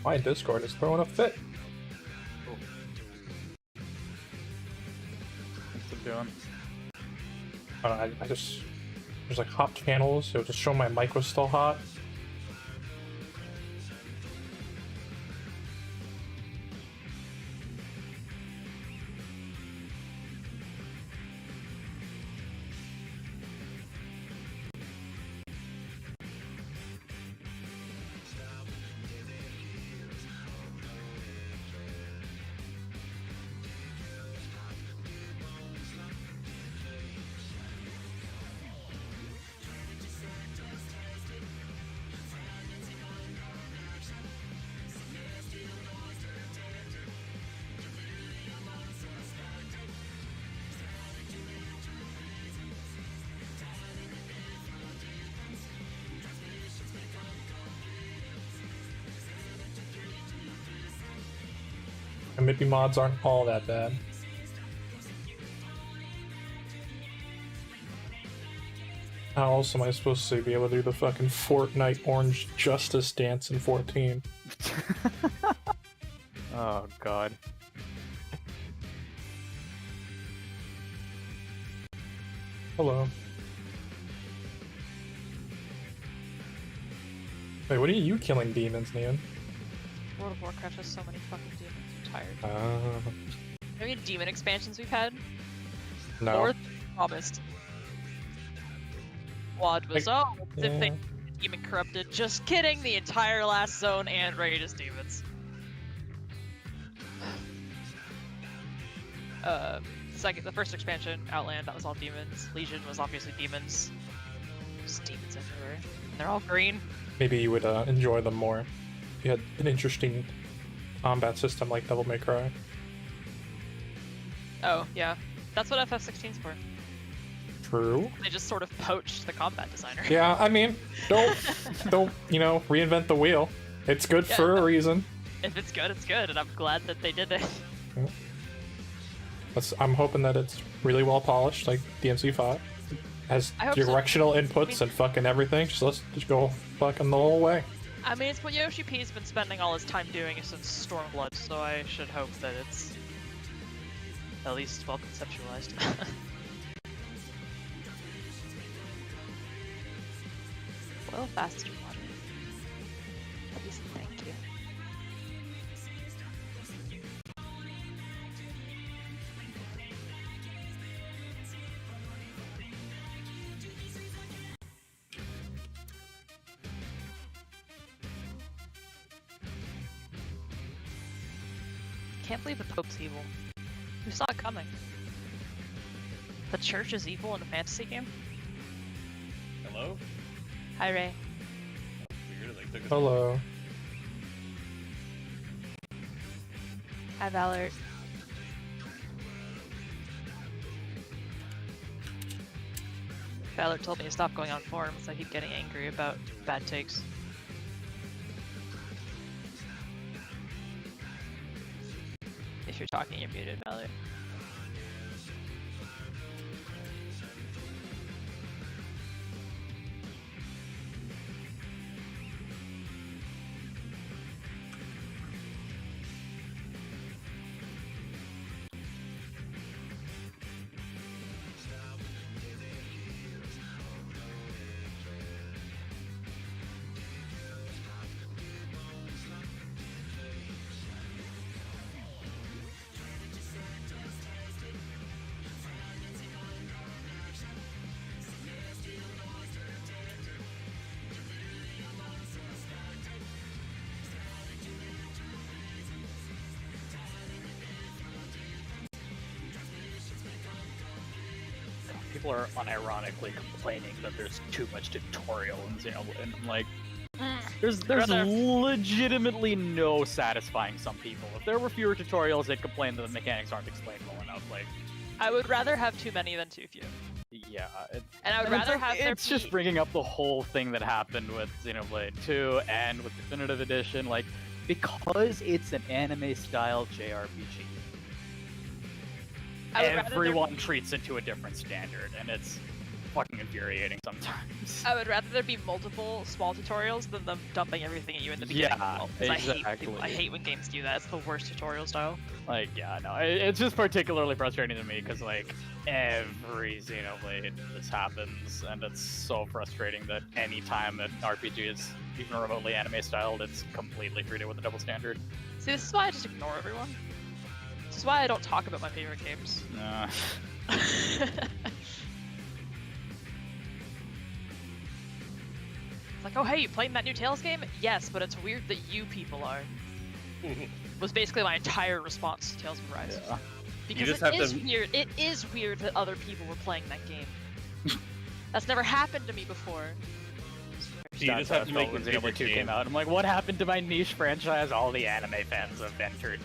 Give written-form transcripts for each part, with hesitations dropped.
My Discord is throwing a fit. What's it doing? I just... There's like hot channels, it would just show my mic was still hot. And maybe mods aren't all that bad. How else am I supposed to be able to do the fucking Fortnite Orange Justice dance in 14? Oh god. Hello. Wait, what are you killing demons, Neon? World of Warcraft has so many fucking demons. I'm tired. How many demon expansions we've had? No. Fourth promised. Quad was if they demon corrupted. Just kidding. The entire last zone and raid is demons. The first expansion, Outland, that was all demons. Legion was obviously demons. Just demons everywhere. And they're all green. Maybe you would enjoy them more. You had an interesting combat system like Devil May Cry. Oh, yeah. That's what ffxiv's for. True. They just sort of poached the combat designer. Yeah, I mean, don't, you know, reinvent the wheel. It's good for a reason. If it's good, it's good, and I'm glad that they did it. Yeah. I'm hoping that it's really well polished, like DMC5. Has directional inputs and fucking everything. Let's just go fucking the whole way. I mean, it's what Yoshi P's been spending all his time doing since Stormblood, so I should hope that it's at least well conceptualized. Well, faster water. Please and thank you. Can't believe the Pope's evil. Who saw it coming? The church is evil in a fantasy game? Hello? Hi, Ray. Hello. Hi, Valor. Valor told me to stop going on forums, so I keep getting angry about bad takes. If you're talking, you're muted, Valor. People are unironically complaining that there's too much tutorial in Xenoblade, and I'm like, there's legitimately no satisfying some people. If there were fewer tutorials, they'd complain that the mechanics aren't explained well enough. Like, I would rather have too many than too few. Yeah, and I would rather have it's just bringing up the whole thing that happened with Xenoblade 2 and with Definitive Edition, like, because it's an anime-style JRPG. Everyone treats it to a different standard, and it's fucking infuriating sometimes. I would rather there be multiple small tutorials than them dumping everyything at you in the beginning. Yeah, 'Cause exactly. I hate when games do that. It's the worst tutorial style. Like, yeah, no, it's just particularly frustrating to me because, like, every Xenoblade this happens, and it's so frustrating that any time an RPG is even remotely anime-styled, it's completely treated with a double standard. See, this is why I just ignore everyone. This is why I don't talk about my favorite games. It's like, oh hey, you playing that new Tales game? Yes, but it's weird that you people are. Was basically my entire response to Tales of Arise. Yeah. Because just it have is to- weird. It is weird that other people were playing that game. That's never happened to me before. You just have to make when your Xenoblade favorite 2 game. came out. I'm like, what happened to my niche franchise? All the anime fans have entered.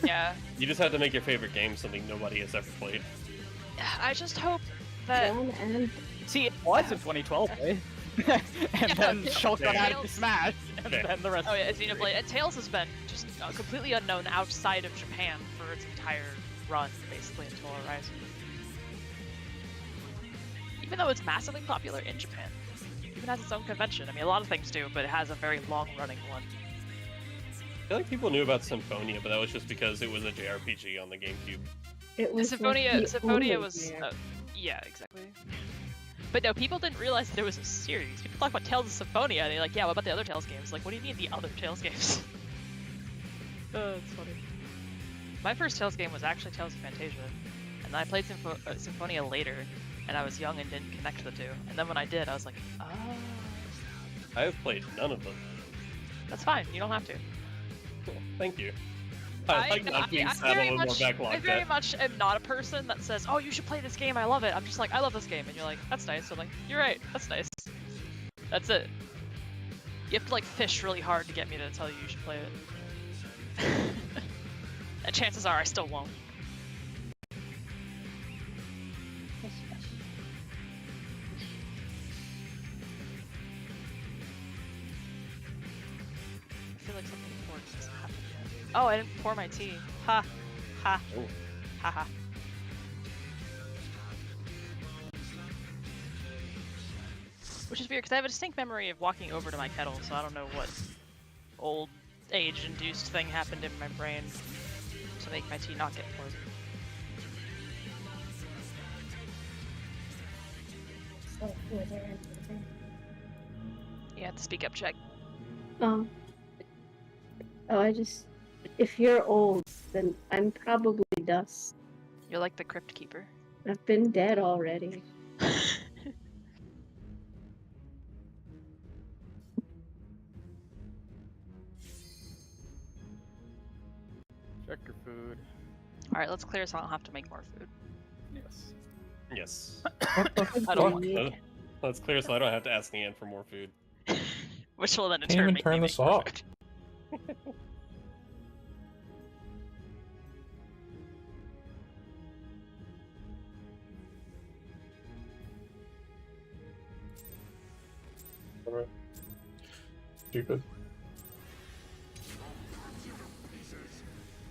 Yeah. You just have to make your favorite game something nobody has ever played. I just hope that And See, it was in 2012, right? And then Shulk got added to Tales- Smash, and Okay. then the rest. Oh yeah, Xenoblade. And Tales has been just completely unknown outside of Japan for its entire run, basically, until Arise. Even though it's massively popular in Japan. It even has its own convention. I mean, a lot of things do, but it has a very long-running one. I feel like people knew about Symphonia, but that was just because it was a JRPG on the GameCube. it was Symphonia, the Symphonia only was... game. yeah, exactly. But no, people didn't realize that it was a series. People talk about Tales of Symphonia, and they're like, yeah, what about the other Tales games? Like, what do you mean the other Tales games? It's funny. My first Tales game was actually Tales of Fantasia, and I played Symphonia later, and I was young and didn't connect the two. And then when I did, I was like, oh, I have played none of them. that's fine. You don't have to. Cool. Thank you. I like not being saddled with more backlog I very debt. much am not a person that says, oh, you should play this game, I love it. I'm just like, I love this game. And you're like, that's nice. So I'm like, you're right, that's nice. That's it. You have to like fish really hard to get me to tell you should play it. And chances are I still won't. I feel like something important has happened yet. Oh, I didn't pour my tea. Ha. Ha. Oh. Ha ha. Which is weird, because I have a distinct memory of walking over to my kettle, so I don't know what old age-induced thing happened in my brain to make my tea not get poured. You have to speak up, check. Oh, I just... If you're old, then I'm probably dust. You're like the crypt keeper. I've been dead already. Check your food. Alright, let's clear so I don't have to make more food. Yes. Yes. I don't Fuck. Let's clear so I don't have to ask Ian for more food. Which will then in Can't turn even make turn me this make more off. food. Stupid.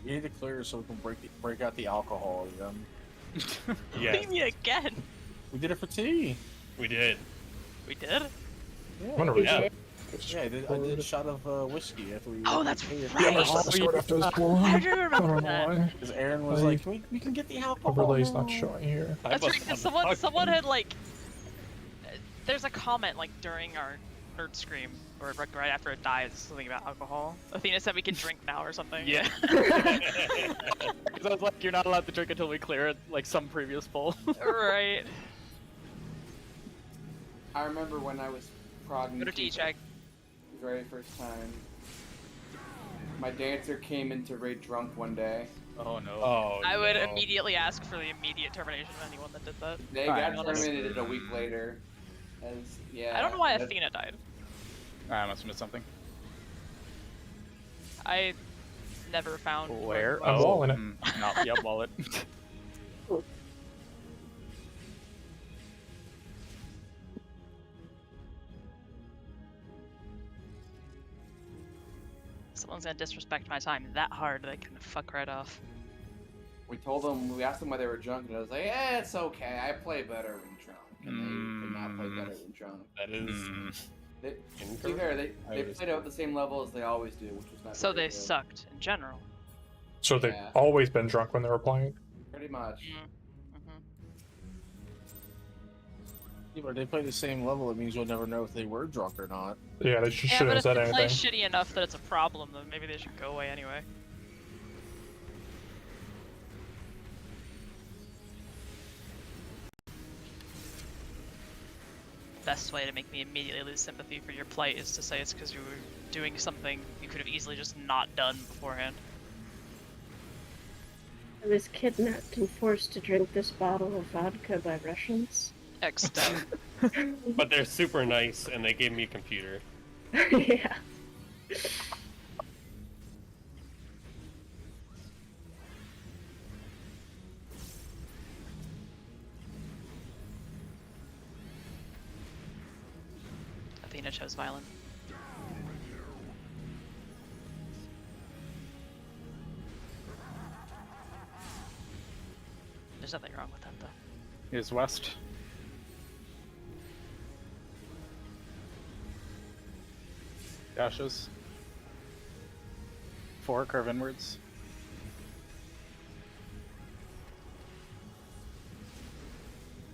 You need to clear so we can break out the alcohol again. Yeah, Leave me again! We did it for tea. we did. We did? Yeah, Wonder We Yeah. did. yeah I did a shot of whiskey after we. Oh, that's Yeah, right. Yeah, I scored after this pool. I do I remember don't know that. why. Because Aaron was like, we can get the alcohol. Overlay's now." not showing here. I That's must right, because have someone had like... There's a comment like during our nerd scream, or like right after it dies, something about alcohol. Athena said we can drink now or something. Yeah. Because I was like, you're not allowed to drink until we clear it, like some previous poll. Right. I remember when I was Prog Go to D, check. the very first time. My dancer came into raid drunk one day. Oh no. Oh, I would no. immediately ask for the immediate termination of anyone that did that. They Alright, got no, that's- terminated a week later. As yeah. I don't know why that- Athena died. I must have missed something. I never found Where? what- A wall in it. No, yep, wallet. Someone's gonna disrespect my time that hard they can fuck right off. We told them, we asked them why they were drunk, and I was like, it's okay. I play better when drunk. and they could not play better than drunk. That is To be fair, they played out the same level as they always do, which was not So very they good. sucked in general. So they've Yeah. always been drunk when they were playing. Pretty much. Mm-hmm. If they play the same level, it means you'll never know if they were drunk or not. Yeah, they just Yeah, shouldn't but have if said they play anything. shitty enough that it's a problem, then maybe they should go away anyway. Best way to make me immediately lose sympathy for your plight is to say it's because you were doing something you could have easily just not done beforehand. I was kidnapped and forced to drink this bottle of vodka by Russians. Excellent. But they're super nice, and they gave me a computer. Yeah. Athena chose violent. There's nothing wrong with that though. Here's west. Dashes. 4, curve inwards.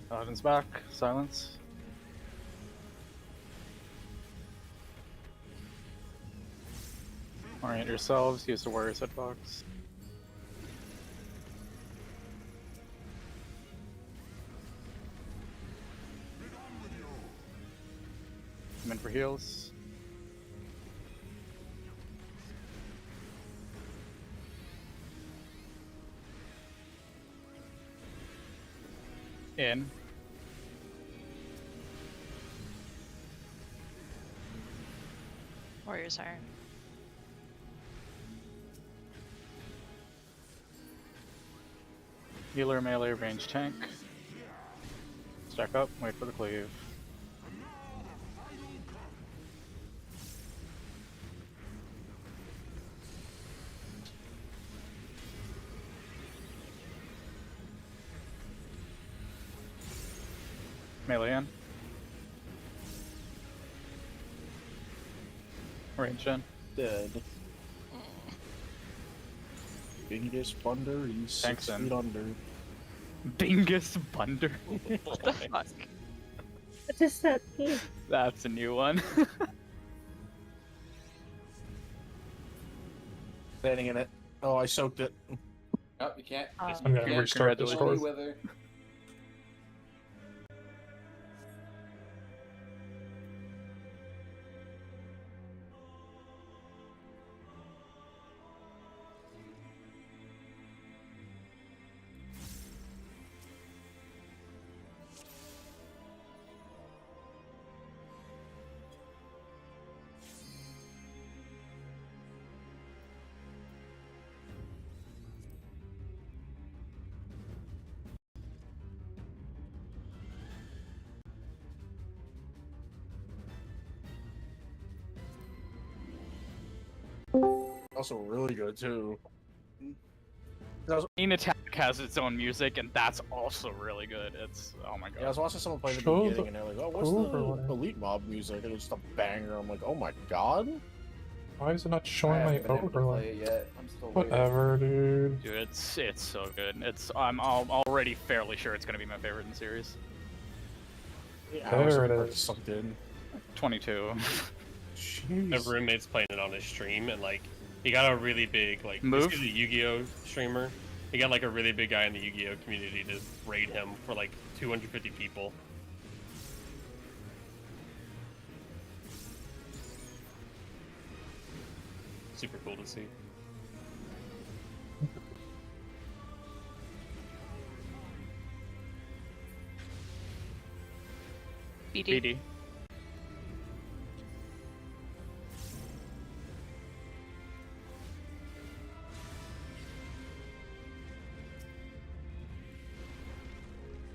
Paladin's back. Silence. Orient yourselves. Use the warrior's hitbox. Come in for heals. In. Warrior's Iron. Healer, melee, range tank. Stack up, wait for the cleave. Melee in. Range in. Dead. Biggest bunder, he's 6 Thanks, feet under. Bingus Bunder. What the fuck? What does that mean? That's a new one. Standing in it. Oh, I soaked it. Nope, you can't. Um, I'm gonna Yeah, restart congratulations. Discord. Only wither. Also really good too. Main attack has its own music, and that's also really good. It's oh my god. Yeah, I was watching someone play the Show beginning, the and they're like, "Oh, what's overlay. the elite mob music?" And it's just a banger. I'm like, "Oh my god!" Why is it not I showing my haven't been able to play overlay? it yet. I'm still waiting. Whatever, dude. Dude, it's so good. I'm already fairly sure it's gonna be my favorite in the series. Yeah, There I was it like, is. Sucked in. 22. My Jeez. roommate's playing it on his stream, and like, he got a really big like. Move? He's a Yu-Gi-Oh streamer. He got like a really big guy in the Yu-Gi-Oh community to raid him for like 250 people. Super cool to see. BD. BD.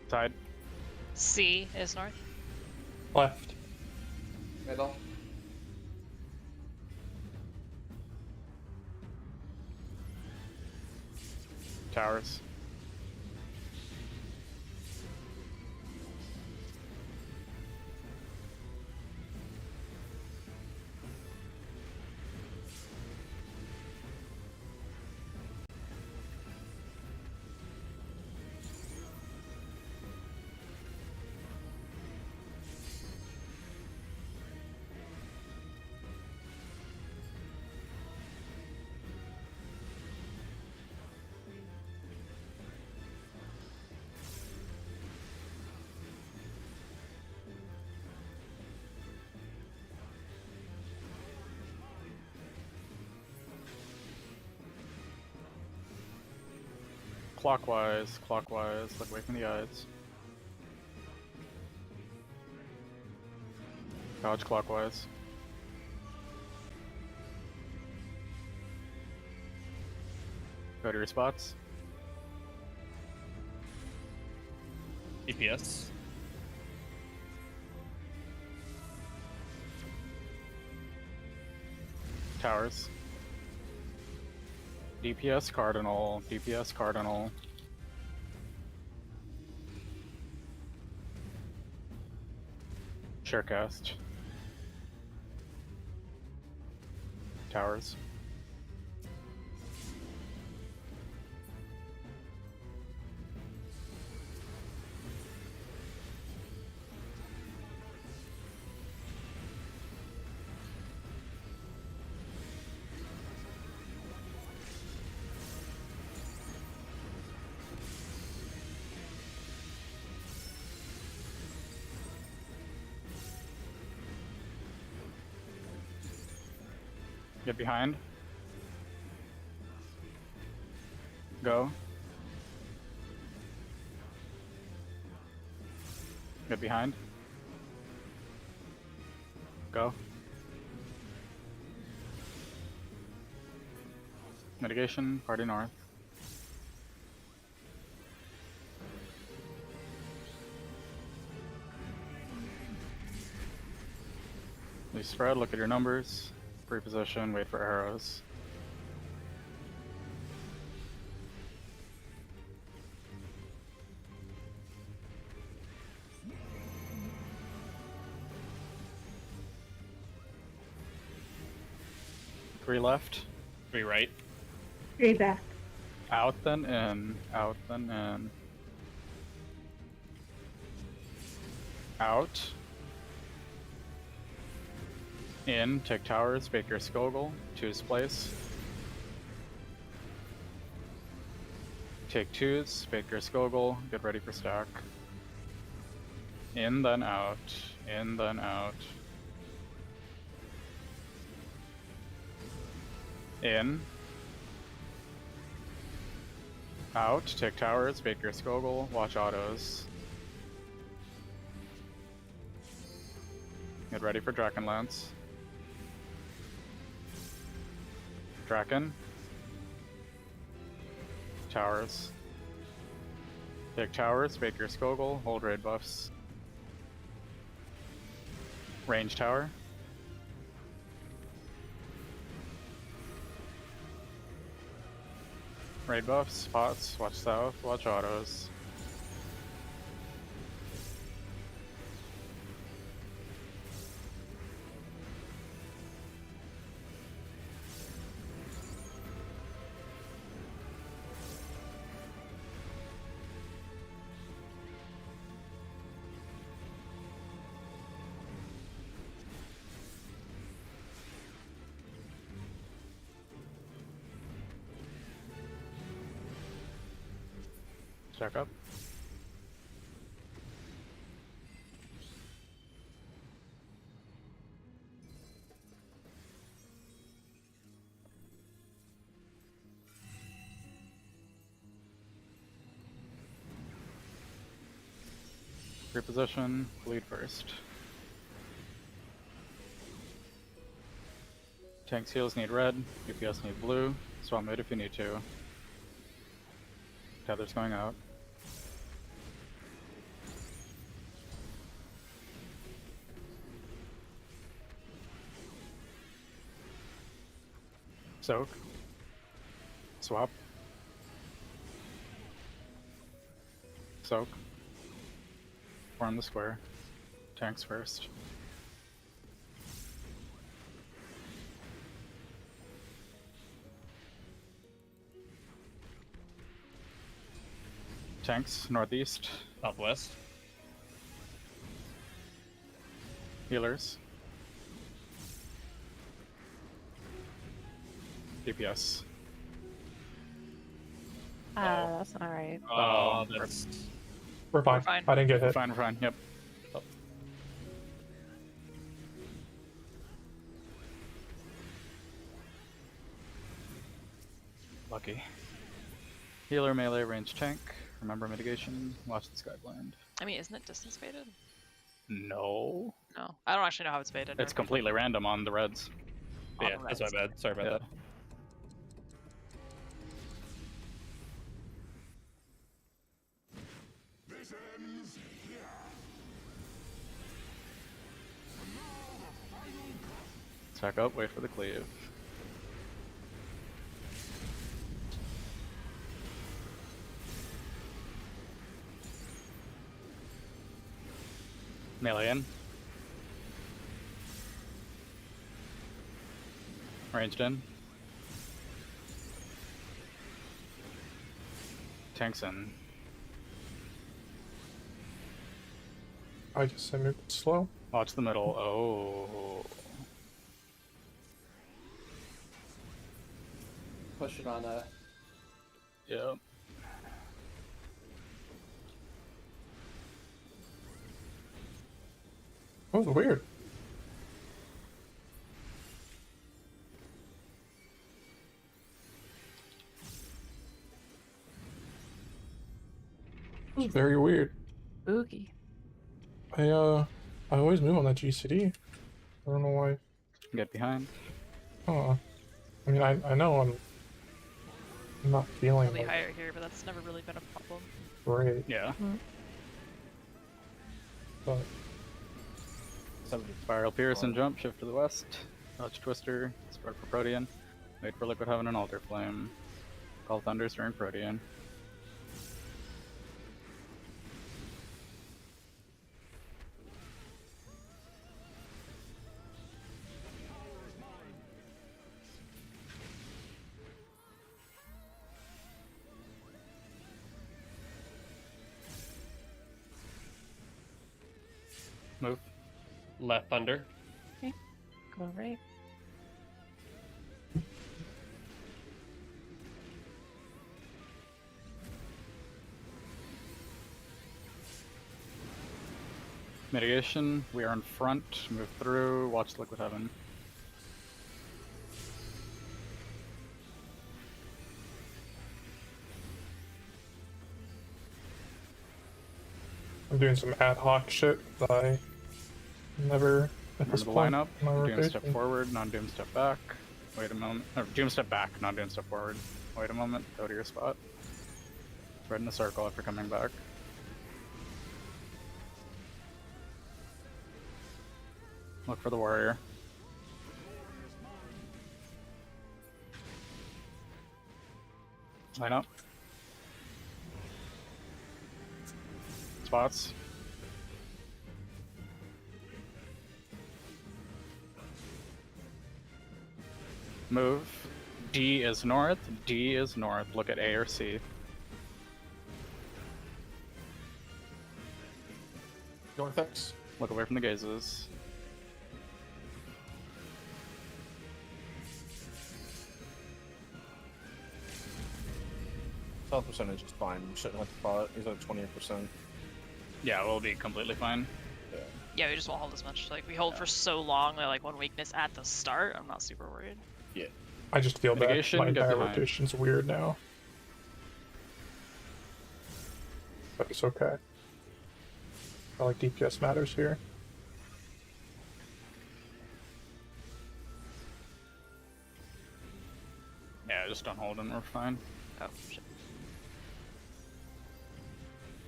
Side. C is north. Left. Middle. Towers. clockwise, clockwise, look away from the eyes. Dodge clockwise. Go to your spots. DPS. Towers. DPS cardinal, DPS cardinal. Sharecast. Towers. Get behind. Go. Get behind. Go. Mitigation, party north. They spread, look at your numbers. Pre-position, wait for arrows. Three left. 3 right. 3 back. Out then in. Out then in. Out. In, take towers, Baker Skogel, choose place. Take 2s, Baker Skogel, get ready for stack. In, then out. In, then out. In. Out, take towers, Baker Skogel, watch autos. Get ready for Drakenlance. Draken. Towers. Take towers, Baker Skogel, hold raid buffs. Range tower. Raid buffs, spots, watch south, watch autos. Check up. Reposition, bleed first. Tanks heals need red, DPS need blue, swap mid if you need to. Tether's going out. Soak. Swap. Soak. Form the square. Tanks first. Tanks, northeast. Southwest. Healers. DPS. That's not right. Oh, that's... We're fine. Fine. I didn't get We're hit. fine, we're fine, yep. Lucky. Healer, melee, range, tank. Remember mitigation. Watch the sky blind. I mean, isn't it distance baited? No. No, I don't actually know how it's baited. It's completely random on the reds. On Yeah, the that's my reds. bad. Sorry about Yeah. that. Back up, wait for the cleave. Melee in. Ranged in. Tanks in. I just moved it slow. Watch the middle. Oh. Push it on a. Yeah. That was weird. That was very weird. Boogie. I always move on that GCD. I don't know why. Get behind. I mean, I know I'm not feeling Probably like higher here, but that's never really been a problem. great, Yeah. but Spiral Pierce and jump, shift to the west. Touch Twister, spread for Protean. Wait for Liquid Heaven and Altar Flame. Call Thunder, Stirring Protean. Move. Left thunder. Go right. Mitigation, we are in front, move through, watch Liquid Heaven. I'm doing some ad hoc shit that I never at Remember this the point lineup, in my Doom rotation. step forward, non-Doom step back. Wait a moment, or Doom step back, non-Doom step forward. Wait a moment, go to your spot. Spread in a circle after coming back. Look for the warrior. Line up. Spots. Move. D is north. D is north. Look at A or C. North X. Look away from the gazes. Health percentage is fine. We shouldn't have to follow it. He's like 28%. Yeah, we'll be completely fine. Yeah, we just won't hold as much. Like, we hold for so long, that, like, one weakness at the start, I'm not super worried. Yeah. I just feel bad. Mitigation, My get entire behind. rotation's weird now. But it's okay. I like DPS matters here. Yeah, just don't hold and we're fine. Oh, shit.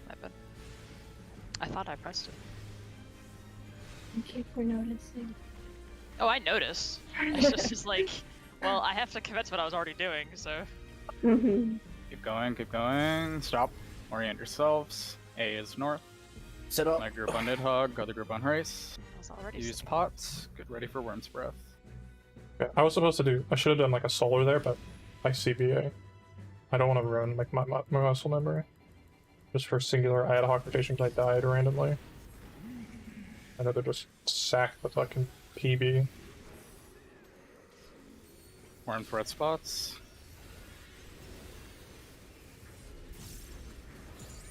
My bad. I thought I pressed it. Thank you for noticing. Oh, I noticed. It's just like, well, I have to commit to what I was already doing, so... Mm-hmm. Keep going, keep going. Stop. Orient yourselves. A is north. Set up. My group on Nidhogg, other group on Race. I was already... Use pots. Get ready for Worm's Breath. Yeah, I was supposed to do. I should have done like a solar there, but I CBA. I don't want to ruin like my muscle memory. Just for singular ad hoc rotations, I died randomly. I know they're just sacked the fucking PB. Worm's Breath spots.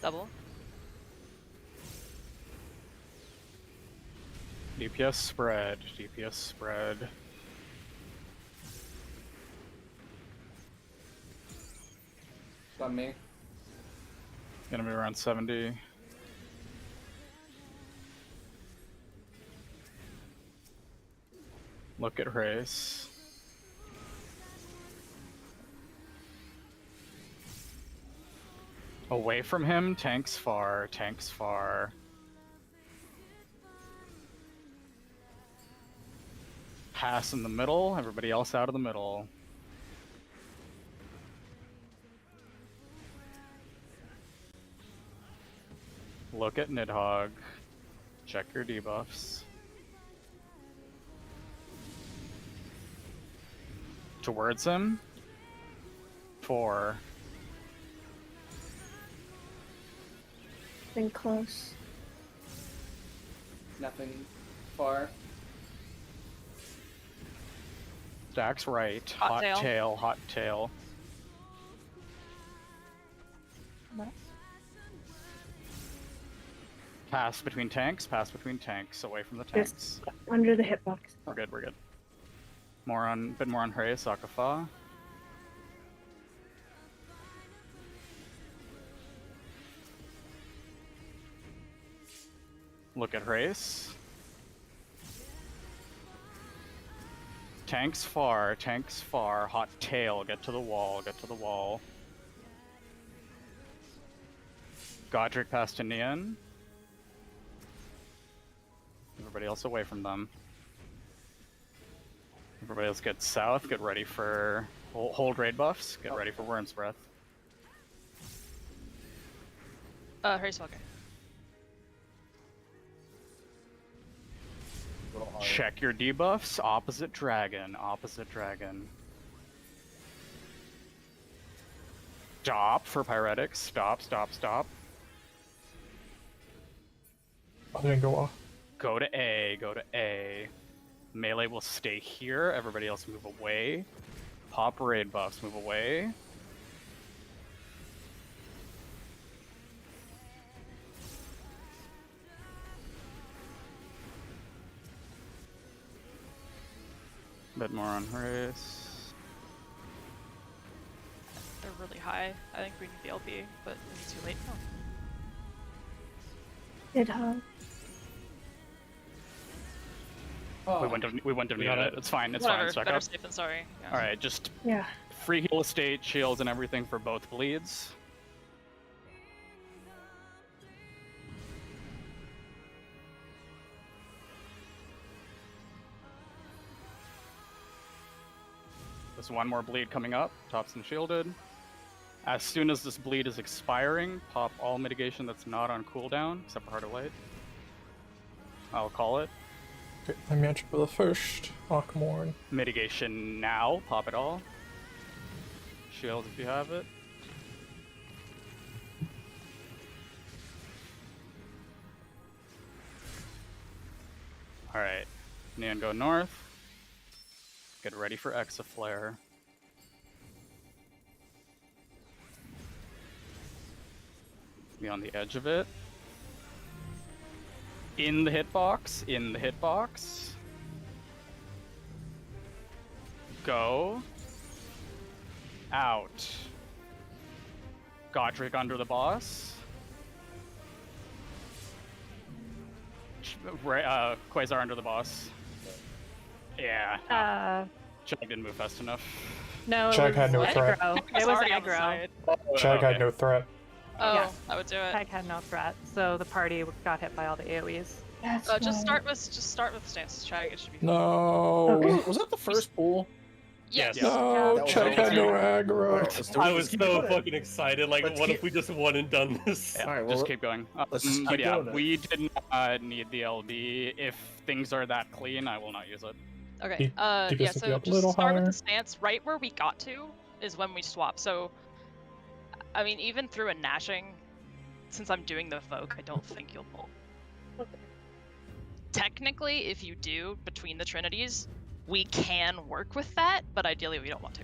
Double. DPS spread. DPS spread. on me. Gonna be around 70. Look at race. Away from him, tanks far, tanks far. Pass in the middle, everybody else out of the middle. Look at Nidhogg. Check your debuffs. Towards him. 4. Been close. Nothing far. Stack's right. Hot tail. Tail, hot tail. Pass between tanks, away from the tanks. Just under the hitbox. We're good, we're good. Bit more on Hray, Sakafa. Look at Hrace. Tanks far, hot tail, get to the wall, Godric past to Neon. Everybody else away from them. Everybody else get south, get ready for hold raid buffs, get ready for Worm's Breath. Hurry, Smoker. Check your debuffs, opposite dragon. Stop for Pyretics, stop. I didn't go off. Go to A. Melee will stay here, everybody else move away. Pop raid buffs, move away. Bit more on Hrace. They're really high. I think we need the LP, but it's too late now. Nidhogg. Oh, We wouldn't have needed it. It's fine, Whatever, Stack better up. safe than sorry. Yeah. Alright, just Yeah. free heal estate, shields, and everything for both bleeds. There's one more bleed coming up, tops and shielded. As soon as this bleed is expiring, pop all mitigation that's not on cooldown, except for Heart of Light. I'll call it. Okay, let me enter for the first Akmorn. Mitigation now, pop it all. Shield if you have it. Alright, Neon go north. Get ready for Exaflare. Be on the edge of it. In the hitbox. Go. Out. Godric under the boss. Quasar under the boss. Yeah. Chug didn't move fast enough. No, Chug had no threat. aggro. It was already on the aggro. side. Chag had no threat. Oh, Yeah. I would do it. Tag had no threat, so the party got hit by all the AoEs. That's Just why. start with stance Chag. It should be fine. No. Okay. Was that the first pool? Yes. No, That was Chag had no Alright, aggro. let's do it. I Let's was keep so doing it. fucking excited. Like, Let's what keep- if we just won and done this? Yeah, Alright, just well, keep going. let's just But keep yeah, doing it. we did not need the LB. If things are that clean, I will not use it. Okay. Keep Yeah. this So up a little just start with higher. the stance. Right where we got to is when we swap. So, I mean, even through a gnashing, since I'm doing the evoke, I don't think you'll pull. Technically, if you do between the trinities, we can work with that, but ideally we don't want to.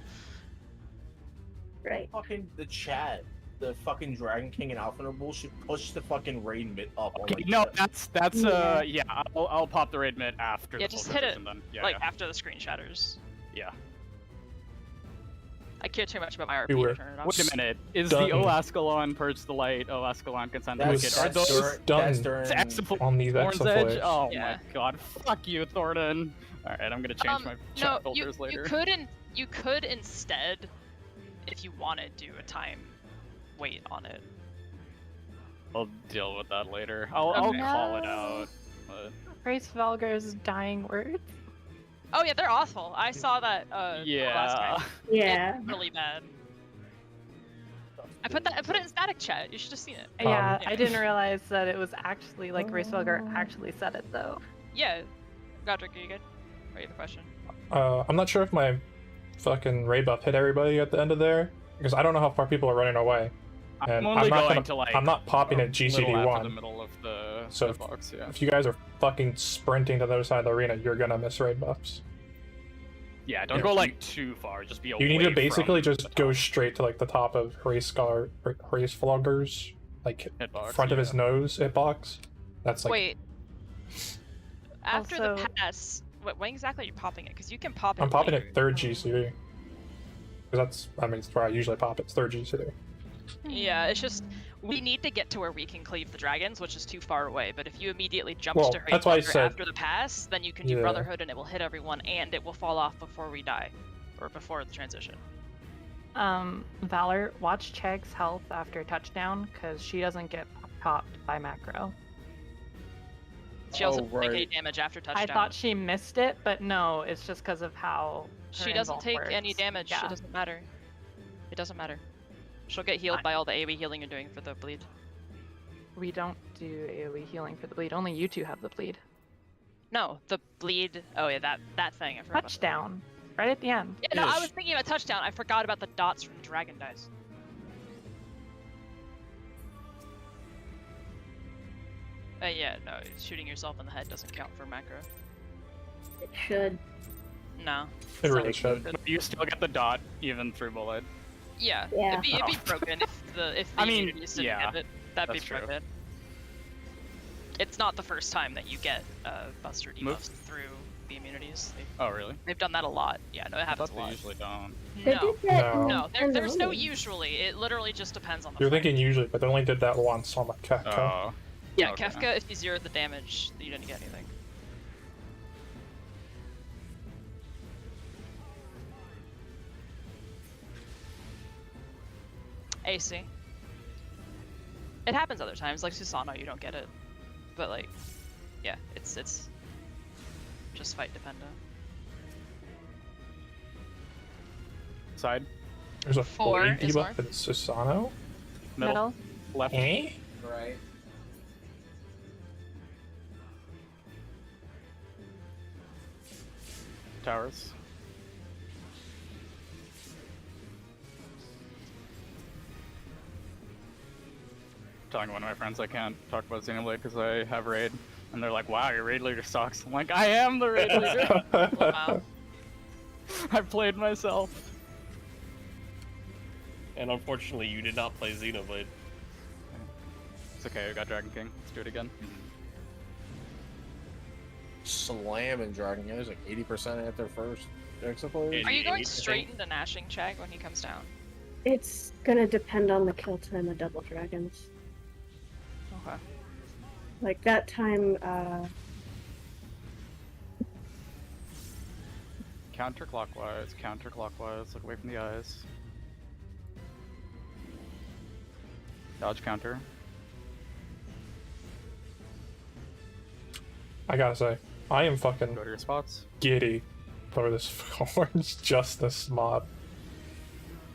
Right. Fucking the chat, the fucking Dragon King and Alpha Bull should push the fucking raid mid up. on, Okay, like, no, the- that's Yeah. yeah. I'll pop the raid mid after. Yeah, the full just hit it, transition then. Yeah, like yeah. after the screen shatters. Yeah. I care too much about my RP Beware. to turn it off. Wait a minute. Is Done. the O Ascalon purge the light? O Ascalon consent That to was wicked. Are that's those done during... Exafl- on these Thorn's Edge? Exaflares. Oh Yeah. my god. Fuck you, Thornton. Alright, I'm gonna change my chat filters later. You could instead, if you wanted, do a time wait on it. I'll deal with that later. I'll Okay. call it out. But... Grace Valgar's dying words. Oh yeah, they're awful. I saw that last yeah. time. Yeah. It's really bad. I put it in static chat. You should have seen it. Yeah, yeah. I didn't realize that it was actually like Grace Valgar actually said it though. Yeah. Godric, are you good? Or you have a question? I'm not sure if my fucking raid buff hit everybody at the end of there, because I don't know how far people are running away. I'm And only not going gonna, to like. I'm not popping at a little after the GCD1. middle of the So box, yeah. If you guys are fucking sprinting to the other side of the arena, you're gonna miss raid buffs. Yeah, don't Yeah, go you- like too far. Just be away. You need to basically from just the go top straight to like the top of Race Flogger's, like hitbox, front of yeah. his nose hitbox. That's like Wait. After the Also- pass, when exactly are you popping it? Because you can pop it. I'm popping later. at third GCD. Because it's where I usually pop it. It's third GCD. Yeah, it's just we need to get to where we can cleave the dragons, which is too far away. But if you immediately jump Well, to that's why I Raid said- after the pass, then you can do Yeah. Brotherhood and it will hit everyone, and it will fall off before we die, or before the transition. Valor, watch Cheg's health after touchdown because she doesn't get popped by macro. She also Oh, doesn't take any right. damage after touchdown. I thought she missed it, but no, it's just because of how She her doesn't invuln take any works. damage. Yeah. It doesn't matter. It doesn't matter. She'll get healed by all the AoE healing you're doing for the bleed. We don't do AoE healing for the bleed. Only you two have the bleed. No, the bleed. Oh yeah, that thing. I forgot about that. Touchdown, right at the end. Yeah, no, I Yes. was thinking about touchdown. I forgot about the dots from Dragon Dice. Yeah, no, shooting yourself in the head doesn't count for macro. It should. No. It really So- should. But you still get the dot even through bullet. Yeah, Yeah. it'd be broken if the I mean, immunities didn't yeah, have it. That'd be that's true. broken. It's not the first time that you get buster Move. debuffs through the immunities. Oh really? They've done that a lot. Yeah, no, it I happens thought a they lot. usually don't. They No. did that No. in No, there's no Unknown. usually. It literally just depends on the You're fight. thinking usually, but they only did that once on the Kefka. Oh. Yeah, Okay. Kefka, if you zeroed the damage, you didn't get anything. AC. It happens other times, like Susano, you don't get it. But like, yeah, it's just fight dependent. Side. There's a Four blade is debuff in Susano? Middle. Left. Eh? Right. Towers. Telling one of my friends I can't talk about Xenoblade because I have raid, and they're like, "Wow, your raid leader sucks." I'm like, "I am the raid leader. Wow. I played myself." And unfortunately, you did not play Xenoblade. It's okay. We got Dragon King. Let's do it again. Slamming Dragon King. There's like 80% at their first Exaflares. Are you going 88, I straight think. into Gnashing Chag when he comes down? It's gonna depend on the kill time of double dragons. Okay. Like that time, Counterclockwise. Counterclockwise. Look away from the eyes. Dodge counter. I gotta say, I am fucking Go to your spots. giddy for this Orange Justice mod.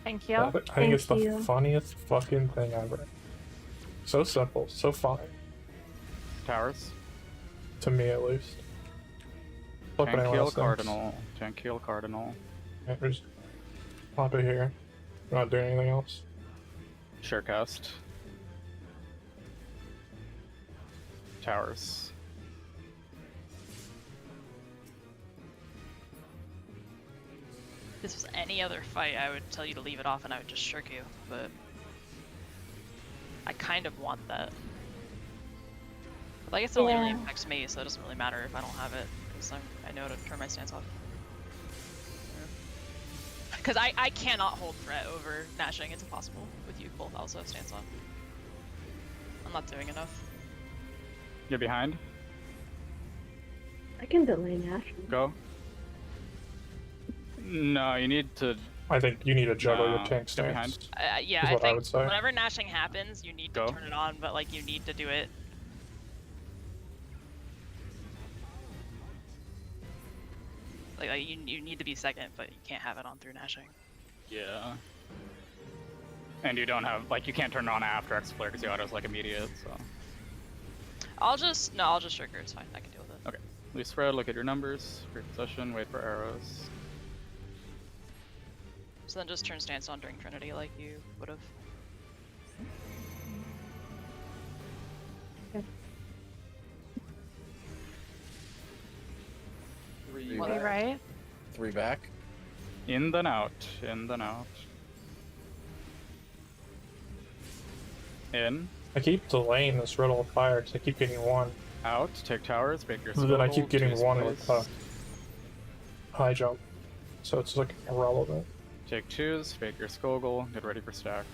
Thank you. I think it's the Thank you. funniest fucking thing ever. So simple, so fun. Towers. To me, at least. Look what anyone Tank heal else thinks. Cardinal. Tank heal Cardinal. Yeah, just pop it here. We're not doing anything else. Surecast. Towers. If this was any other fight, I would tell you to leave it off and I would just shirk you, but I kind of want that. But I guess it only really Yeah. affects me, so it doesn't really matter if I don't have it, because I know to turn my stance off. Because I cannot hold threat over Nashing. It's impossible with you both also have stance on. I'm not doing enough. You're behind. I can delay Nash. Go. No, you need to. I think you need to juggle your No, tank get behind. stance. Yeah, Is I what I think would say. whenever Nashing happens, you need to Go. turn it on, but like you need to do it. Like you need to be second, but you can't have it on through Nashing. Yeah. And you don't have, like, you can't turn it on after X Flare because the auto's like immediate, so. I'll just trigger. It's fine. I can deal with it. Okay. Loose spread, look at your numbers, repossession, wait for arrows. So then just turn stance on during Trinity like you would have. Three What? Okay, back. right? 3 back. In then out, in then out. In, I keep delaying this riddle of fire because I keep getting one. out, take towers, make your But then I keep scuttle, getting choose one place. with high jump. So it's like irrelevant. Take twos, fake your Skogul, get ready for stack.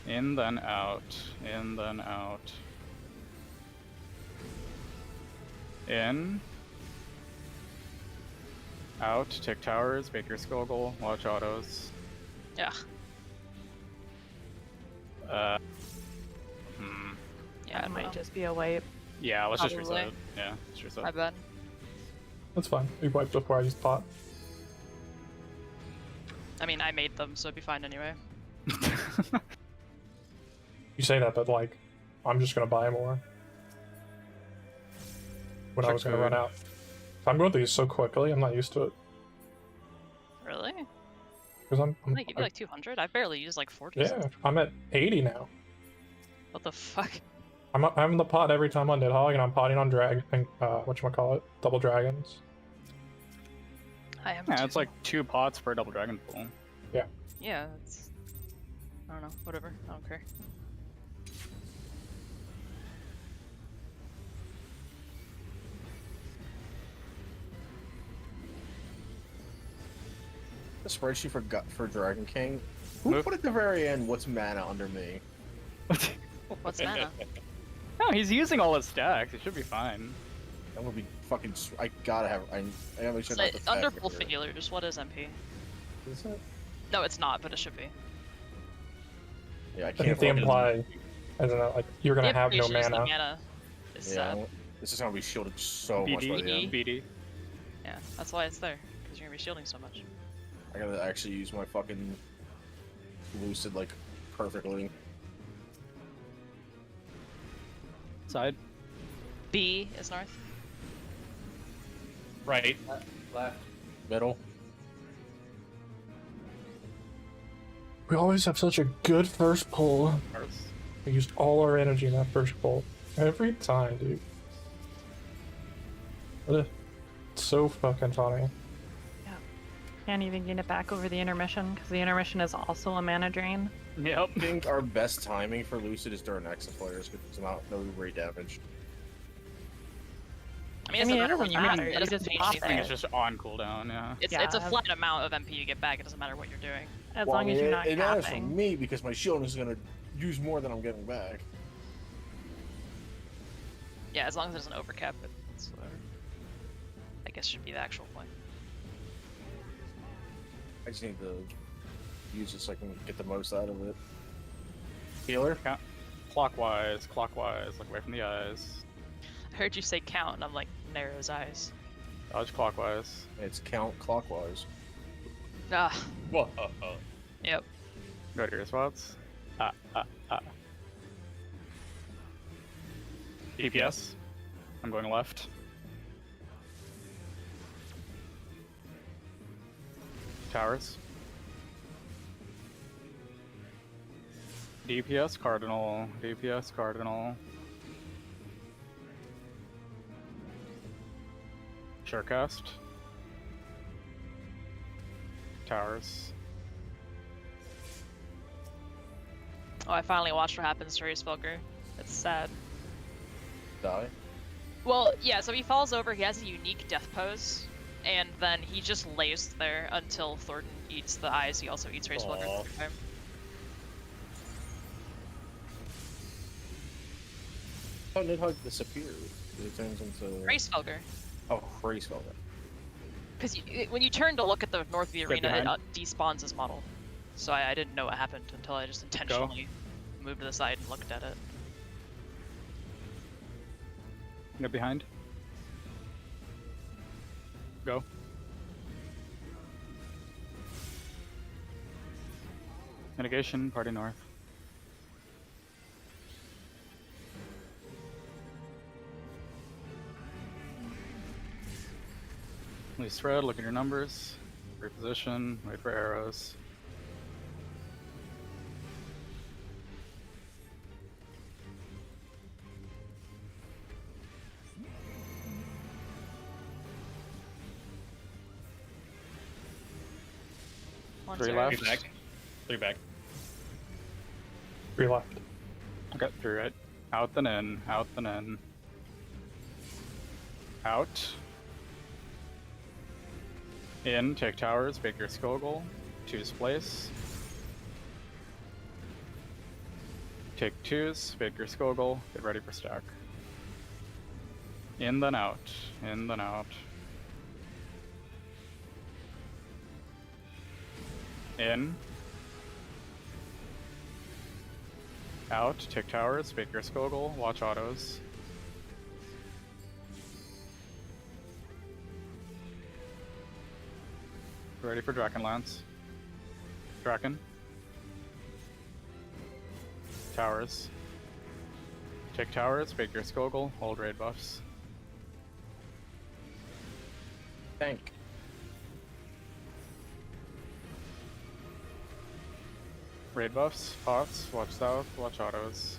In then out, in then out. In. Out, take towers, make your Skogul, watch autos. Yeah. Yeah, That might just be a wipe. Yeah, let's just Probably. reset it. Yeah, let's reset. My bad. That's fine. We wiped before I used pot. I mean, I made them, so it'd be fine anyway. You say that, but like, I'm just gonna buy more. When I Check was gonna food. run out. If I'm going through these so quickly, I'm not used to it. Really? Because I'm I think give you like 200. I barely used like 40. yeah, I'm at 80 now. What the fuck? I'm in the pot every time on Nidhogg, and I'm potting on whatchamacallit, double dragons. I am. Yeah, too. it's like 2 pots per double dragon pool. Yeah, it's. I don't know. Whatever. I don't care. The spreadsheet for Dragon King. Who Move. put at the very end, what's mana under me? What's mana? No, he's using all his stacks. It should be fine. I'm gonna be fucking. I gotta have. I gotta make sure So, not the under fact full here. figulars, what is MP? Is it? No, it's not, but it should be. Yeah, I I can't. think they fucking- imply, I don't know, like you're gonna The have no implication is the mana. mana is Yeah, sad. this is gonna be shielded so much by the BD, end. BD. Yeah, that's why it's there. Because you're gonna be shielding so much. I gotta actually use my fucking lucid like perfectly. Side. B is north. Right. Left. Middle. We always have such a good first pull. First. We used all our energy in that first pull. Every time, dude. It's so fucking funny. Can't even get it back over the intermission because the intermission is also a mana drain. Yep. I think our best timing for lucid is during exit players because it's not no rate damage. I mean, I it mean, doesn't it matter what doesn't you matter, do. you It doesn't just change pop I think anything. it's just on cooldown, yeah. It's a Yeah. flat amount of MP you get back. It doesn't matter what you're doing. As Well, long I as mean, you're not it matters for capping. me because my shielding is gonna use more than I'm getting back. Yeah, as long as it doesn't overcap it. It's whatever. I guess should be the actual point. I just need to use it so I can get the most out of it. Healer? Count. Clockwise, clockwise, look away from the eyes. I heard you say count, and I'm like, narrow his eyes. Dodge clockwise. It's count clockwise. Ah, Whoa. yep. Go to your spots. DPS. I'm going left. Towers. DPS cardinal. DPS cardinal. Surecast. Towers. Oh, I finally watched what happens to Race Felker. It's sad. Die. Well, yeah, so he falls over, he has a unique death pose. and then he just lays there until Thornton eats the eyes. He also eats Race Welder. Aw. How did Nidhogg disappear? It turns into... Race Felger. Oh, Race Felger. Because when you turn to look at the north of the Get arena, behind. it despawns his model. So I didn't know what happened until I just intentionally moved to the side and looked at it. Get behind. Go. Mitigation, party north. Least thread, look at your numbers. Reposition, wait for arrows. One 3 zero. left. 3 back. 3 back. 3 left. Okay, 3 right. Out then in, out then in. Out. In, take towers, Baker Skogel, choose place. Take 2s, Baker Skogel, get ready for stack. In then out, in then out. In. Out, take towers, Baker Skogel, watch autos. Ready for Drakenlance. Draken. Towers. Take towers, Baker Skogel, hold raid buffs. Tank. Raid buffs, pots, watch south, watch autos.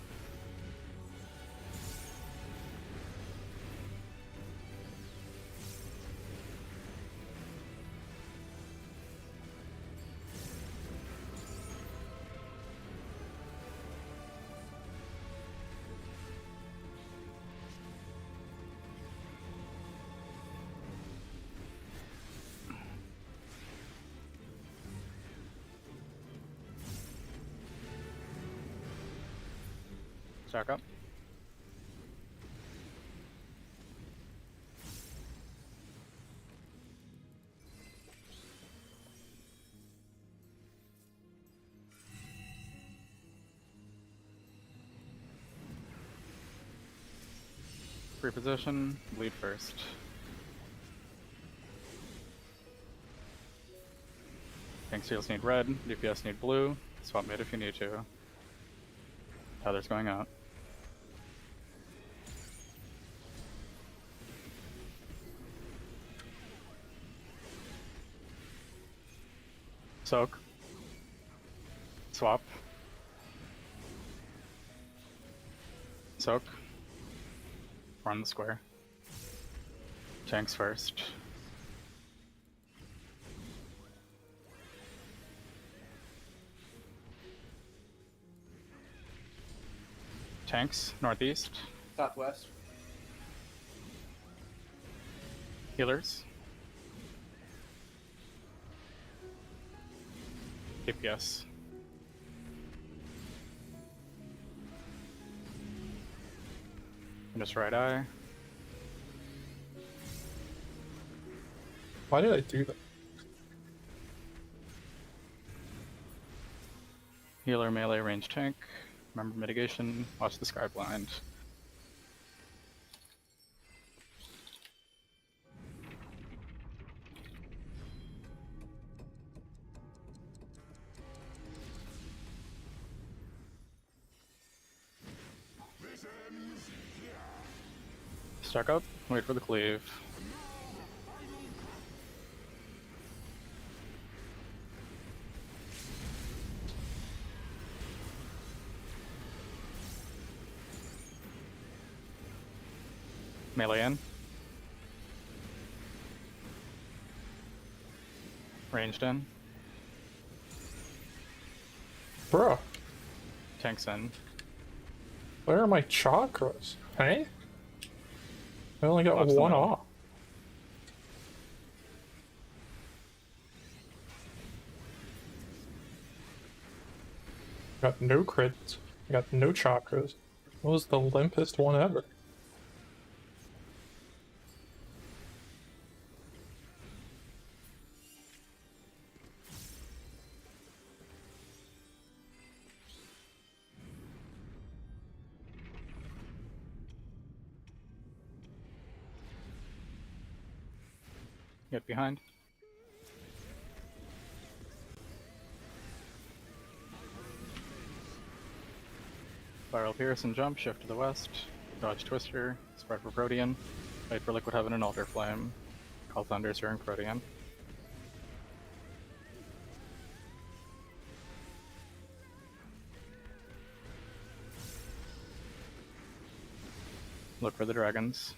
Stack up. Reposition, lead first. Tank seals need red, DPS need blue, swap mid if you need to. Tether's going out. Soak. Swap. Soak. Run the square. Tanks first. Tanks, northeast. Southwest. Healers. DPS. And just right eye. Why did I do that? Healer, melee, range tank. Remember mitigation. Watch the sky blind. Stack up, wait for the cleave. Melee in. Ranged in. Bruh, Tanks in. where are my chakras? Hey? I only got Lost them one out. off. Got no crits. I got no chakras. What was the limpest one ever? Get behind. Spiral Pierce and jump, shift to the west. Dodge Twister, spread for Protean. Wait for Liquid Heaven and Altar Flame. Call Thunder, Searing Protean. Look for the dragons.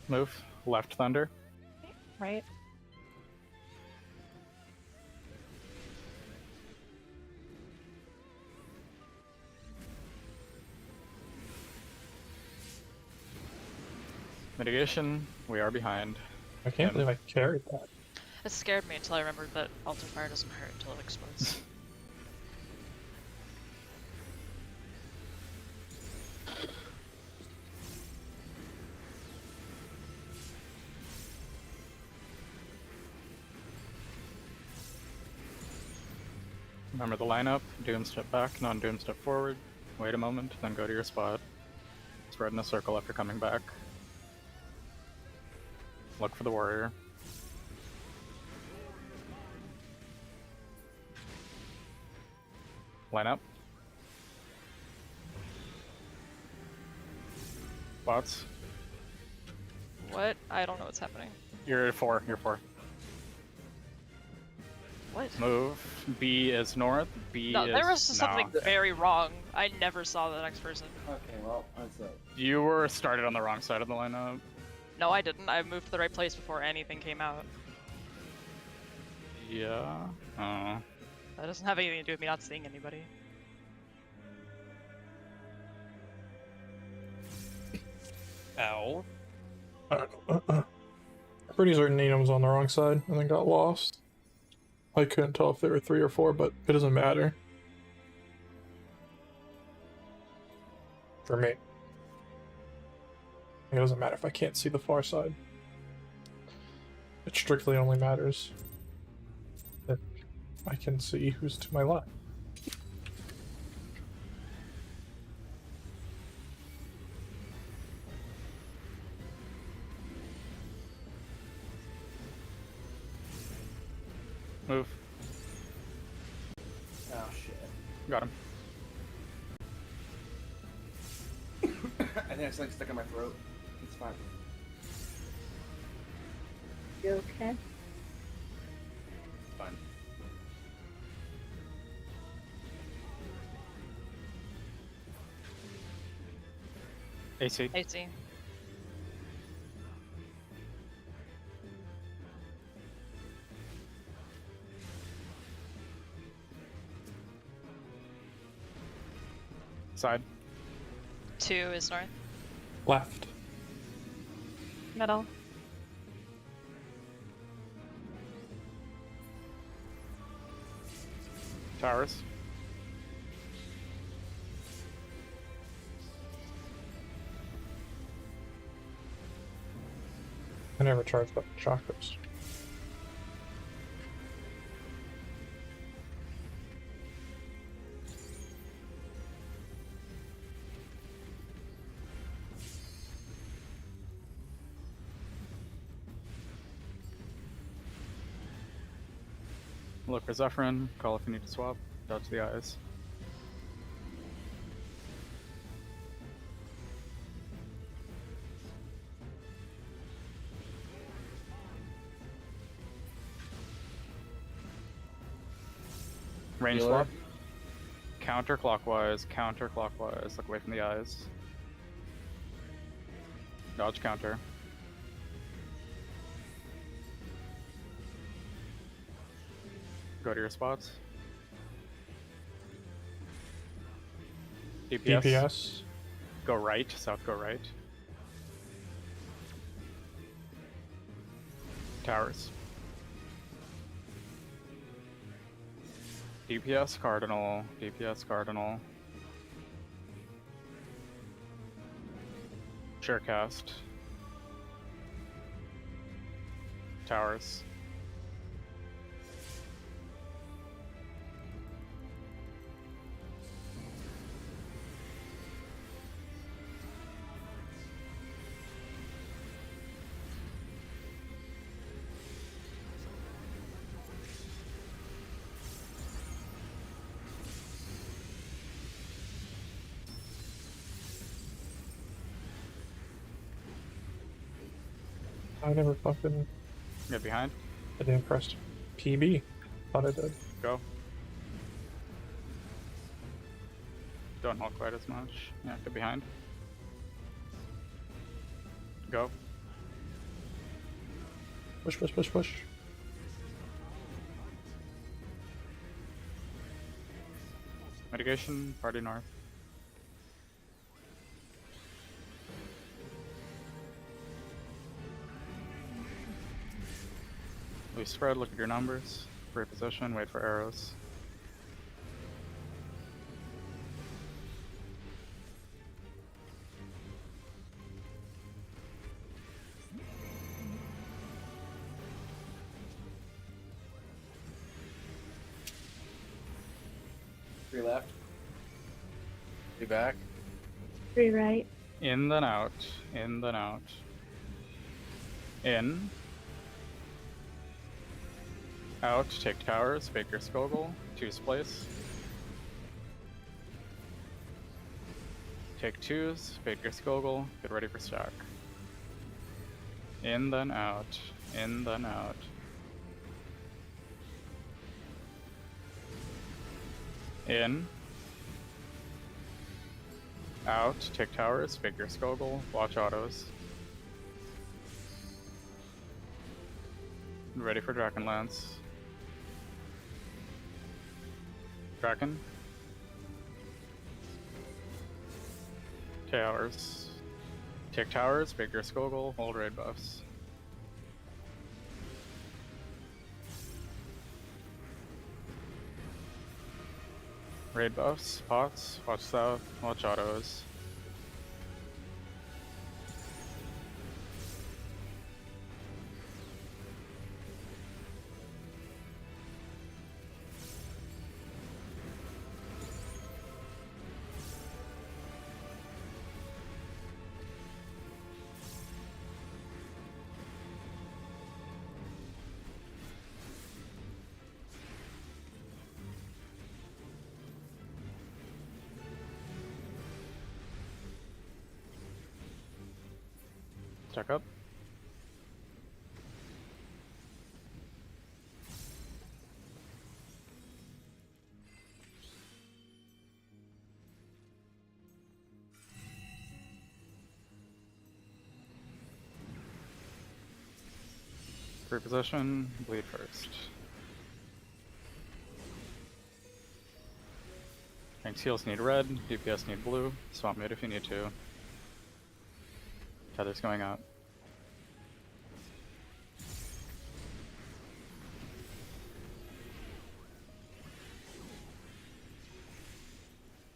Move. Left Thunder. Right. Mitigation. We are behind. I can't believe I carried that. It scared me until I remembered that Altar Fire doesn't hurt until it explodes. Remember the lineup. Doom step back, non-doom step forward. Wait a moment, then go to your spot. Spread in a circle after coming back. Look for the warrior. Line up. Spots. What? I don't know what's happening. You're 4. You're 4. What? Move. B is north. B No, is... there was something no. very wrong. I never saw the next person. Okay, well, that's up. You were started on the wrong side of the lineup. No, I didn't. I moved to the right place before anything came out. Yeah. Oh. That doesn't have anything to do with me not seeing anybody. Ow. Pretty certain Nina was on the wrong side and then got lost. I couldn't tell if there were 3 or 4, but it doesn't matter. For me. It doesn't matter if I can't see the far side. It strictly only matters if I can see who's to my left. Move. Oh shit. Got him. I think something stuck in my throat. It's fine. You okay? Fine. AC. AC. Side. 2 is north. Left. Middle. Towers. I never charged up chakras. Look for Zephyrin. Call if you need to swap. Dodge the eyes. Range Healer. swap. Counterclockwise, counterclockwise. Look away from the eyes. Dodge counter. Go to your spots. DPS. DPS. Go right. South, go right. Towers. DPS Cardinal. DPS Cardinal. Surecast. Towers. I never fucking. Get behind. I didn't press PB. Thought I did. Go. Don't hold quite as much. Yeah, get behind. Go. Push, push, push, push. Mitigation, party north. Loose spread, look at your numbers. Reposition, wait for arrows. Three left. Be back. 3 right. In, then out. In, then out. In. Out, take towers, Baker Skogel, 2's place. Take 2's, Baker Skogel, get ready for stack. In, then out. In, then out. In. Out, take towers, Baker Skogel, watch autos. Ready for Dragonlance. Dragon. Towers. Take towers, Baker Skogel, hold raid buffs. Raid buffs, pots, watch south, watch autos. Check up. Reposition, bleed first. Tanks heals need red, DPS need blue, swap mid if you need to. Tether's going out.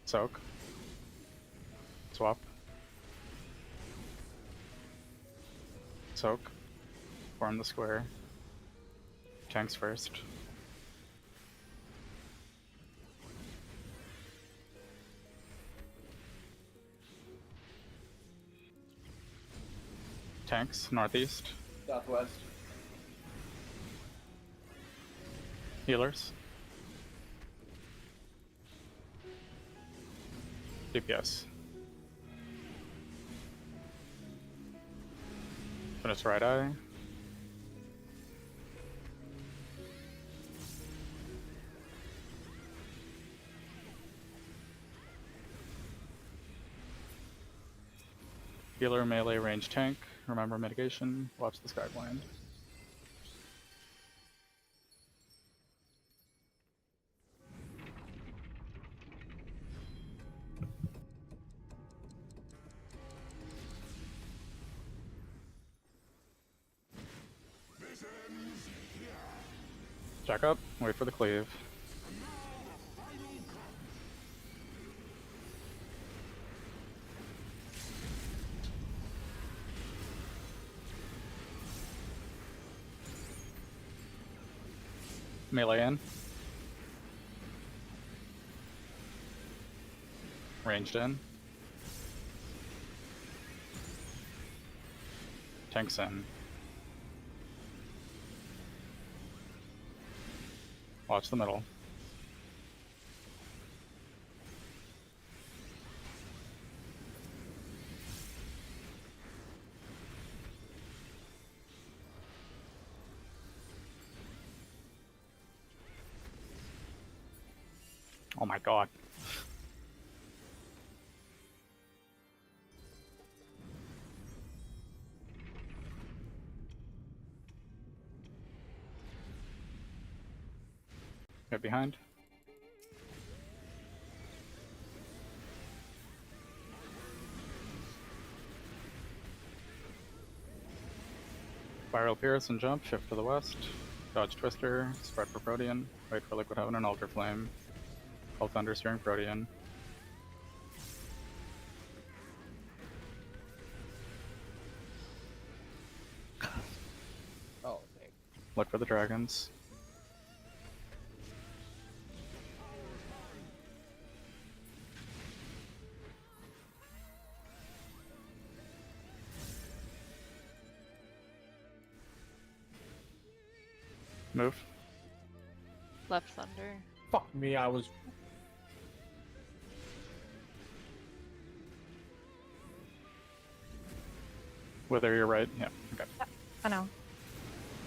Soak. Swap. Soak. Form the square. Tanks first. Tanks, northeast. Southwest. Healers. DPS. Finish right eye. Healer, melee, range tank. Remember mitigation. Watch the sky blind. Stack up, wait for the cleave. Melee in. Ranged in. Tanks in. Watch the middle. Oh my god. Get behind. Spiral Pierce and jump, shift to the west. Dodge Twister, spread for Protean, wait for Liquid Heaven and Altar Flame. Call Thunder steering Protean. Oh, okay. Look for the dragons. Move. Left Thunder. Fuck me, I was. Whether you're right, yeah, okay. I know.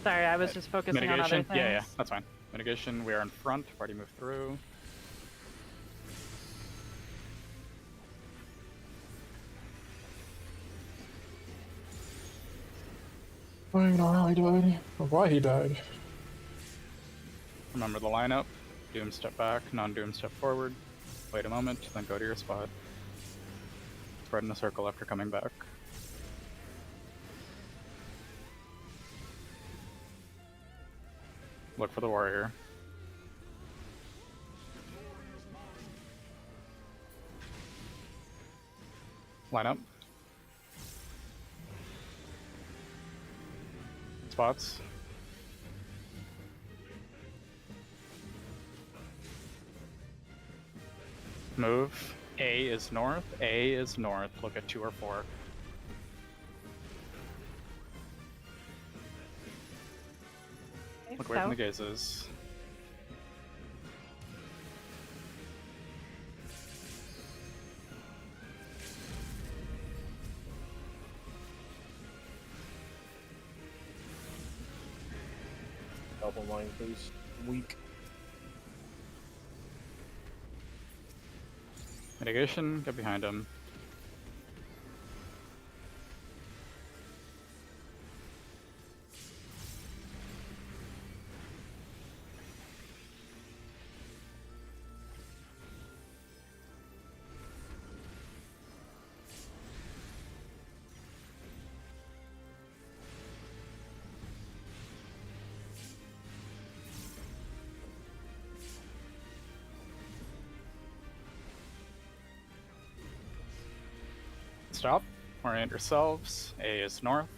Sorry, I was just focusing on other Mitigation, things. yeah, that's fine. Mitigation, we are in front, party move through. I don't know how he died, or why he died. Remember the lineup. Doom step back, non-doom step forward. Wait a moment, then go to your spot. Spread in a circle after coming back. Look for the warrior. Line up. Spots. Move. A is north. A is north. Look at 2 or 4. Look away from the gazes. Help on line, please. Weak. Mitigation, get behind him. Stop. Orient yourselves. A is north.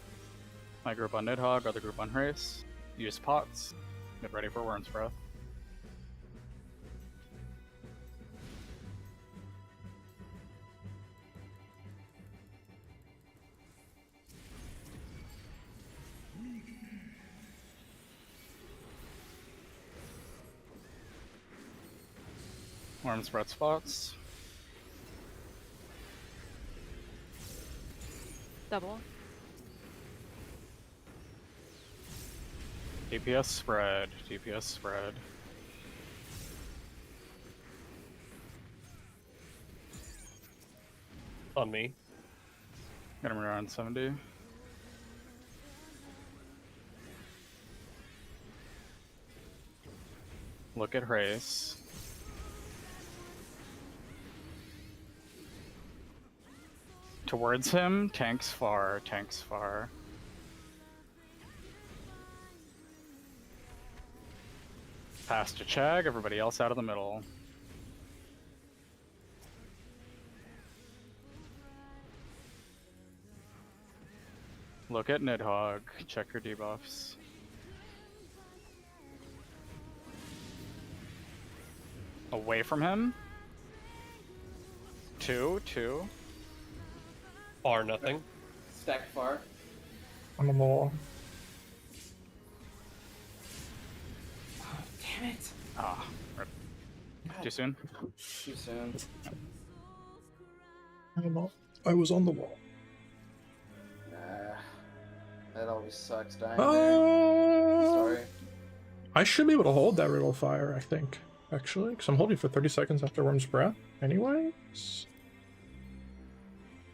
My group on Nidhogg, other group on Race. Use pots. Get ready for Worm's Breath. Worm's Breath spots. Double. DPS spread. DPS spread. On me. Get him around 70. Look at Race. Towards him, tanks far, tanks far. Pass to Chag, everybody else out of the middle. Look at Nidhogg, check your debuffs. Away from him. 2. Far nothing. Stack far. I'm on the wall. Oh, damn it. Ah, rip. Too soon? Too soon. I was on the wall. Nah. That always sucks dying there. Sorry. I should be able to hold that Riddle Fire, I think, actually, because I'm holding for 30 seconds after Worm's Breath anyways.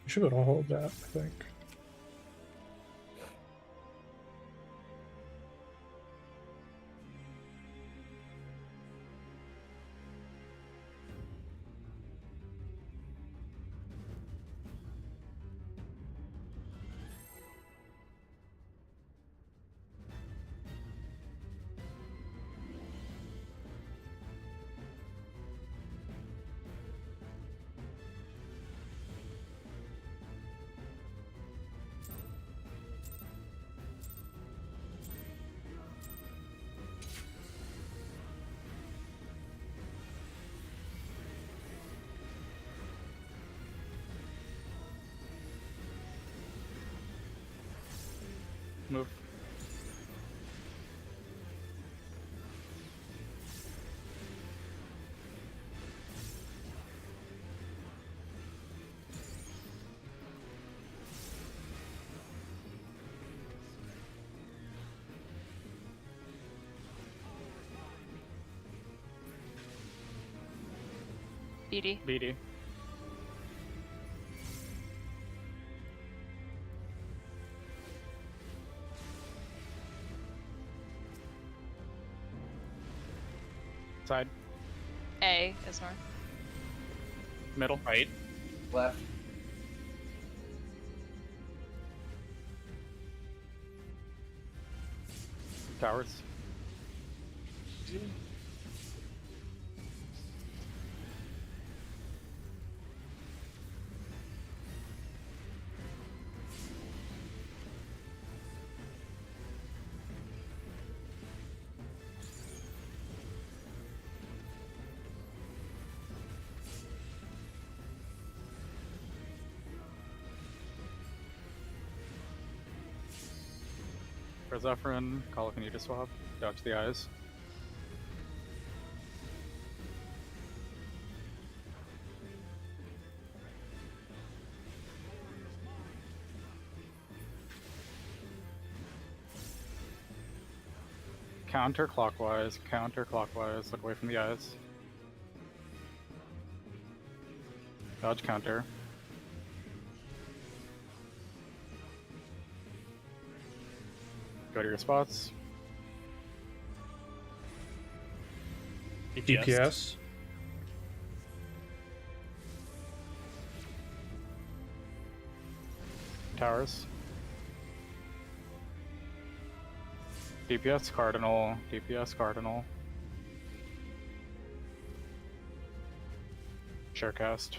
I should be able to hold that, I think. Move. BD. BD. Side. A is north. Middle. Right. Left. Towers. For Zephyrin, call if you need to swap. Dodge the eyes. Counterclockwise, counterclockwise, look away from the eyes. Dodge counter. Go to your spots. DPS. Towers. DPS Cardinal. DPS Cardinal. Sharecast.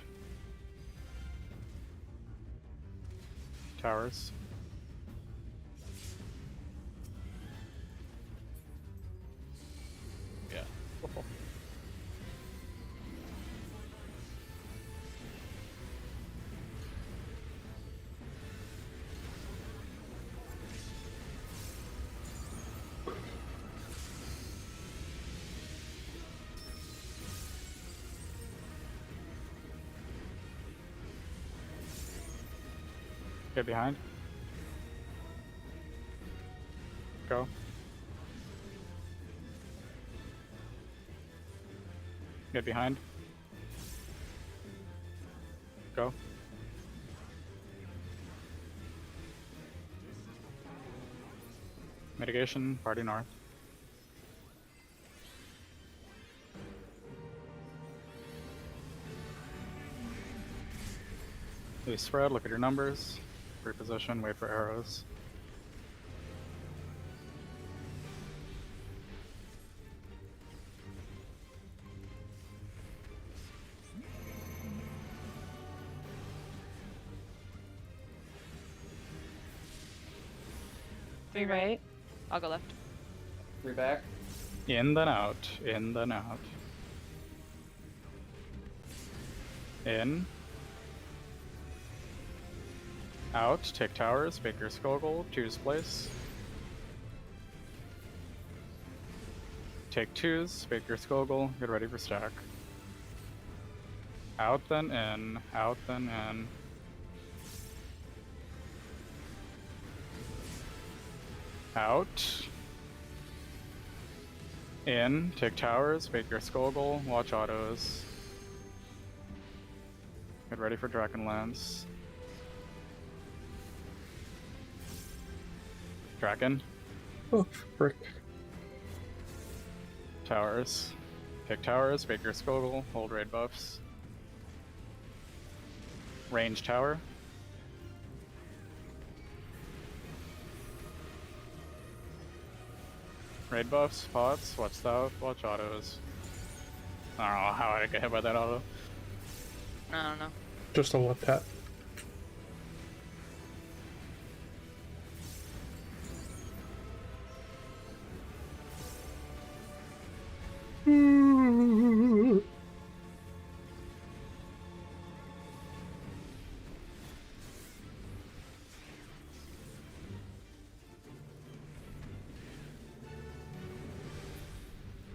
Towers. Yeah. Get behind. Go. Get behind. Go. Mitigation, party north. Loose spread, look at your numbers. Reposition, wait for arrows. Three right. I'll go left. 3 back. In, then out. In, then out. In. Out. Take towers. Baker Skogel. Choose place. Take twos. Baker Skogel. Get ready for stack. Out, then in. Out, then in. Out. In. Take towers. Baker Skogel. Watch autos. Get ready for Dragonlance. Dragon. Oh, frick. Towers. Take towers. Baker Skogel. Hold raid buffs. Range tower. Raid buffs, pots, watch south, watch autos. I don't know how I get hit by that auto. I don't know. Just a left tap.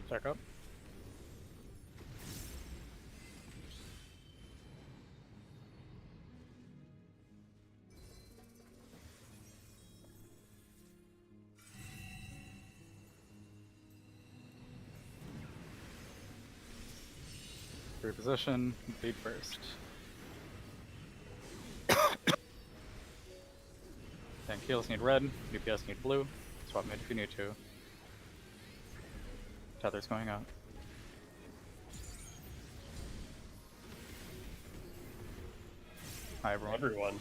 Check up. Reposition, lead first. Tank heals need red, DPS need blue. Swap mid if you need to. Tether's going out. Hi everyone.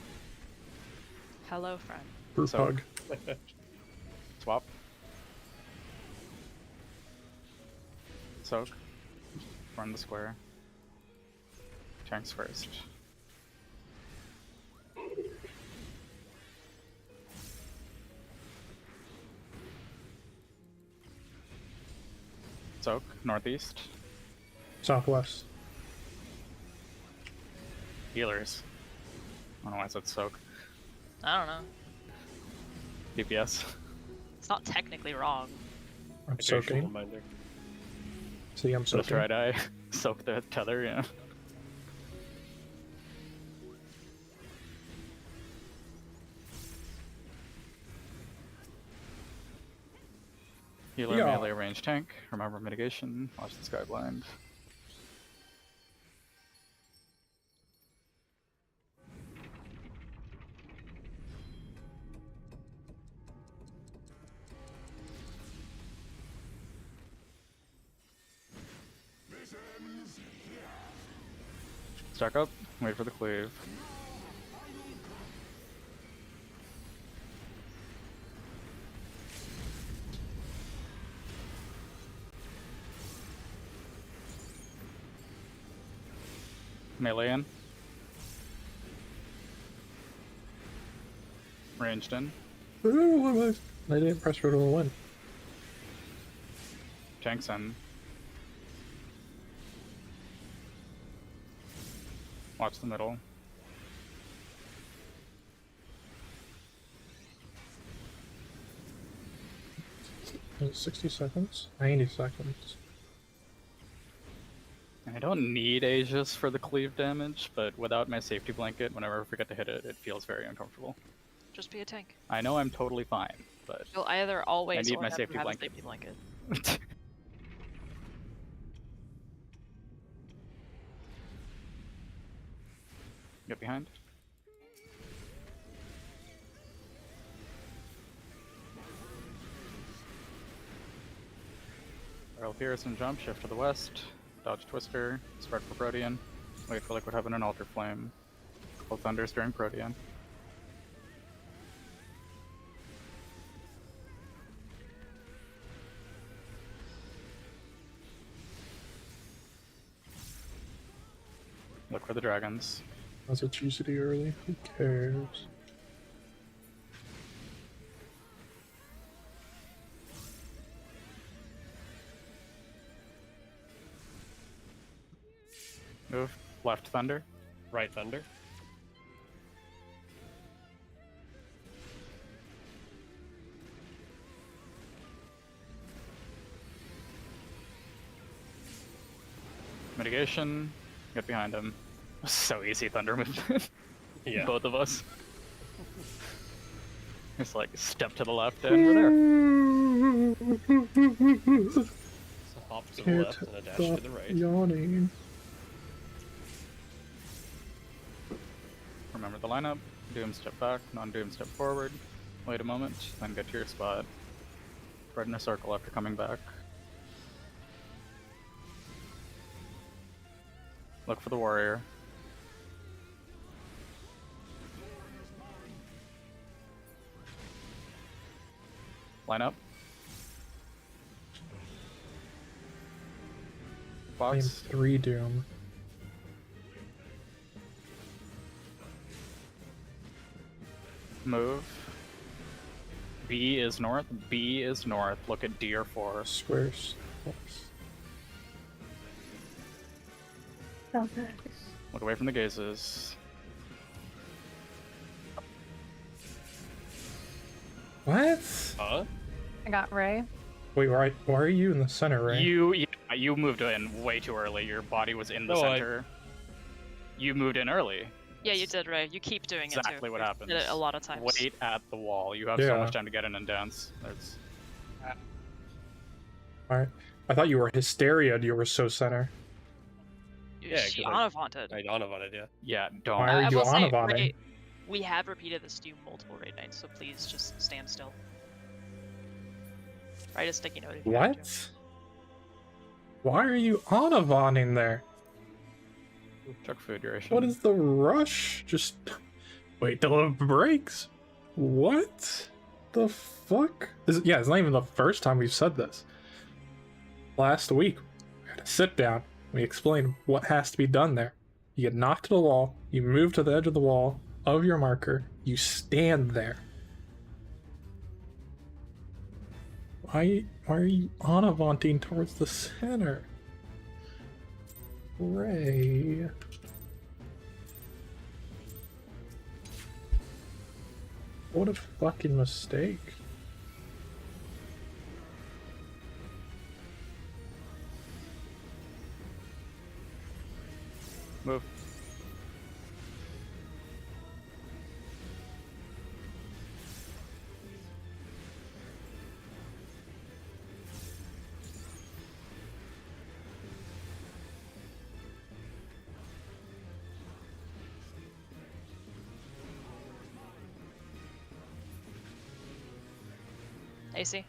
Hello, friend. Group So- hug. Swap. Soak. Run the square. Tanks first. Soak, northeast. Southwest. Healers. I don't know why I said soak. I don't know. DPS. It's not technically wrong. I'm Occasional soaking. reminder. See, I'm So soaking. try die. Soak the tether, yeah. Healer, Yeah. melee, range tank. Remember mitigation. Watch the sky blind. Stack up. Wait for the cleave. Melee in. Ranged in. Ooh, I didn't press for the win. Tanks in. Watch the middle. Is it 60 seconds? 90 seconds. I don't need Aegis for the cleave damage, but without my safety blanket, whenever I forget to hit it, it feels very uncomfortable. Just be a tank. I know I'm totally fine, but You'll either always I need or my never safety have blanket. a safety blanket. Get behind. Earl Pearson jump, shift to the west, dodge Twister, spread for Protean, wait for Liquid Heaven and Altar Flame. Couple Thunders during Protean. Look for the dragons. That's a GCD early. Who cares? Move. Left thunder. Right thunder. Mitigation. Get behind him. So easy thunder movement. Yeah. Both of us. Just like step to the left and we're there. So hop to the left and a dash to the right. Yawning. Remember the lineup. Doom step back, non-doom step forward. Wait a moment, then get to your spot. Thread in a circle after coming back. Look for the warrior. Line up. I'm Box. 3 Doom. Move. B is north. B is north. Look at D or 4. Squares. Self-X. Look away from the gazes. What? Huh? I got Ray. Wait, why are you in the center, right? You moved in way too early. Your body was in the No, center. You moved in early. Yeah, you did, Ray. You keep doing Exactly it too. what You happens. did it a lot of times. Wait at the wall. You have so Yeah. much time to get in and dance. There's... Alright. I thought you were Hysteria, you were so center. Yeah, She 'cause I Anavanted. Donovan, yeah. Yeah, don't. Why are I you will say, Anavanting? Ray, we have repeated this to you multiple raid nights, so please just stand still. Write a sticky note if you have to. What? Why are you Anavaning there? Check food duration. What is the rush? Just wait till it breaks. What the fuck? Yeah, it's not even the first time we've said this. Last week, we had a sit down. We explained what has to be done there. You get knocked to the wall, you move to the edge of the wall of your marker, you stand there. Why are you Anavanting towards the center? Ray. What a fucking mistake. Move. AC.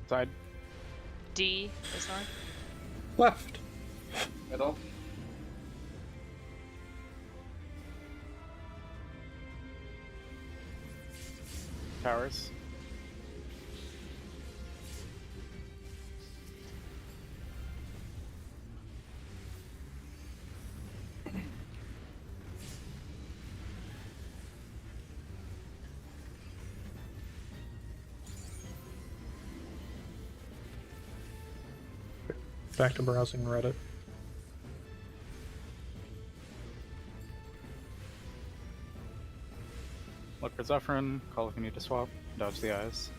Side. D is north. Left. Middle. Towers. Back to browsing Reddit. Look for Zephyrin. Call if you need to swap. Dodge the eyes.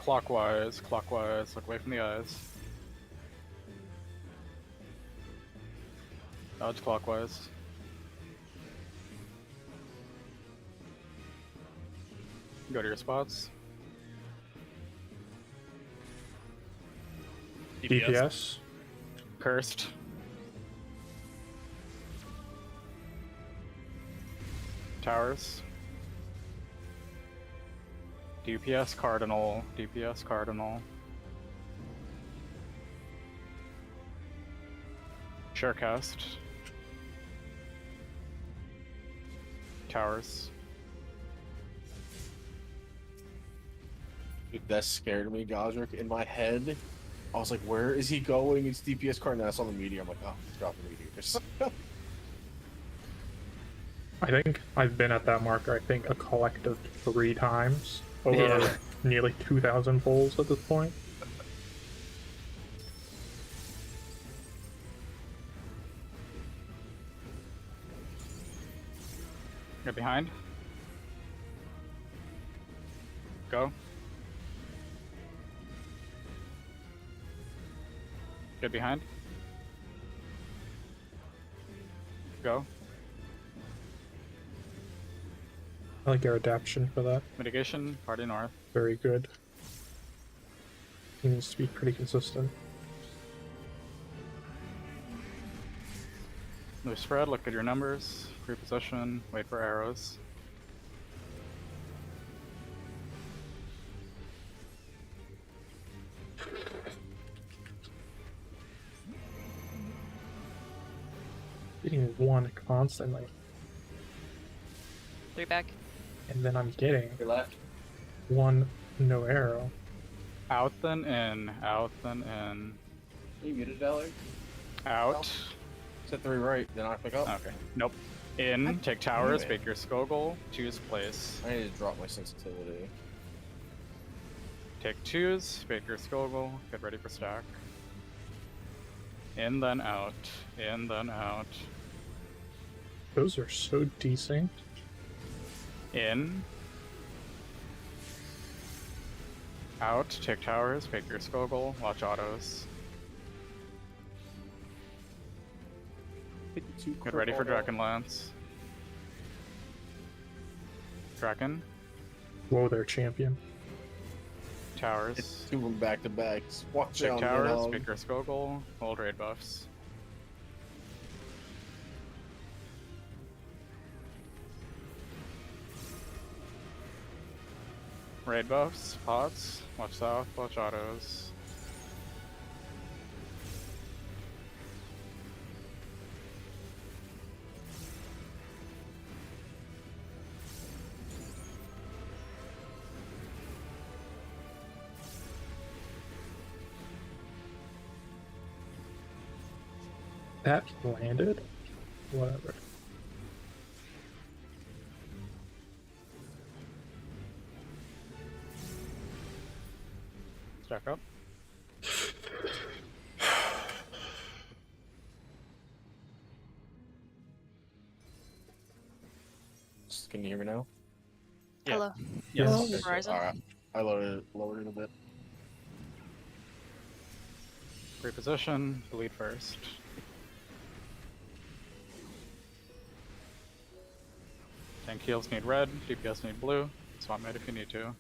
Clockwise, clockwise. Look away from the eyes. Dodge clockwise. Go to your spots. DPS. Cursed. Towers. DPS Cardinal. DPS Cardinal. Sharecast. Dude, that scared me, Godric. In my head, I was like, where is he going? It's DPS card, and then I saw the meteor. I'm like, oh, he's dropping meteors. I think I've been at that marker, I think, a collective 3 times. Over nearly 2,000 pulls at this point. Get behind. Go. Get behind. Go. I like your adaptation for that. Mitigation, party north. Very good. He needs to be pretty consistent. Move spread, look at your numbers. Reposition, wait for arrows. Getting 1 constantly. 3 back. And then I'm getting Your left. 1 no arrow. Out then in, out then in. Are you muted, Valerie? Out. Set 3 right, then I pick up. Okay. Nope. In, take towers, make your Skogul, choose place. I need to drop my sensitivity. Take 2s, make your Skogul, get ready for stack. In then out, in then out. Those are so decent. In. Out, take towers, make your Skogul, watch autos. Get ready for Dragonlance. Dragon. Whoa there, champion. Towers. It's 2 of them back to back. Watch Take out, towers, man. make your Skogul, hold raid buffs. Raid buffs, pots, watch south, watch autos. That landed? Whatever. Stack up. Can you hear me now? Yeah. Hello. Yes. Horizon. Alright. I lowered it a bit. Reposition, delete first. Tank heals need red, DPS need blue. Swap mid if you need to.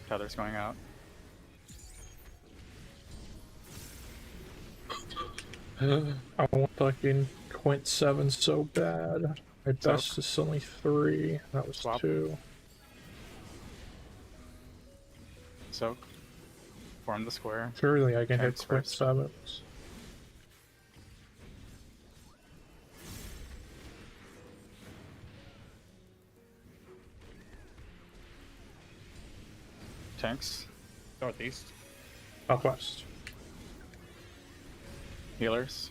Tether's going out. I want fucking Quint 7 so bad. My best is only 3. That was Swap. 2. Soak. Form the square. Surely I can hit Tanks Quint first. 7s. Tanks. Northeast. Southwest. Healers.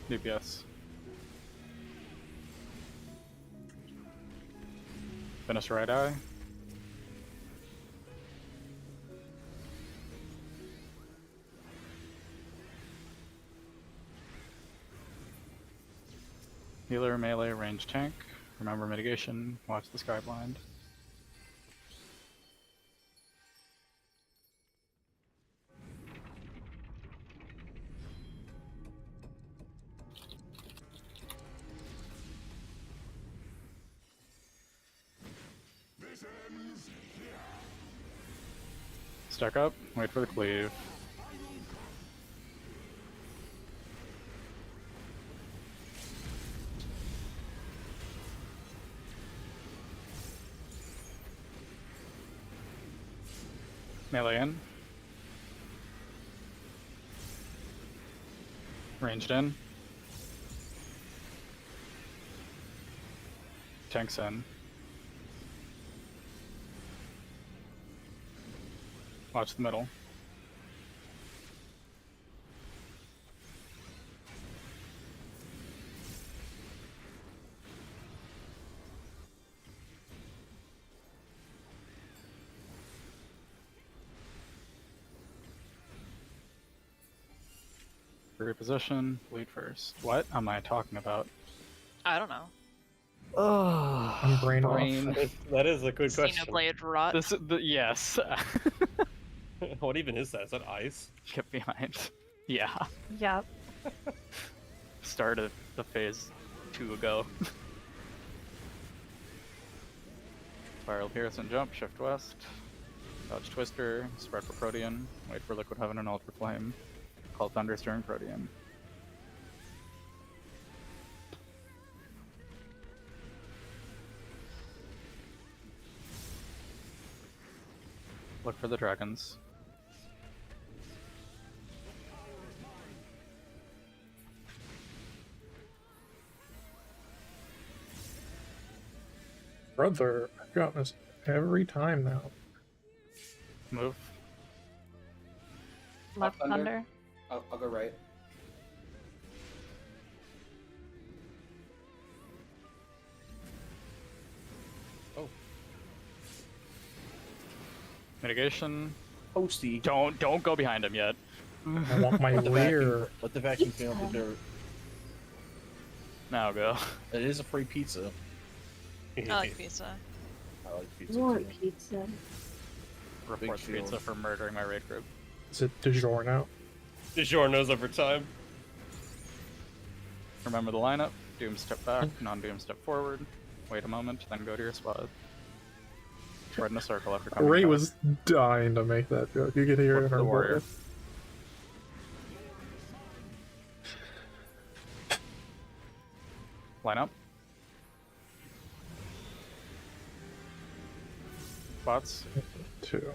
DPS. Finish right eye. Healer, melee, range tank. Remember mitigation, watch the sky blind. Stack up, wait for the cleave. Melee in. Ranged in. Tanks in. Watch the middle. Reposition, bleed first. What am I talking about? I don't know. Oh, I'm brain off. That is a good question. Xenoblade rot. Yes. What even is that? Is that ice? Get behind. Yeah. Yep. Started the phase 2 ago. Spiral Pierce and jump, shift west. Dodge Twister, spread for Protean. Wait for Liquid Heaven and Ultra Flame. Call Thunderstorm Protean. Look for the dragons. Brother, I've got this every time now. Move. Left Thunder. thunder. I'll go right. Oh. Mitigation. Toasty. Don't go behind him yet. I want my Let the leer. vacuum, let the vacuum clean up the dirt. Now go. It is a free pizza. I like pizza. I like I pizza want too. pizza. Report shield. pizza for murdering my raid group. Is it du jour now? DiGiorno's over time. Remember the lineup. Doom step back, non-doom step forward. Wait a moment, then go to your spot. Spread in a circle after coming Ray back. was dying to make that joke. You could hear Look it in for her the warrior. voice. Line up. Spots. 2.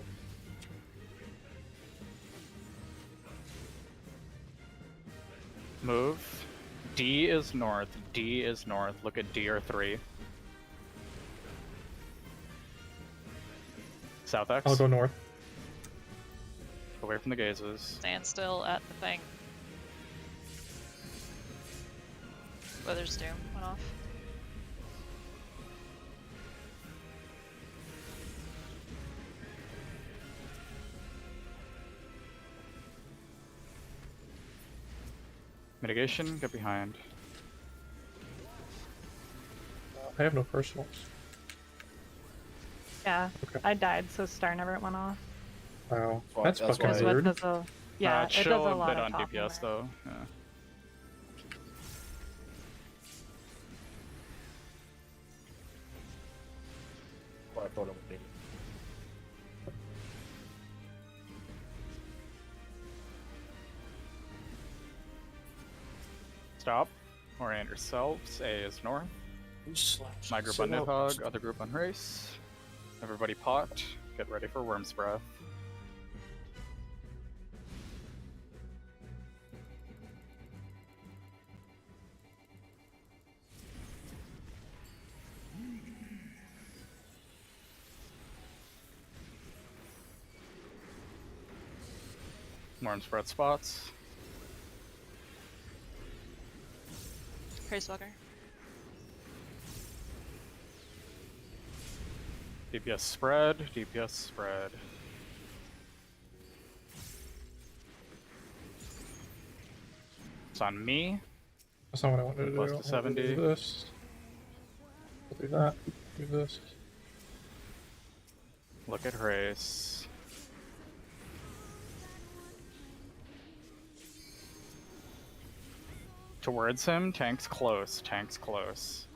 Move. D is north. D is north. Look at D or 3. South X. I'll go north. Away from the gazes. Stand still at the thing. Weather's Doom went off. Mitigation, get behind. I have no personals. Yeah. Okay. I died, so star never went off. Wow. Fuck, That's that's fucking why- Because what weird. does a yeah, it does Chill a a lot bit of on talking DPS there. though. Yeah. Well, I thought it would be. Stop. Orient yourselves. A is north. My group on Nidhogg, other group on Race. Everybody pot. Get ready for Worm's Breath. Worm's Breath spots. Crazewalker. DPS spread. DPS spread. It's on me. That's not what I wanted to do. Plus I to wanted to 70. do this. I'll do that. Do this. Look at Race. Towards him, tanks close, tanks close.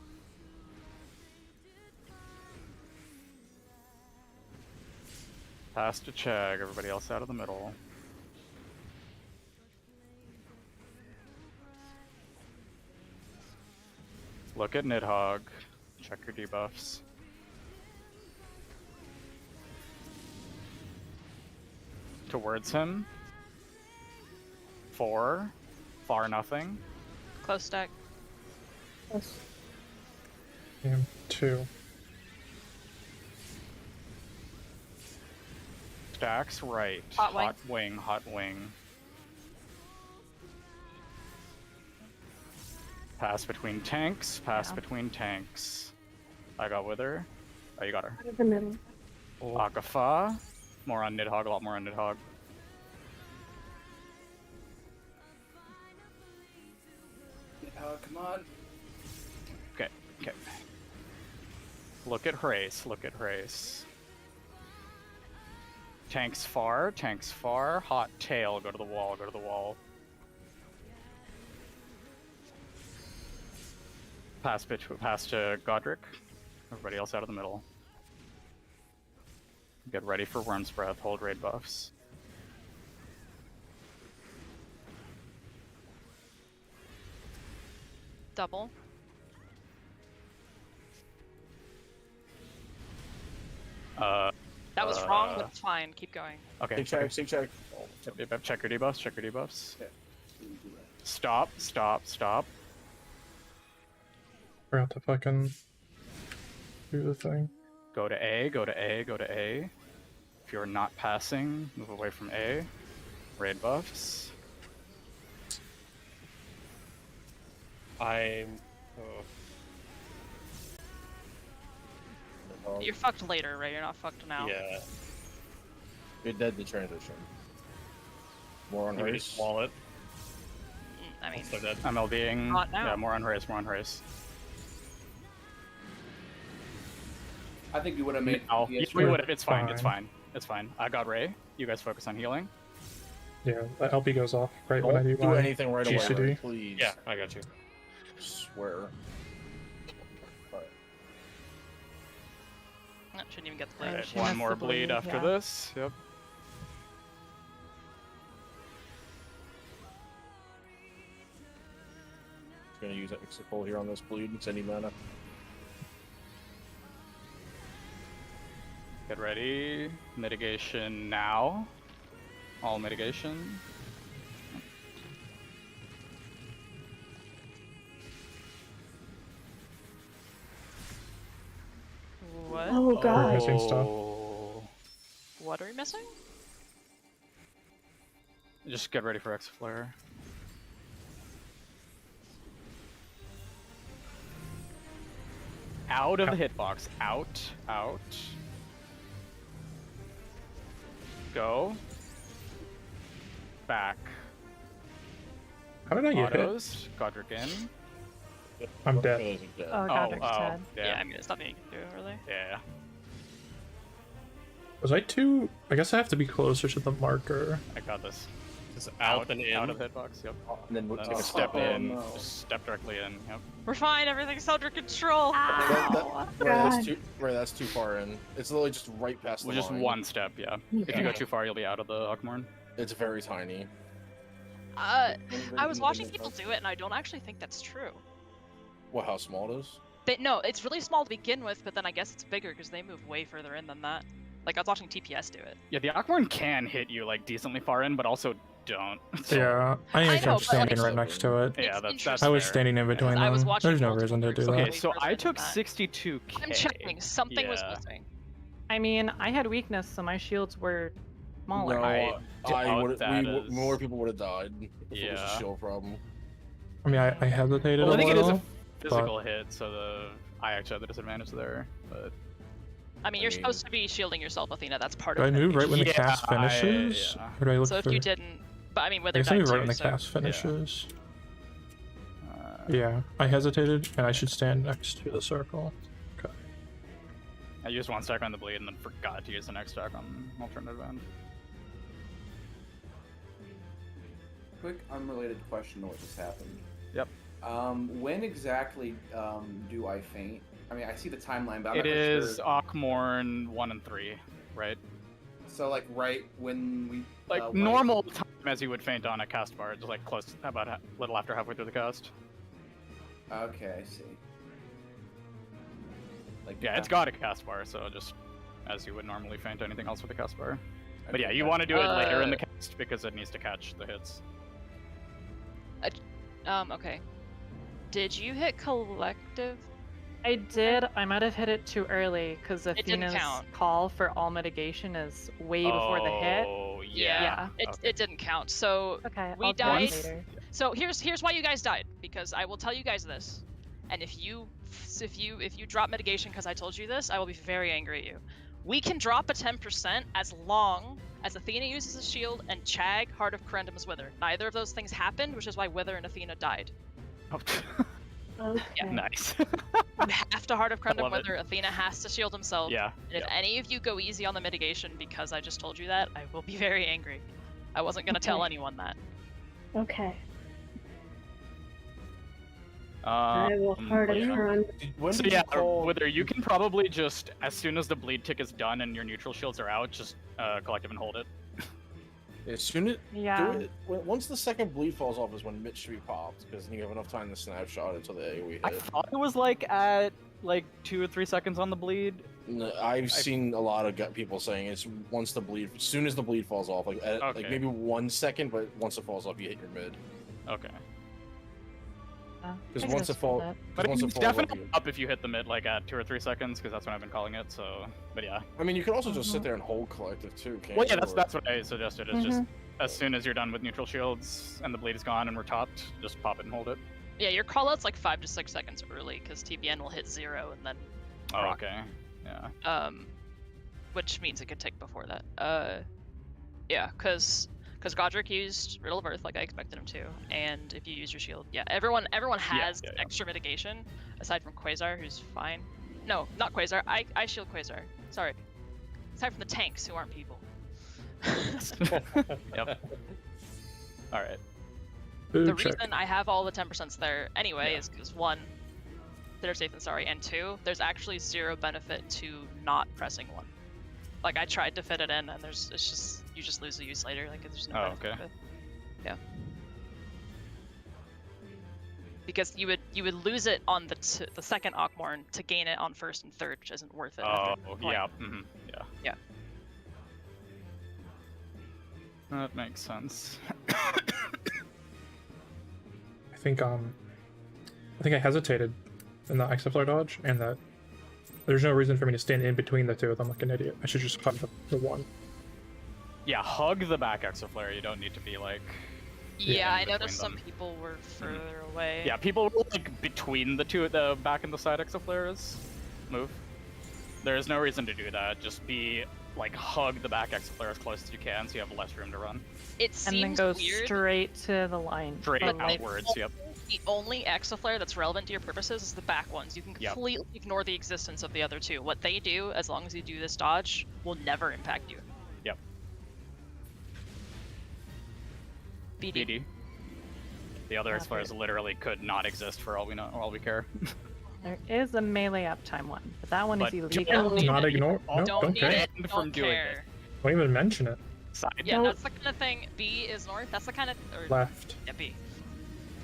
Pass to Chag, everybody else out of the middle. Look at Nidhogg. Check your debuffs. Towards him. 4. Far nothing. Close stack. Yes. Damn, 2. Stacks right. Hot wing. Hot wing, hot wing. Pass between tanks, pass Yeah. between tanks. I got Wither. Oh, you got her. Out of the middle. Akafa. More on Nidhogg, a lot more on Nidhogg. Come on. Okay, okay. Look at Hrace, look at Hrace. Tanks far, hot tail, go to the wall, go to the wall. Pass to Godric. Everybody else out of the middle. Get ready for Worm's Breath, hold raid buffs. Double. That was wrong, but it's fine. Keep going. Okay. Sync check, sync check. Check your debuffs, check your debuffs. Yeah. Stop, stop, stop. Forgot to fucking do the thing. Go to A, go to A, go to A. If you're not passing, move away from A. Raid buffs. I'm. You're fucked later, right? You're not fucked now. Yeah. You're dead to transition. More on Maybe race. just wall it. I mean, So dead. MLBing. Not now. Yeah, more on race, more on race. I think we would have made. Oh, TPS we right. would have. It's fine, it's Fine. fine. It's fine. I got Ray. You guys focus on healing. Yeah, the LP goes off right when I Don't do do my anything right away, GCD. Ray, please. Yeah, I got you. Swear. Alright. shouldn't even get the bleed. Alright, she one missed more the bleed bleed, after yeah. this. Yep. Gonna use extra pull here on this bleed and send you mana. Get ready. Mitigation now. All mitigation. What? Oh god. Missing stuff. Oh. What are we missing? Just get ready for X-Flare. Out of the hitbox. Out. Out. Go. Back. How did I get hit? Autos. Godric in. I'm dead. Oh, Godric's dead. Yeah, I mean, it's nothing you can do, really. Yeah. Was I too? I guess I have to be closer to the marker. I got this. Just out and in. Out of hitbox. Yep. And then Take a step Oh, in. no. Just step directly in. Yep. We're fine, everything's under control. That's too far in. It's literally just right past the Well, just line. one step. Yeah. If you go too far, you'll be out of the Hawkmorn. It's very tiny. I was watching people do it, and I don't actually think that's true. What, how small it is? No, it's really small to begin with, but then I guess it's bigger because they move way further in than that. Like, I was watching TPS do it. Yeah, the Hawkmorn can hit you like decently far in, but also don't. Yeah, I I ended know, up but, standing like- right next to it. Yeah, It's that's I was fair. standing in between I was them. watching There's no multiple reason to do groups. that. Okay, so I further took than that. 62k. I'm checking. Something was Yeah. missing. I mean, I had weakness, so my shields were smaller. No, I I doubt would. that is- More people would have died if it was a Yeah. shield problem. I mean, I hesitated Well, I a think it is little. a physical hit, so I actually had the disadvantage there. But I mean, I you're mean- supposed to be shielding yourself, Athena. That's part Do of I it. move right when the Yeah, cast finishes? yeah. Or do I look So if for... you didn't, but I mean, I whether guess I died move right too, when the so cast finishes. uh, Yeah, I hesitated, and I should stand next to the circle. Okay. I used one stack on the bleed and then forgot to use the next stack on alternative end. Quick unrelated question to what just happened. Yep. When exactly do I faint? I mean, I see the timeline, but I'm It not quite is sure. Hawkmorn 1 and 3, right? So like right when we Like wipe- normal time as you would faint on a cast bar, just like close, about a little after halfway through the cast. Okay, I see. Like Yeah, it's got a cast bar, so just as you would normally faint anything else with a cast bar. But yeah, Okay, you gotcha. want to do it later in the cast because it needs to catch the hits. Okay. Did you hit collective I did. I might have hit it too early because didn't Athena's count. call for all mitigation is way before the hit. Oh, Yeah, yeah. it didn't count. So Okay, we I'll try died. it later. So here's why you guys died, because I will tell you guys this, and if you drop mitigation because I told you this, I will be very angry at you. We can drop a 10% as long as Athena uses a shield and Chag, Heart of Corundum's Wither. Neither of those things happened, which is why Wither and Athena died. Okay. Yeah. Nice. You have to Heart of Corundum love it. Wither. Athena has to shield himself. Yeah. And if any of you go easy on the mitigation because I just told you that, I will be very angry. I wasn't gonna tell Okay. anyone that. Okay. I I will heart a Corundum. When So did yeah, you call... Wither, you can probably just, as soon as the bleed tick is done and your neutral shields are out, just collective and hold it. As soon as Yeah. do it, once the second bleed falls off is when Mitch should be popped, because then you have enough time to snapshot until the AoE I hit. thought it was like at like 2 or 3 seconds on the bleed. No, I've seen a lot of people saying it's once the bleed, as soon as the bleed falls off, like Okay. like maybe 1 second, but once it falls off, you hit your mid. Okay. Because I once guess it falls, that. But once it it's falls off, definitely up if you hit the mid like at 2 or 3 seconds, because that's when I've been calling it. So, but yeah. I mean, you could also just sit there and hold collective too. Can't Well, yeah, you? that's what I suggested. Is just as soon as you're done with neutral shields and the bleed is gone and we're topped, just pop it and hold it. Yeah, your callout's like 5 to 6 seconds early because TBN will hit 0 and then Oh, rock. okay. Yeah. Which means it could take before that. Yeah, because Godric used Riddle of Earth like I expected him to, and if you use your shield, yeah, everyone has yeah. extra mitigation aside from Quasar, who's fine. No, not Quasar. I shield Quasar. Sorry. Aside from the tanks who aren't people. Yep. All right. The reason I have all the 10% there anyway is because 1, they're safe and sorry, and 2, there's actually 0 benefit to not pressing 1. Like I tried to fit it in, and it's just you just lose the use later. Like there's no benefit okay. to it. Yeah. Because you would lose it on the second Ockmorn to gain it on first and third, which isn't worth it. Oh, at that point. yeah. Yeah. Yeah. That makes sense. I think I hesitated in the Exiflare dodge, and that there's no reason for me to stand in between the two of them like an idiot. I should just hug the one. Yeah, hug the back exoflare. You don't need to be like. Yeah, I between noticed some them. people were further away. Yeah, people were like between the back and the side exoflares. Move. There is no reason to do that. Just be like hug the back exoflare as close as you can, so you have less room to run. It seems And then go weird. straight to the line. Straight the right- outwards. Yep. The only exoflare that's relevant to your purposes is the back ones. You can Yep. completely ignore the existence of the other two. What they do, as long as you do this dodge, will never impact you. Yep. BD. BD. The other exoflares literally could not exist for all we know, all we care. There is a melee uptime one, but that one But is don't illegal. need Not it. ignore. No, Don't don't need care. it. From Don't doing care. Don't even mention it. Side. Yeah, Nope. that's the kind of thing. B is north. That's the kind of. Or, Left. Yeah, B.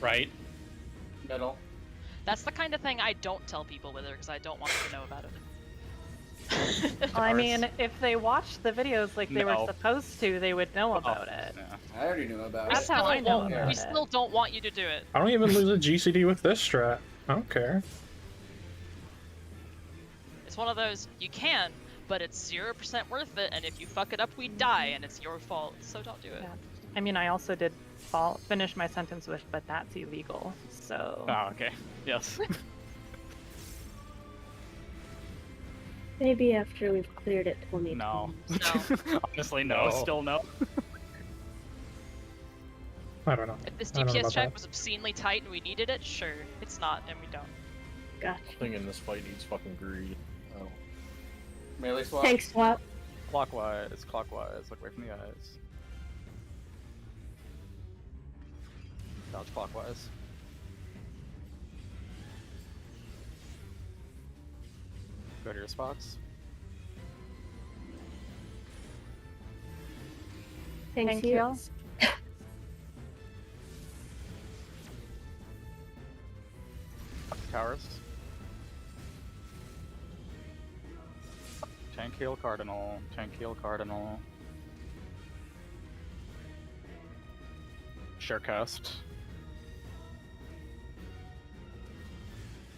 Right? Middle. That's the kind of thing I don't tell people with her because I don't want them to know about it. Well, I mean, if they watched the videos like they were No. supposed to, they would know about it. Yeah. I already knew about That's it. how I know won't- about We it. still don't want you to do it. I don't even lose a GCD with this strat. I don't care. It's one of those, you can, but it's 0% worth it, and if you fuck it up, we die, and it's your fault, so don't do it. Yeah. I mean, I also did finish my sentence with, but that's illegal. So Oh, okay. Yes. Maybe after we've cleared it 20 No. times. No. Honestly, no. No. Still no. I don't know. If this I don't know DPS about check that. was obscenely tight and we needed it, sure. It's not, and we don't. Gotcha. Thing in this fight needs fucking greed. Oh. Melee swap. Tank swap. Clockwise. Look away from the eyes. Dodge clockwise. Go to your spots. Tank Tank heals. Towers. Tank heal cardinal. Tank heal cardinal. Sure cast.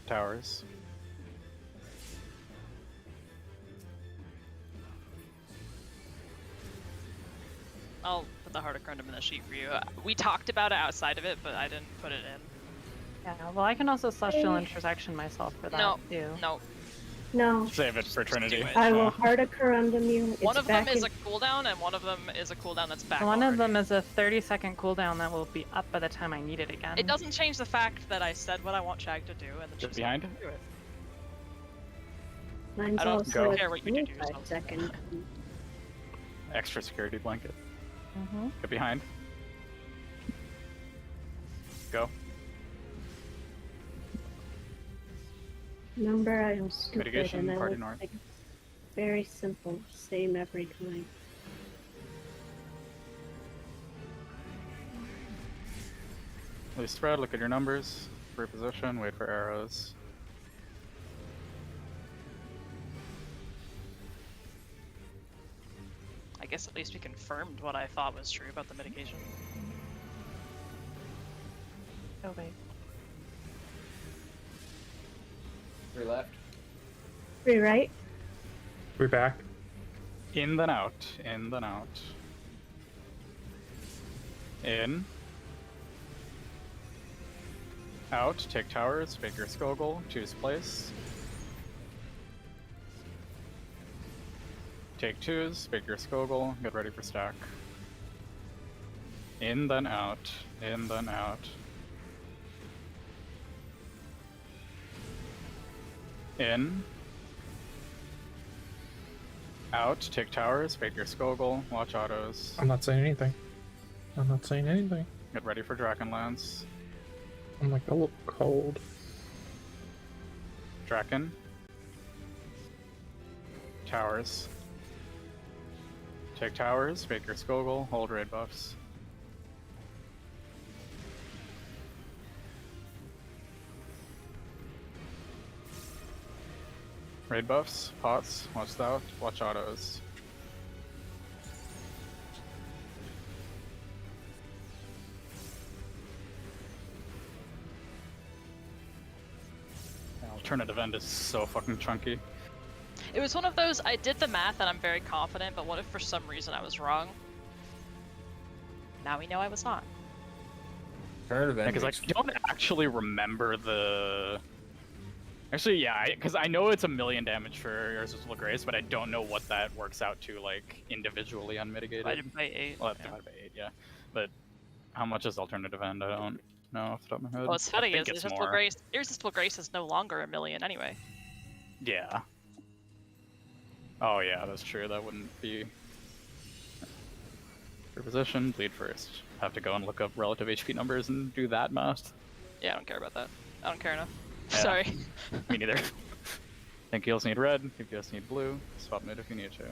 Towers. I'll put the Heart of Corundum in the sheet for you. We talked about it outside of it, but I didn't put it in. Yeah, well, I can also Celestial Intersection myself for that, No, too. no. No, Save it for Trinity. do it. I will Yeah. Heart of Corundum you. It's One of them back is in- a cooldown, and one of them is a cooldown that's back One of already. them is a 30-second cooldown that will be up by the time I need it again. It doesn't change the fact that I said what I want Shag to do, and then Get she's behind. gonna do it. Mine's I don't also care a what you do to 25 yourself. second. Extra security blanket. Mm-hmm. Get behind. Go. Number, I am stupid, Mitigation, and I party look north. like very simple, same every time. Least spread, look at your numbers. Reposition, wait for arrows. I guess at least we confirmed what I thought was true about the mitigation. Oh, wait. 3 left. 3 right. We're back. In then out. In then out. In. Out. Take towers. Make your Skogul. Choose place. Take twos. Make your Skogul. Get ready for stack. In then out. In then out. In. Out. Take towers. Make your Skogul. Watch autos. I'm not saying anything. I'm not saying anything. Get ready for Drakenlance. I'm like a little cold. Draken. Towers. Take towers, make your Skogul, hold raid buffs. Raid buffs, pots, watch out, watch autos. Alternative end is so fucking chunky. It was one of those, I did the math and I'm very confident, but what if for some reason I was wrong? Now we know I was not. Because I don't actually remember the... Actually, yeah, because I know it's 1,000,000 damage for Irresistible Grace, but I don't know what that works out to, like, individually unmitigated. Divided by 8. Well, yeah. divided by 8, yeah. But how much is alternative end? I don't know off the top of my head. What's I funny think is it's Irresistible Grace is no longer 1,000,000 anyway. Yeah. Oh yeah, that's true. That wouldn't be... Your position, bleed first. Have to go and look up relative HP numbers and do that math. Yeah, I don't care about that. I don't care enough. Yeah. Sorry. Me neither. Think heals need red, DPS need blue. Swap mid if you need to.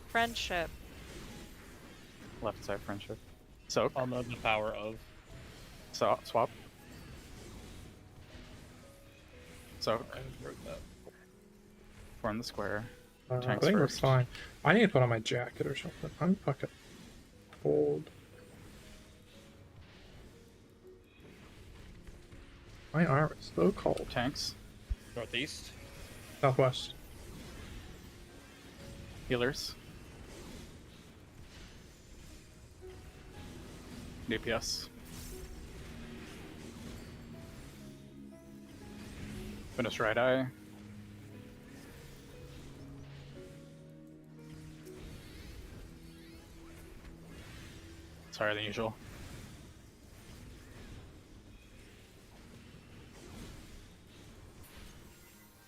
Friendship. Left side friendship. Soak. I'll know the power of. So swap. Soak. I wrote that. Form the square. I Tanks think we're first. fine. I need to put on my jacket or something. I'm fucking cold. My arm is so cold. Tanks. Northeast. Southwest. Healers. DPS. Finish right eye. It's higher than usual.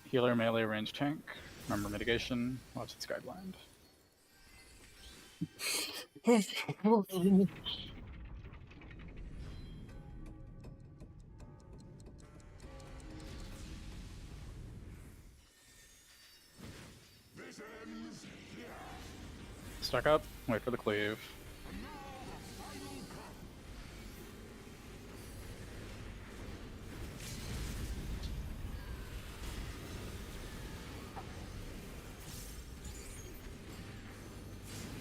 Healer, melee, range, tank. Remember mitigation. Watch its guideline. Stack up, wait for the cleave.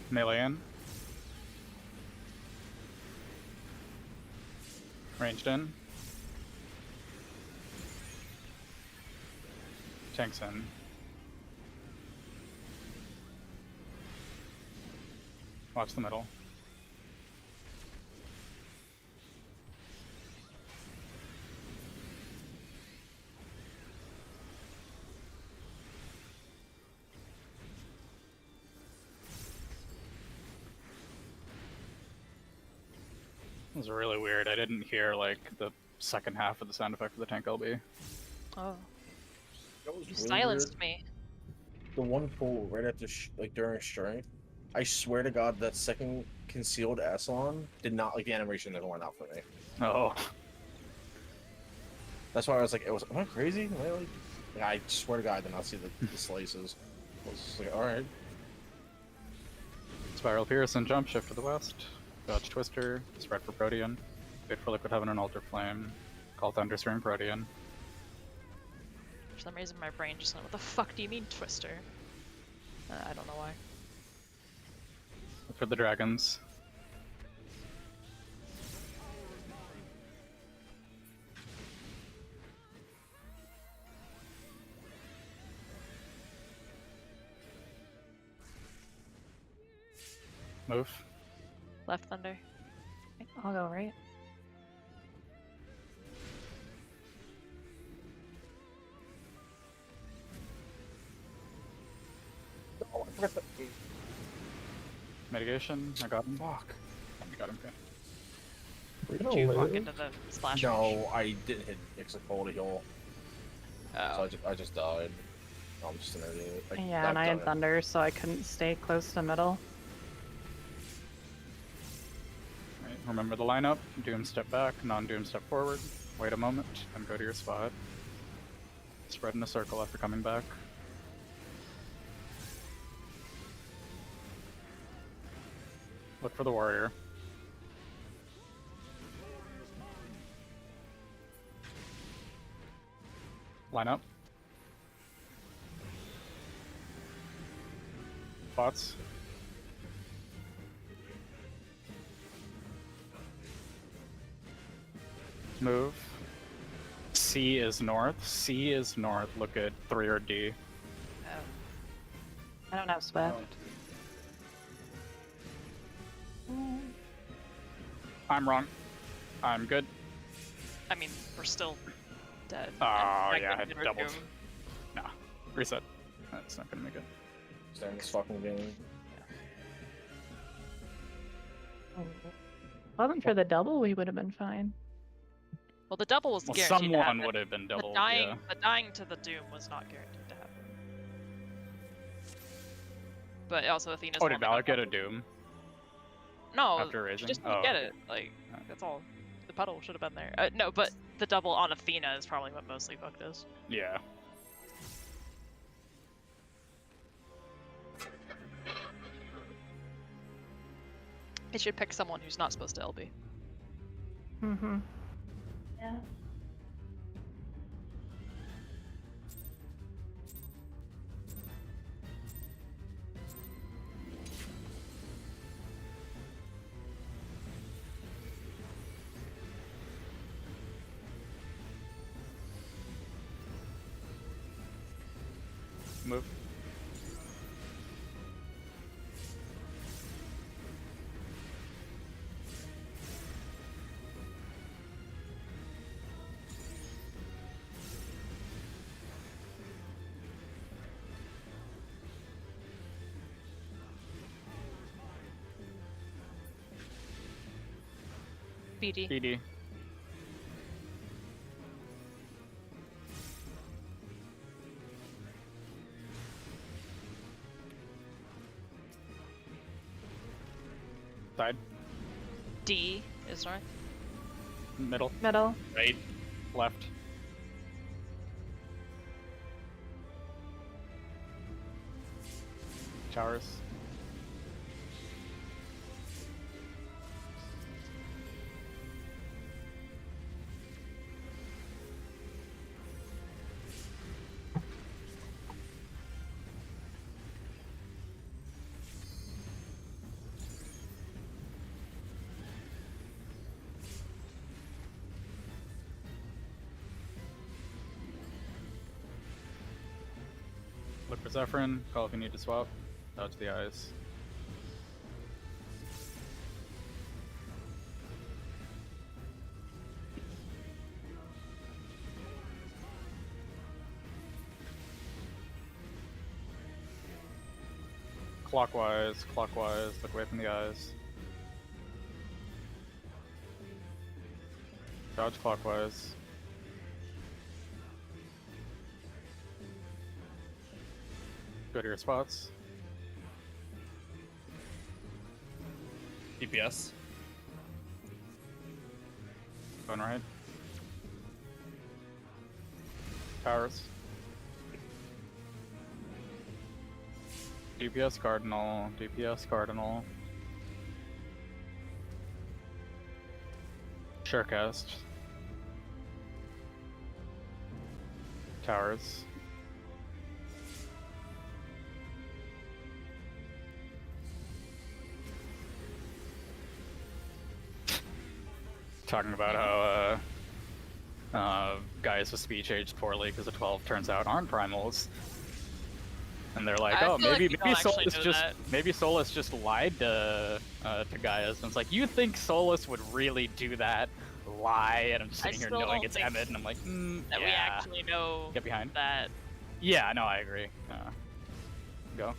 Melee in. Ranged in. Tanks in. Watch the middle. It was really weird. I didn't hear like the second half of the sound effect for the tank LB. Oh, That was you really silenced weird. me. The one pull right after, like during strength, I swear to God, that second concealed Aslan did not like the animation never went out for me. Oh. That's why I was like, am I crazy? Am I, like, I swear to God, I did not see the slices. I was just like, all right. Spiral Pierce and Jump Shift to the west. Dodge Twister. Spread for Protean. Wait for Liquid Heaven and Alter Flame. Call Thunderstream Protean. For some reason, my brain just went, what the fuck do you mean, Twister? I don't know why. Look for the dragons. Move. Left Thunder. I'll go right. Oh, I forgot the... Mitigation. I got him. Fuck. I got him. Okay. We're Did gonna you walk live. into the splash? No, I didn't hit X full to heal, Oh. so I just died. I'm just an idiot. Yeah, and I had thunder, so I couldn't stay close to middle. Right, remember the lineup. Doom step back, non-Doom step forward. Wait a moment, then go to your spot. Spread in a circle after coming back. Look for the warrior. Line up. Spots. Move. C is north. C is north. Look at 3 or D. Oh. I don't have Swift. I'm wrong. I'm good. I mean, we're still dead. Oh, And yeah, I technically we're doubled. doomed. Nah. Reset. That's not gonna make it. Stay in this fucking game. If it wasn't for the double, we would have been fine. Well, the double was Well, guaranteed to someone happen. would have been doubled, the dying to the Doom was not guaranteed to happen. But also Athena's Oh, the did one that Valor got get a doubled. Doom? No, after she raising? just didn't Oh, get okay. it. Like, that's all. The puddle should have been there. No, but the double on Athena is probably what mostly fucked us. Yeah. It should pick someone who's not supposed to LB. Mm-hmm. Yeah. Move. BD. BD. Side. D is north. Middle. Middle. Right. Left. Towers. Look for Zephyrin. Call if you need to swap. Dodge the eyes. Clockwise, clockwise, look away from the eyes. Dodge clockwise. Go to your spots. DPS. Going right. Towers. DPS Cardinal, DPS Cardinal. Surecast. Towers. Talking about how guys with speech aged poorly because the 12 turns out aren't primals. And they're like, I oh, feel like maybe we don't actually Solus know just that. maybe Solus just lied to Gaius. And it's like, you think Solus would really do that? Lie? And I'm just I sitting here still knowing don't it's think Emmett, and I'm like, that we yeah. actually know Get behind. that. Yeah, no, I agree. Go.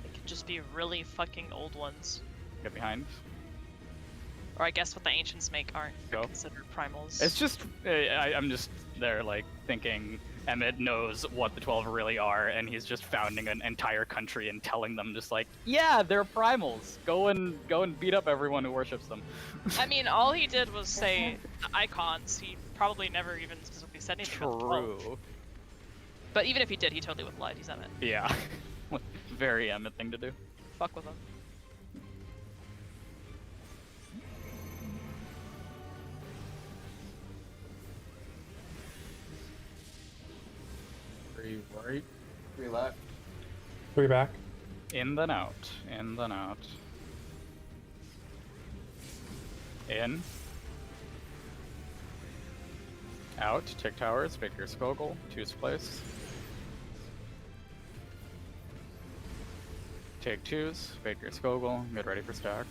It could just be really fucking old ones. Get behind. Or I guess what the ancients make aren't Go. considered primals. It's just, I'm just there like thinking Emmett knows what the 12 really are, and he's just founding an entire country and telling them just like, yeah, they're primals. Go and beat up everyone who worships them. I mean, all he did was say the icons. He probably never even specifically said anything about the 12. True. But even if he did, he totally would have lied. He's Emmett. Yeah. Very Emmett thing to do. Fuck with him. Three right. 3 left. 3 back. In then out. In then out. In. Out. Take towers. Pick your Skogul. Choose place. Take twos. Pick your Skogul. Get ready for stack.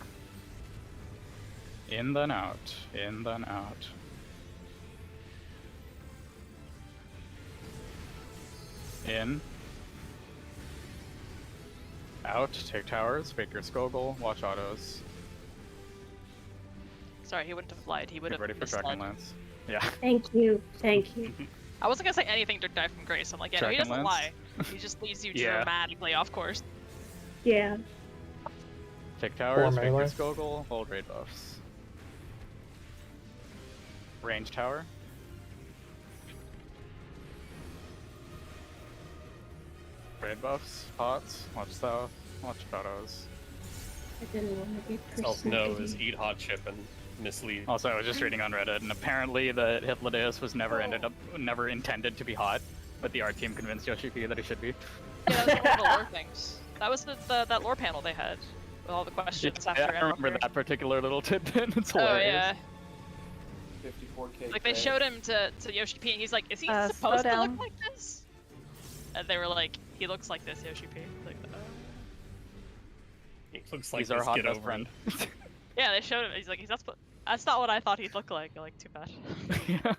In then out. In then out. In. Out. Take towers. Pick your Skogul. Watch autos. Sorry, he wouldn't have lied. He would Get have ready for misled. Tracking Lance. Yeah. Thank you. Thank you. I wasn't gonna say anything to die from grace. I'm like, yeah, no, he Tracking doesn't Lance? lie. He just leads you Yeah. dramatically off course. Yeah. Take towers, pick your melee. Skogul, hold raid buffs. Range tower. Raid buffs, pots, watch south, watch photos. I didn't want to be Self know is persnickety. eat hot chip and mislead. Also, I was just reading on Reddit, and apparently the Hythlodaeus was never intended to be hot, but the art team convinced Yoshi P that he should be. Yeah, that was one of the lore things. That was that lore panel they had with all the questions after. Yeah, I remember Animal that particular little tidbit. It's Oh hilarious. yeah, 54k. like they showed him to Yoshi P, and he's like, "Is he Slow supposed to down. look like this?" And they were like, "He looks like this, Yoshi P." Like, It looks like He's our this, hot get best over friend. it. yeah, they showed him. He's like, that's not what I thought he'd look like. Like, too bad. Yeah.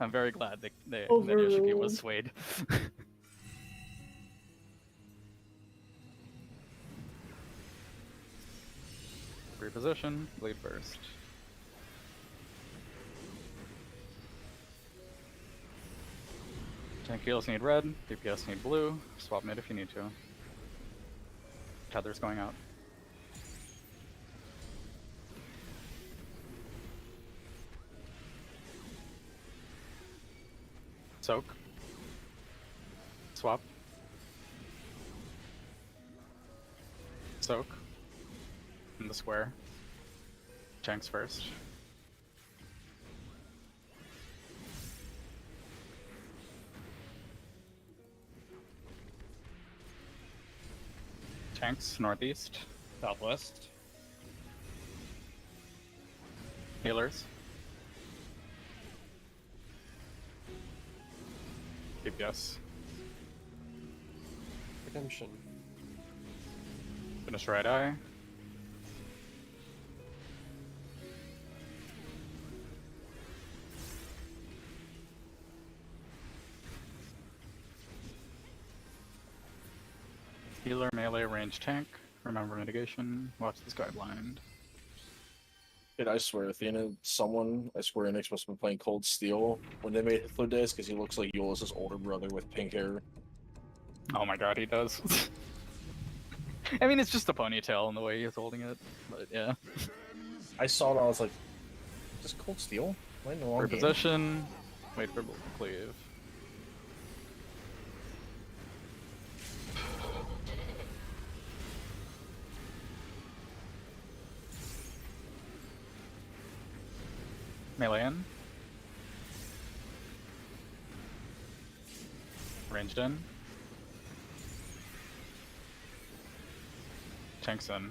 I'm very glad that Yoshi P was Overruled. swayed. Reposition, lead first. Tank heals need red, DPS need blue, swap mid if you need to. Tether's going out. Soak. Swap. Soak. In the square. Shanks first. Tanks, northeast. Southwest. Healers. DPS. Redemption. Finish right eye. Healer, melee, range, tank. Remember mitigation. Watch the sky blind. Dude, I swear, Athena, I swear Enix must have been playing Cold Steel when they made Hythlodays because he looks like Eolus's older brother with pink hair. Oh my god, he does. I mean, it's just a ponytail in the way he's holding it, but yeah. I saw it, I was like, is this Cold Steel? Am I in the wrong game? Reposition. Wait for cleave. Melee in. Ranged in. Tanks in.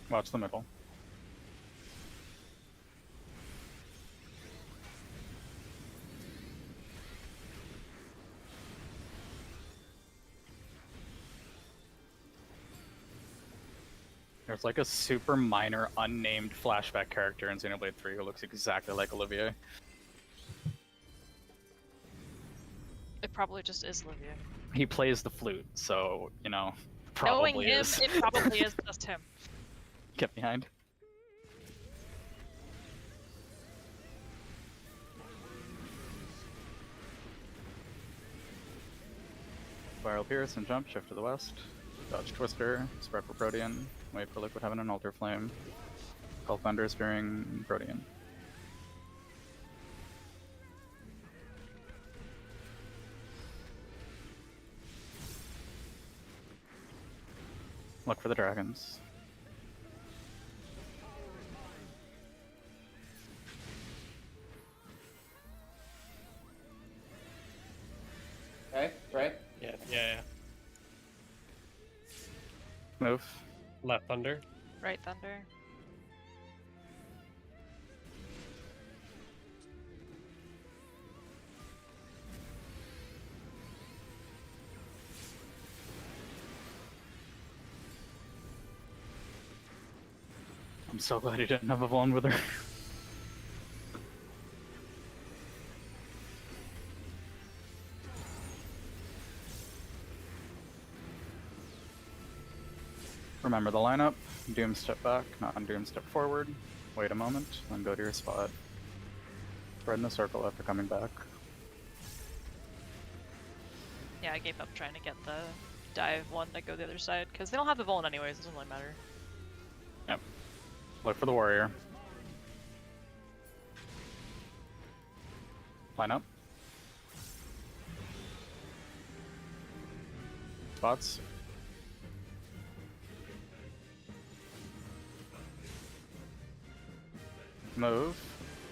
Watch the middle. There's like a super minor, unnamed flashback character in Xenoblade 3 who looks exactly like Olivier. It probably just is Olivia. He plays the flute, so, you know, Knowing probably him, is. it probably is just him. Get behind. Spiral Pierce and jump, shift to the west. Dodge Twister, spread for Protean, wait for Liquid Heaven and Alter Flame. Call Thunder, Spearing Protean. Look for the dragons. Okay, right? Yeah. Move. Left thunder. Right thunder. I'm so glad he didn't have a Vaughn with her. Remember the lineup. Doom step back, not on Doom step forward. Wait a moment, then go to your spot. Spread in the circle after coming back. Yeah, I gave up trying to get the dive one to go the other side, because they don't have the Vuln anyways, it doesn't really matter. Yep. Look for the warrior. Line up. Spots. Move.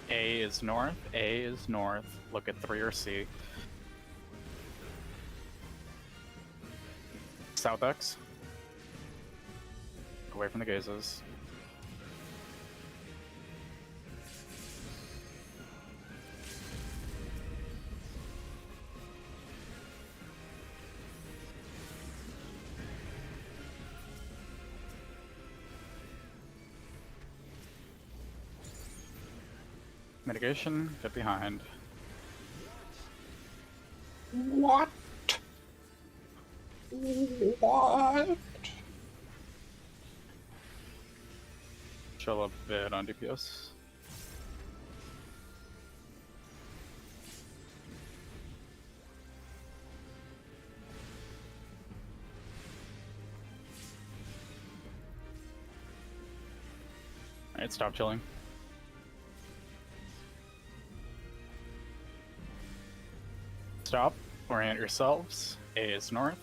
A is north. A is north. Look at 3 or C. South X. Away from the gazes. Mitigation, get behind. What? What? Chill a bit on DPS. Alright, stop chilling. Stop, orient yourselves. A is north.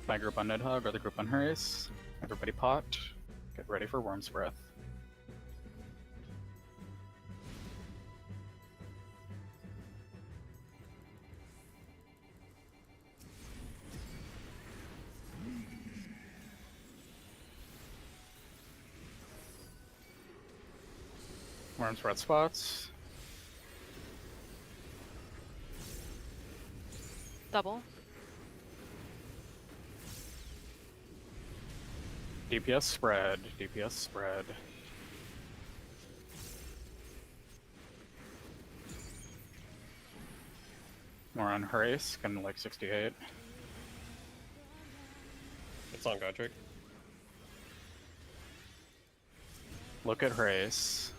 My group on Nidhogg or the group on Hurries. Everybody pot. Get ready for Worm's Breath. Worm's Breath spots. Double. DPS spread. DPS spread. More on Hrace, kind of like 68. It's on Godric. Look at Hrace.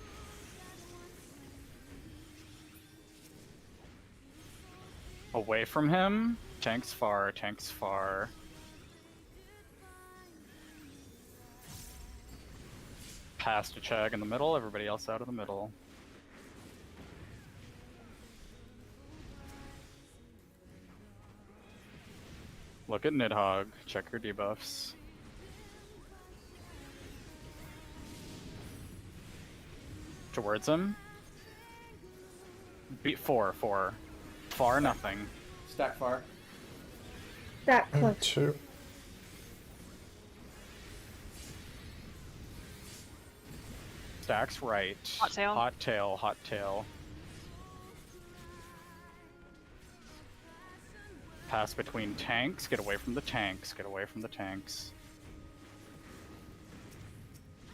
Away from him. Tank's far, tank's far. Past a Chag in the middle, everybody else out of the middle. Look at Nidhogg, check your debuffs. Towards him. Beat 4. Far nothing. Stack far. That close. 2. Stacks right. Hot tail. Hot tail, hot tail. Pass between tanks, get away from the tanks, get away from the tanks.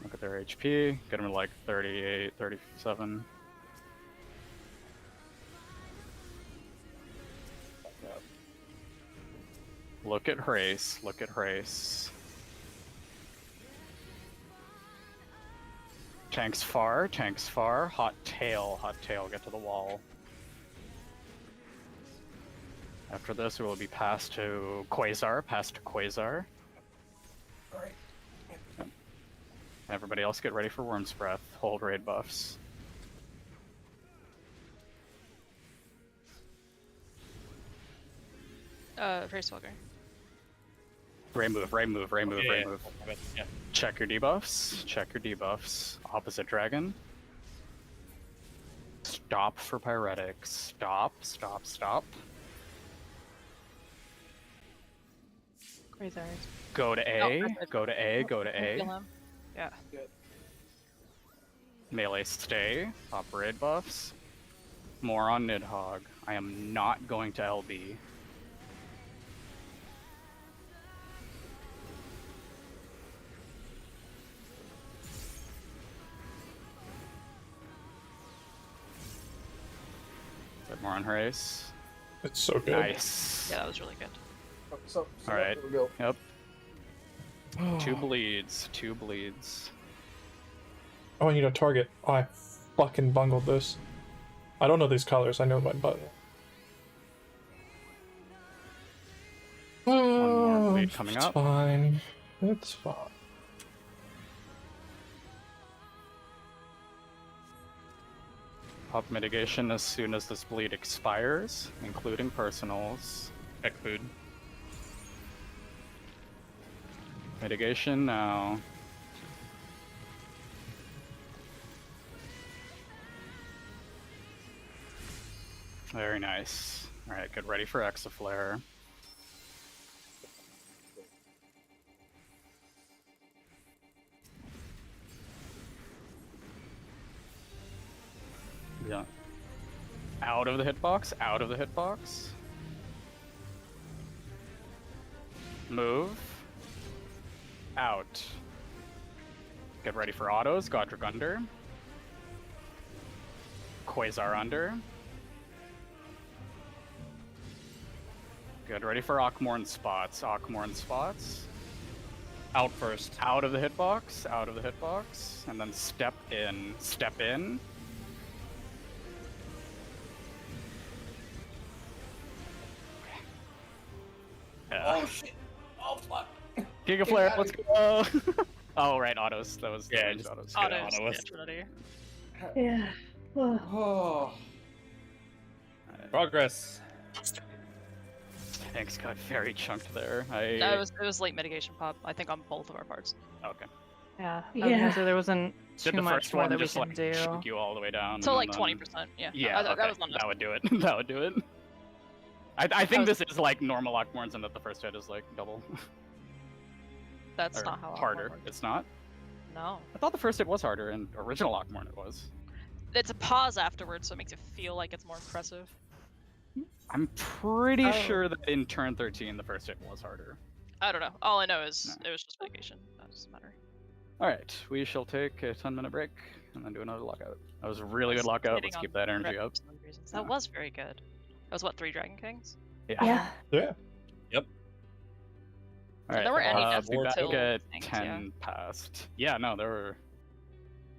Look at their HP, get them to like 38, 37. Look at Hrace, look at Hrace. Tanks far, hot tail, get to the wall. After this, it will be passed to Quasar, Alright. Everybody else get ready for Worm's Breath, hold raid buffs. Race Walker. Ray move. Yeah. Check your debuffs. Opposite dragon. Stop for pyretics. Stop. Quasar. Go to A, go to A. Kill him. Yeah. Melee stay. Pop raid buffs. More on Nidhogg. I am not going to LB. More on Hrace. It's so good. Nice. Yeah, that was really good. So Alright. Here we go. Yep. 2 bleeds. Oh, I need a target. Oh, I fucking bungled this. I don't know these colors. I know my button. more bleed coming It's up. fine. It's fine. Pop mitigation as soon as this bleed expires, including personals. Tech food. Mitigation now. Very nice. Alright, get ready for Exaflare. Yeah. Out of the hitbox. Move. Out. Get ready for autos. Godric under. Quasar under. Get ready for Ockmorn spots. Out first. Out of the hitbox. And then step in. Oh shit! Oh fuck! Giga Flare, let's go! Oh, right, autos. That was Yeah, that was just- autos. Autos. auto was- Get ready. Yeah. Oh. Oh. Progress. Thanks, got very chunked there. No, it was late mitigation pop. I think on both of our parts. Okay. Yeah. Yeah. So there wasn't Did too the much first more one that we just can like do. chunk you all the way down? So and like then- 20%. Yeah. Yeah, that okay. was not That would do it. That would do it. I think this is like normal Ockmorns and that the first hit is like double. That's Or not how harder. Ockmorn works. It's not? No. I thought the first hit was harder in original Ockmorn it was. It's a pause afterwards, so it makes it feel like it's more impressive. I'm pretty Oh. sure that in turn 13 the first hit was harder. I don't know. All I know is it was just mitigation. That doesn't matter. Alright, we shall take a 10-minute break and then do another lockout. That was a really good lockout. Hitting Let's on keep that energy red up. for some reasons. That Yeah. was very good. That was what, 3 Dragon Kings? Yeah. Yeah. Alright, there were any deaths we back until at things, 10 yeah. past. Yeah, no, there were.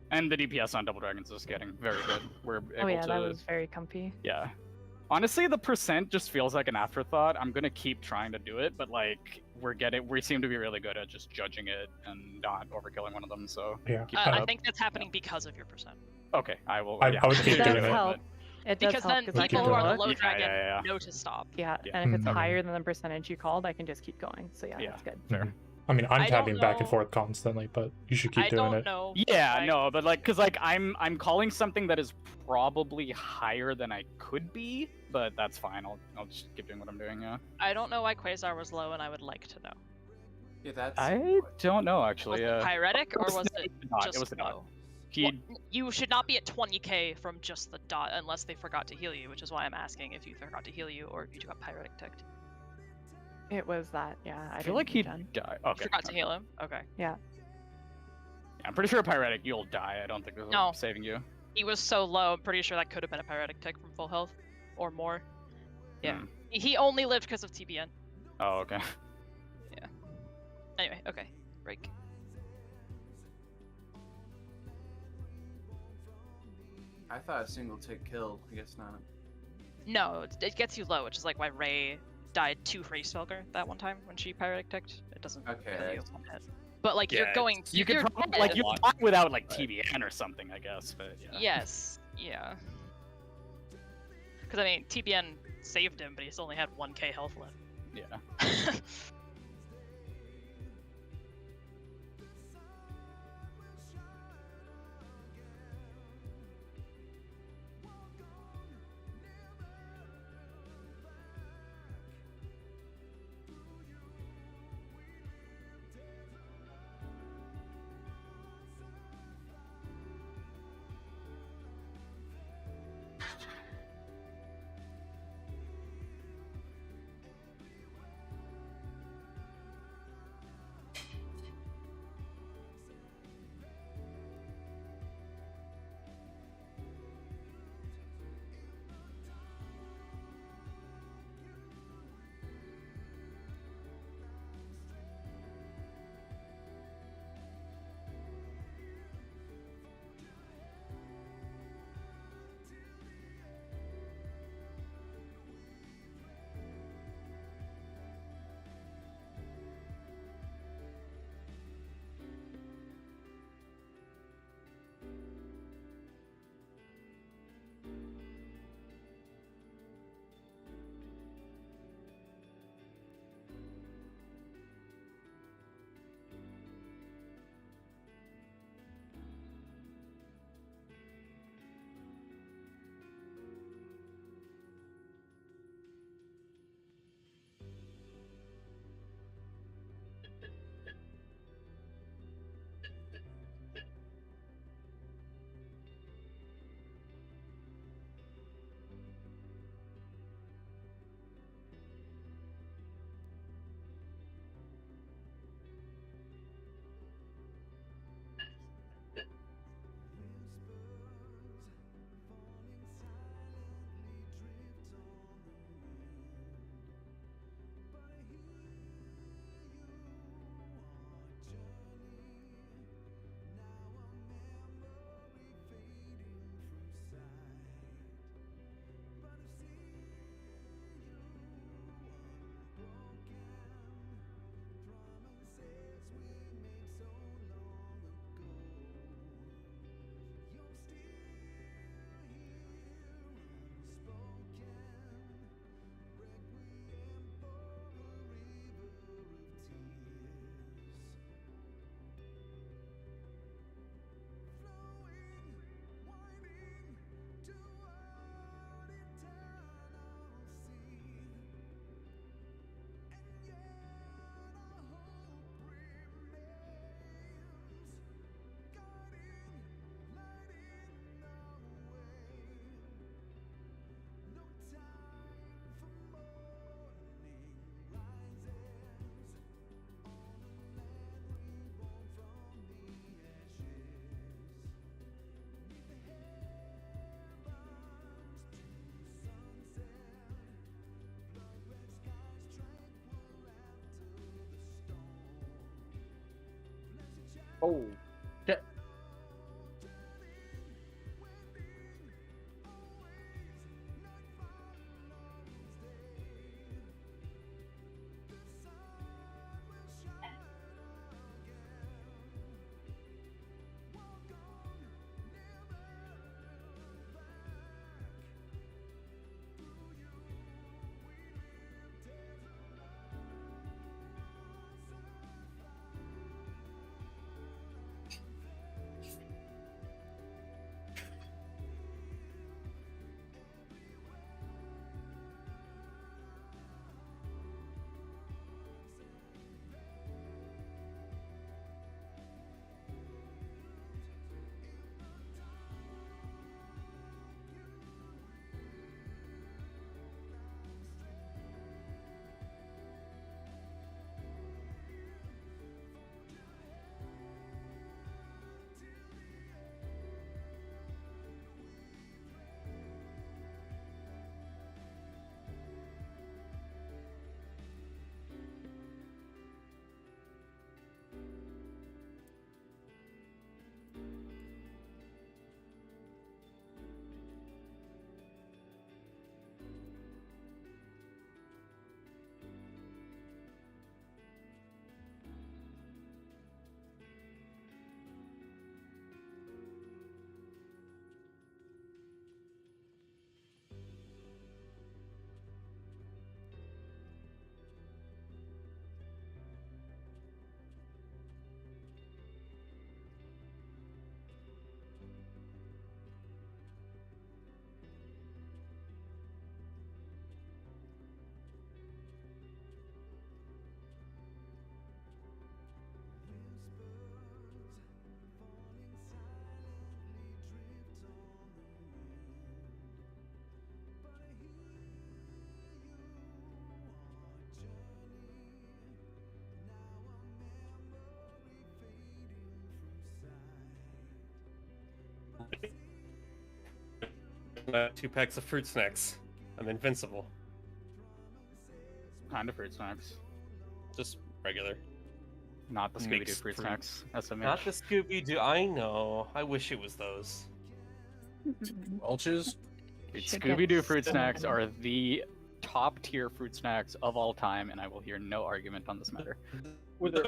And the DPS on Double Dragons is getting very good. We're able Oh yeah, to. that was very comfy. Yeah. Honestly, the percent just feels like an afterthought. I'm gonna keep trying to do it, but like we seem to be really good at just judging it and not overkilling one of them. So Yeah. keep I up. think that's happening because of your percent. Okay, I will. I yeah. would keep It doing does it. help. It does Because help then 'cause I people can who are look. low Yeah, dragon yeah. know to stop. Yeah, Yeah. and if it's Okay. higher than the percentage you called, I can just keep going. So yeah, Yeah. that's good. Fair. I mean, I'm I don't tapping back and know- forth constantly, but you should keep I doing don't it. know. Yeah, like, no, but like, cause like I'm calling something that is probably higher than I could be, but that's fine. I'll just keep doing what I'm doing. Yeah. I don't know why Quasar was low, and I would like to know. Yeah, that's. I don't know Was actually. it pyretic or was it not. just It was the dot. low? He Well, you should not be at 20k from just the dot unless they forgot to heal you, which is why I'm asking if you forgot to heal you or if you got pyretic ticked. It was that. Yeah, I feel like he done. died. You Okay. forgot to heal him? Okay. Yeah, I'm pretty sure pyretic you'll die. I don't think this No. is saving you. He was so low, I'm pretty sure that could have been a pyretic tick from full health or more. Yeah. Hmm. He only lived because of TBN. Oh, okay. Anyway, okay. Break. I thought a single tick killed. I guess not. No, it gets you low, which is like why Ray died to Ray Stalker that one time when she pyretic ticked. It doesn't Okay, kill you that's- one hit. But like Yeah, you're going, You could you're probably dead. like you Lot. die without like TBN or something, I guess. But yeah. Yes, yeah. Because I mean, TBN saved him, but he still only had 1k health left. Yeah. Oh, shit. Two packs of fruit snacks. I'm invincible. Kind of fruit snacks. Just regular. Not the Scooby-Doo Mixed fruit fruit. snacks. SMH. Not the Scooby-Doo. I know. I wish it was those. Welch's? Dude, Should get Scooby-Doo fruit some. snacks are the top tier fruit snacks of all time, and I will hear no argument on this matter. With a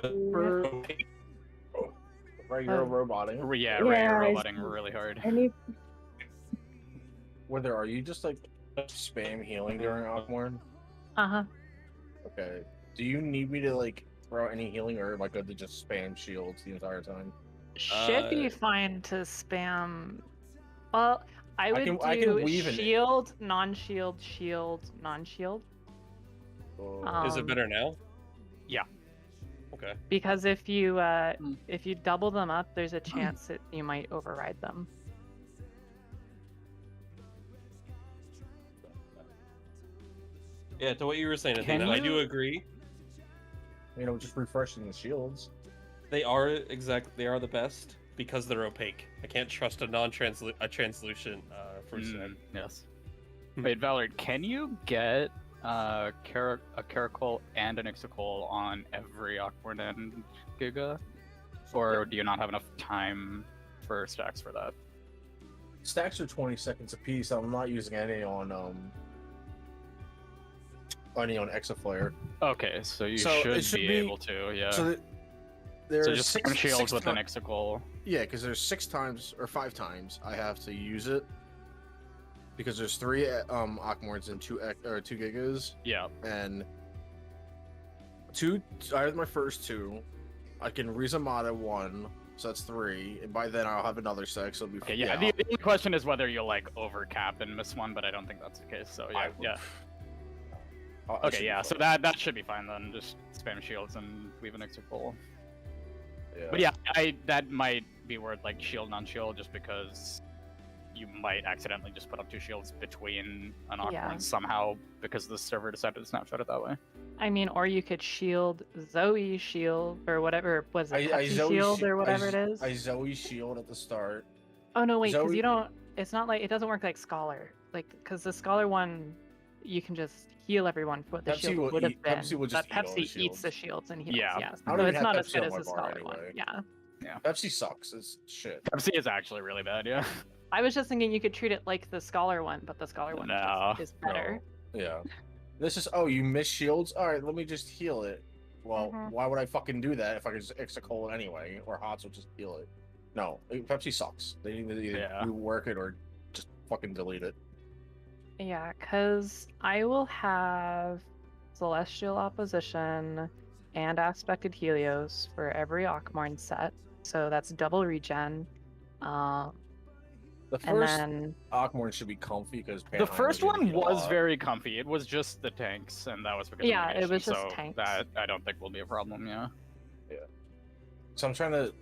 regular roboting. Yeah, Yeah, regular I roboting see. really hard. Any Whether are you just like spam healing during Awkward? Uh-huh. Okay. Do you need me to like throw any healing, or am I good to just spam shields the entire time? Should be fine to spam. Well, I would I can do weave in it. shield, non-shield, shield, non-shield. Is it better now? Yeah. Okay. Because if you double them up, there's a chance that you might override them. Yeah, to what you were saying, Can Athena, I do you- agree. You know, just refreshing the shields. They are the best because they're opaque. I can't trust a translucent fruit snack. Yes. Wait, Valor, can you get a Caracol and an Ixicol on every Awkward and Giga? Or do you not have enough time for stacks for that? Stacks are 20 seconds apiece. I'm not using any on Exaflare. Okay, so you So it should should be be- able to, yeah. So there's So just spam shields with an ti- Ixicol. Yeah, because there's 6 times or 5 times I have to use it. Because there's 3 Awkwards and 2 Gigas, Yeah. and 2. I have my first 2. I can Rizamada 1, so that's 3, and by then I'll have another 6. So it'll be Okay, yeah. The only question is whether you'll like overcap and miss one, but I don't think that's the case. So I yeah, would- yeah. I should Okay, be yeah. So fine. that should be fine then. Just spam shields and leave an Ixicol. Yeah. But yeah, that might be worth like shield non-shield just because you might accidentally just put up 2 shields between an Awkward Yeah. somehow because the server decided to snapshot it that way. I mean, or you could shield Zoe shield or whatever was it, I Pepsi Zoe shield shi- or whatever I, it is. I Zoe shield at the start. Oh no, wait, because Zoe- you don't. It's not like it doesn't work like Scholar. Like because the Scholar one, you can just heal everyone for what the Pepsi shield will would have eat- been. Pepsi will just but eat all the Pepsi eats the shields. shields and heals. Yeah. Yeah. I don't So even it's have not as Pepsi good on as my the bar Scholar one. anyway. Yeah. Pepsi sucks. It's shit. Pepsi is actually really bad, yeah. I was just thinking you could treat it like the Scholar one, but the Scholar one No. is better. No. Yeah. This is, oh, you miss shields? Alright, let me just heal it. Well, Mhm. why would I fucking do that if I could just Ixacola anyway? Or Hots will just heal it. No, Pepsi sucks. They need to either rework it or just fucking delete it. Yeah, because I will have Celestial Opposition and Aspected Helios for every Ockmorn set. So that's double regen. The And first then Ockmorn should be comfy because The first one was very comfy. It was just the tanks, and that was because Yeah, of it was negation, just so tanks. that I don't think will be a problem, yeah. So I'm trying to.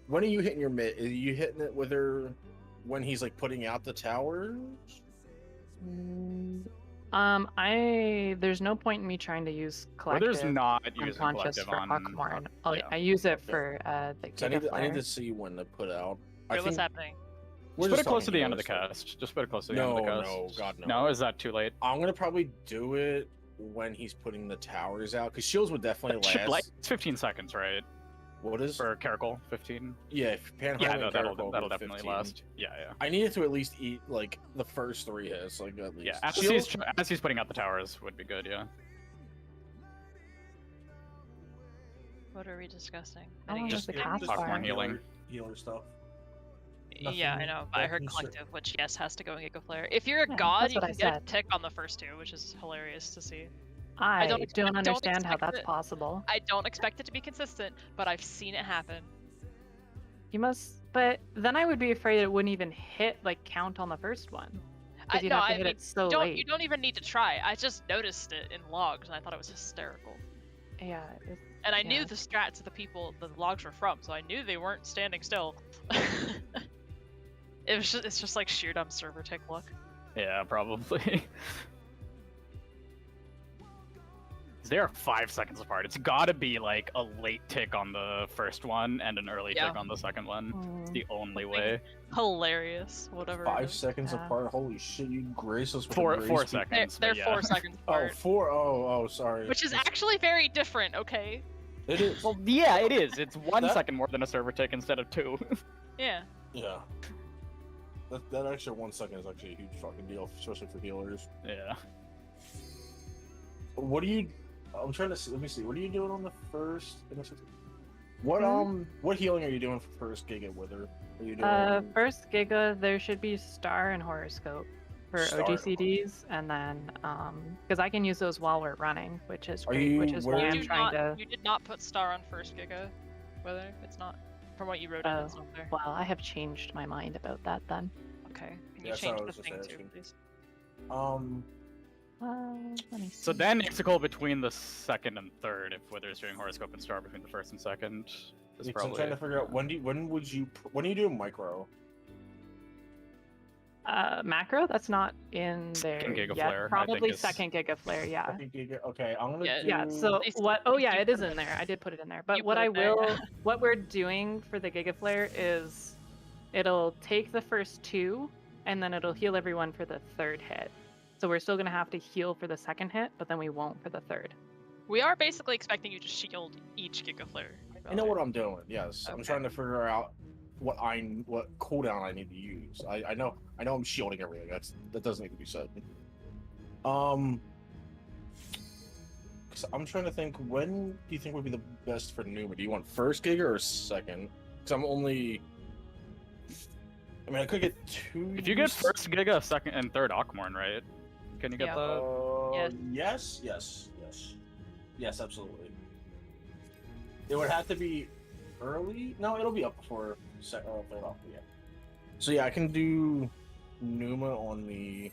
When are you hitting your mid? Are you hitting it with her when he's like putting out the towers? There's no point in me trying to use Or collective. there's not using Unconscious collective for on. Ockmorn. yeah. I use it for the So I Giga need Flare. to see when to put out. Wait, what's happening? We're Just put just it close to talking the end of the healer cast. Just put it close to the No, end of the no, cast. God, no. No, is that too late? I'm gonna probably do it when he's putting the towers out because shields would definitely It should, last. like, it's 15 seconds, right? What is? For Caracal, 15. Yeah, if Panheim Yeah, and no, Caracal that'll go definitely 15. last. Yeah, yeah. I need it to at least eat like the first 3 hits, like at least. Yeah, Shield- as he's putting out the towers would be good, yeah. What are we discussing? How long Just is the cast Ockmorn bar? healing. Healer stuff. Yeah, I Nothing- know. But I heard nothing collective, which yes has to go in Giga Flare. If you're a Yeah, god, that's you what can I get a said. tick on the first 2, which is hilarious to see. I don't don't understand how expect that's it. possible. I don't expect it to be consistent, but I've seen it happen. You must, but then I would be afraid it wouldn't even hit like count on the first one. Because you'd have to hit it so you late. don't even need to try. I just noticed it in logs, and I thought it was hysterical. Yeah. It's, And I yeah. knew the strats of the people the logs were from, so I knew they weren't standing still. It's just like sheer dumb server tick luck. Yeah, probably. They are 5 seconds apart. It's gotta be like a late tick on the first one and an early Yeah. tick on the second one. It's Mm. the only way. Hilarious, whatever. it 5 is. seconds Yeah. apart. Holy shit! You grace us with Four a grace four period. seconds. They're but 4 yeah. seconds Oh, apart, 4. Oh, sorry. which is actually very different. Okay. It is. Well, yeah, it is. It's 1 That- second more than a server tick instead of 2. Yeah. Yeah. That extra 1 second is actually a huge fucking deal, especially for healers. Yeah. What do you? I'm trying to see. Let me see. What are you doing on the first? What What healing are you doing for first Giga Wither? Are you doing? First Giga, there should be Star and Horoscope for Star and OGCDs, and then because I can use those while we're running, which is Are great. you- Which is where why are I'm You trying to. did not put star on first Giga, whether it's not from what you wrote in. Oh, It's not there. Well, I have changed my mind about that then. Okay. Can Yeah, you that's what I change the was just thing too, asking. please? Let me see. So then Ixacola between the second and third, if Wither's doing Horoscope and Star between the first and second. Is Because I'm probably... trying to figure out when would you when are you doing micro? Macro, that's not in there Second Giga yet. Flare, I Probably think is- second Giga Flare, yeah. Second Giga. Okay, I'm gonna Yeah. do. Yeah, so They- what? Oh they yeah, do it is put in it- there. I did put it in there. But You what put I it there. will, what we're doing for the Giga Flare is, it'll take the first 2, and then it'll heal everyone for the 3rd hit. So we're still gonna have to heal for the 2nd hit, but then we won't for the 3rd. We are basically expecting you to shield each Giga Flare. I know what I'm doing. Yes, I'm Okay. trying to figure out what cooldown I need to use. I know I'm shielding everything. That doesn't need to be said. 'Cause I'm trying to think. When do you think would be the best for Numa? Do you want first Giga or second? Because I'm only. I mean, I could get 2. If you get first Giga, second and third Ockmorn, right? Can you get Yeah. that? Yes, absolutely. It would have to be early. No, it'll be up before third off. Yeah. So yeah, I can do Numa on the,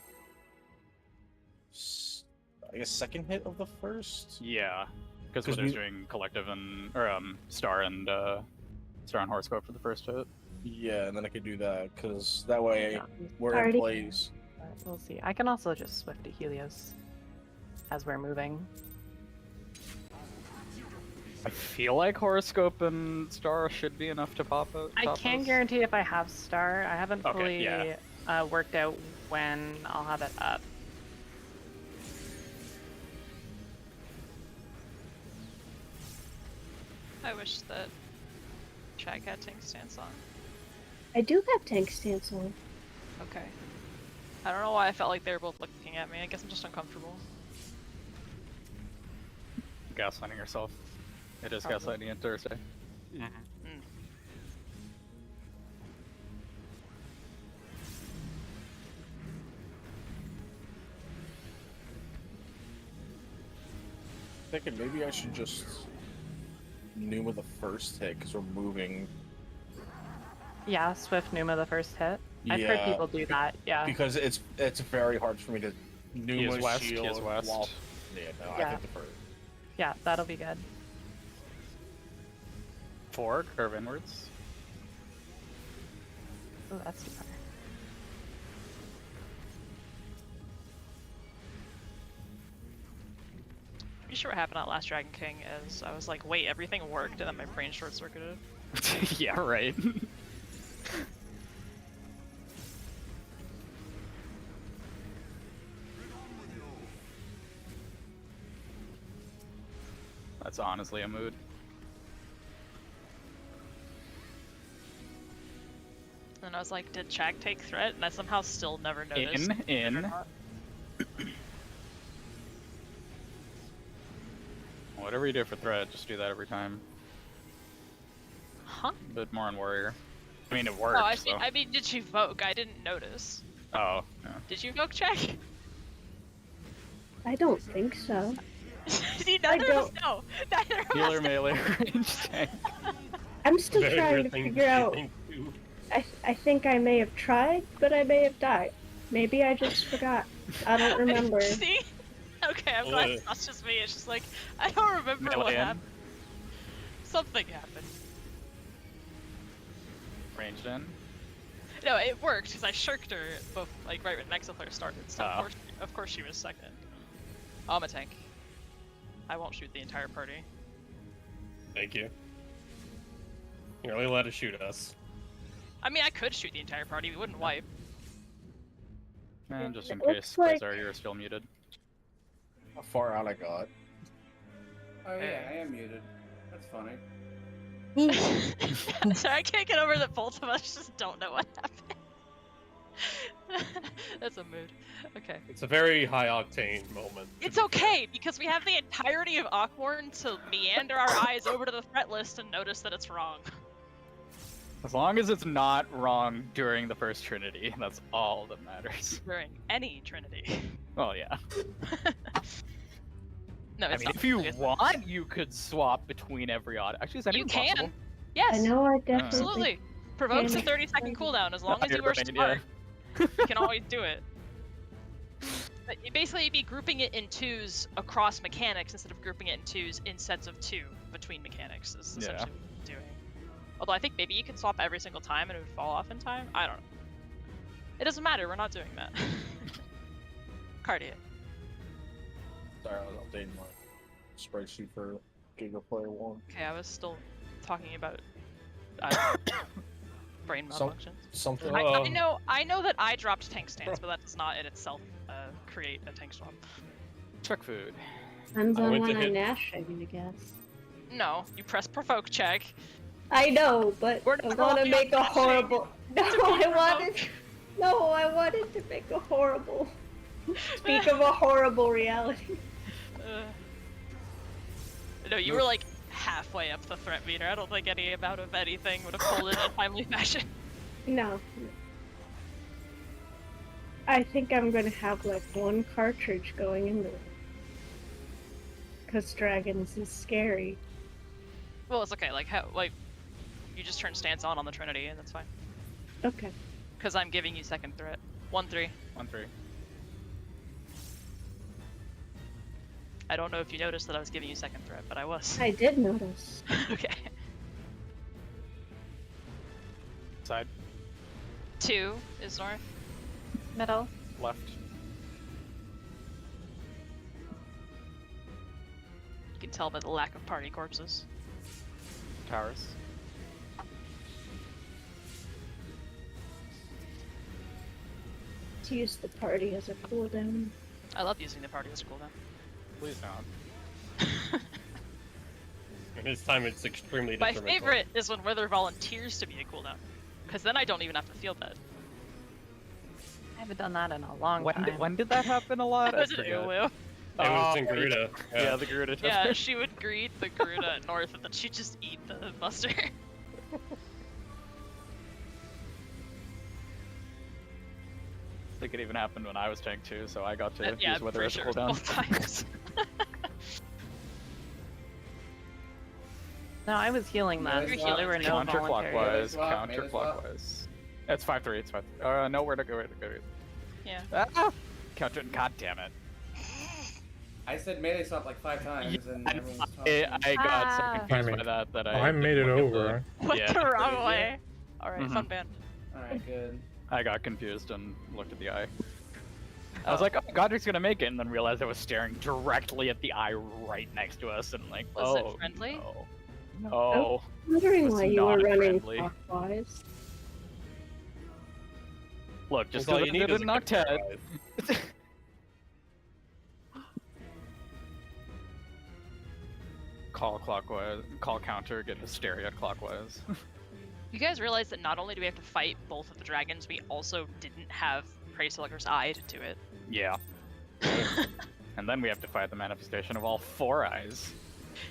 I guess, second hit of the first. Yeah, because 'Cause Wither's we- doing collective and Star and Horoscope for the first hit. Yeah, and then I could do that because that way Yeah, we're in already- place. We'll see. I can also just swift to Helios as we're moving. I feel like Horoscope and Star should be enough to pop it. I can't guarantee if I have Star. I haven't Okay, fully yeah. worked out when I'll have it up. I wish that Chag had tank stance on. I do have tank stance on. Okay. I don't know why I felt like they were both looking at me. I guess I'm just uncomfortable. Gaslighting yourself. It is Probably. gaslighting on Thursday. Mm. Thinking maybe I should just Numa the first hit because we're moving. Yeah, Swift Numa the first hit. I've heard Yeah, people do that. Yeah. because it's very hard for me to Numa west, he shield is west. while. Yeah, no, I Yeah. think the first. Yeah, that'll be good. 4, curve inwards. Oh, that's too far. Pretty sure what happened at last Dragon King is I was like, wait, everything worked, and then my brain short circuited. Yeah, right. That's honestly a mood. And I was like, did Chag take threat? And I somehow still never noticed. In. Whatever you do for threat, just do that every time. Huh? A bit more on warrior. I mean, it works. Oh, so. I mean, did she vogue? I didn't notice. Oh, yeah. Did you vogue Chag? I don't think so. See, neither of us know. Neither of Healer us know. melee range tank. I'm still Very trying good to thing figure out. think too. I think I may have tried, but I may have died. Maybe I just forgot. I don't remember. See? Okay, I'm glad Ugh. it's not just me. It's just like, I don't remember what Melee in. happened. Something happened. Ranged in. No, it worked because I shirked her both, like right when Nexaflare started. So Oh. of course she was second. I'm a tank. I won't shoot the entire party. Thank you. You're only allowed to shoot us. I mean, I could shoot the entire party. We wouldn't wipe. And just in It looks case, like- Quasar, you're still muted. How far out I got? Oh yeah, I am muted. That's funny. Sorry, I can't get over that both of us just don't know what happened. That's a mood. Okay. It's a very high octane moment. to It's be okay, because we have the entirety of Awkward to meander our eyes over to the threat list and notice that it's wrong. As long as it's not wrong during the first Trinity, that's all that matters. During any Trinity. Well, yeah. No, I it's mean, not. if you It's- want, you could swap between every odd. Actually, is that You even can. possible? Yes. I know I definitely. Absolutely. Provokes a can. 30-second cooldown as long as you You're were right, smart. You can always do it. But you basically be grouping it in twos across mechanics instead of grouping it in twos in sets of 2 between mechanics is essentially what you're doing. Although I think maybe you can swap every single time and it would fall off in time. I don't know. It doesn't matter. We're not doing that. Cardia. Sorry, I was updating my spreadsheet for Gigaplayer 1. Okay, I was still talking about brain Some- malfunctions. Something. I know that I dropped tank stance, but that does not in itself create a tank swap. Check food. Depends I on went to when I hit- nash, I guess. No, you press provoke check. I know, but We're I not want to going make a on horrible. No, to be I wanted. No, I wanted to make a horrible. Speak of a horrible reality. No, you were like halfway up the threat meter. I don't think any amount of anything would have pulled it in a timely fashion. No. I think I'm gonna have like one cartridge going into it. Cause dragons is scary. Well, it's okay. Like how you just turn stance on the Trinity, and that's fine. Okay. Because I'm giving you second threat. 1-3. 1-3. I don't know if you noticed that I was giving you second threat, but I was. I did notice. Okay. Side. 2 is north. Middle. Left. You can tell by the lack of party corpses. Towers. To use the party as a cooldown. I love using the party as a cooldown. Please don't. This time it's extremely My detrimental. favorite is when Wither volunteers to be a cooldown, because then I don't even have to feel bad. I haven't done that in a long time. When did that happen a lot? That was an Ulu. It was in Garuda. Yeah, the Garuda. Yeah, she would greet the Garuda at North, and then she'd just eat the Buster. I think it even happened when I was tank too, so I got to Yeah, use I'm Wither pretty as a sure it's cooldown. both times. No, I was healing that. You're So healing. there were no voluntary. Counterclockwise, Swap, counterclockwise. It's 5-3, it's 5. No, where to go, where to go. Yeah. Ah! Counter, god damn it. I said melee swap like 5 times, and everyone was I got so Ah. confused I by mean, that I made it over. Went Yeah. the wrong way. Alright, Mhm. fun band. Alright, good. I got confused and looked at the eye. I was like, oh, Godric's gonna make it, and then realized I was staring directly at the eye right next to us, and like, Was it oh, friendly? no. No. I'm wondering It's why you were not running friendly. clockwise. Look, just All because you I need did is an a octet. counterclockwise. Call clockwise, call counter, get hysteria clockwise. You guys realize that not only do we have to fight both of the dragons, we also didn't have Prey Selector's Eye to do it. Yeah. And then we have to fight the manifestation of all 4 eyes.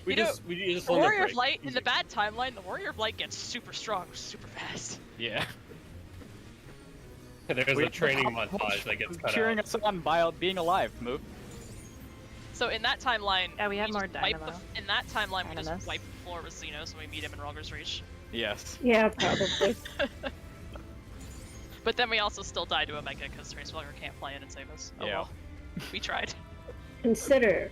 We You know, just The won Warrior of break. Light, in the bad timeline, the Warrior of Light gets super strong, super fast. Yeah. There's We a have training the montage that gets cut cheering out. us on by being alive. Move. So in that timeline, Yeah, we had more just wipe dynamo. in that timeline, we Dynamis. just wipe the floor with Xenos when we meet him in Rogger's Reach. Yes. Yeah, probably. But then we also still die to Omega because Race Walker can't fly in and save us. Oh Yeah. well. We tried. Consider,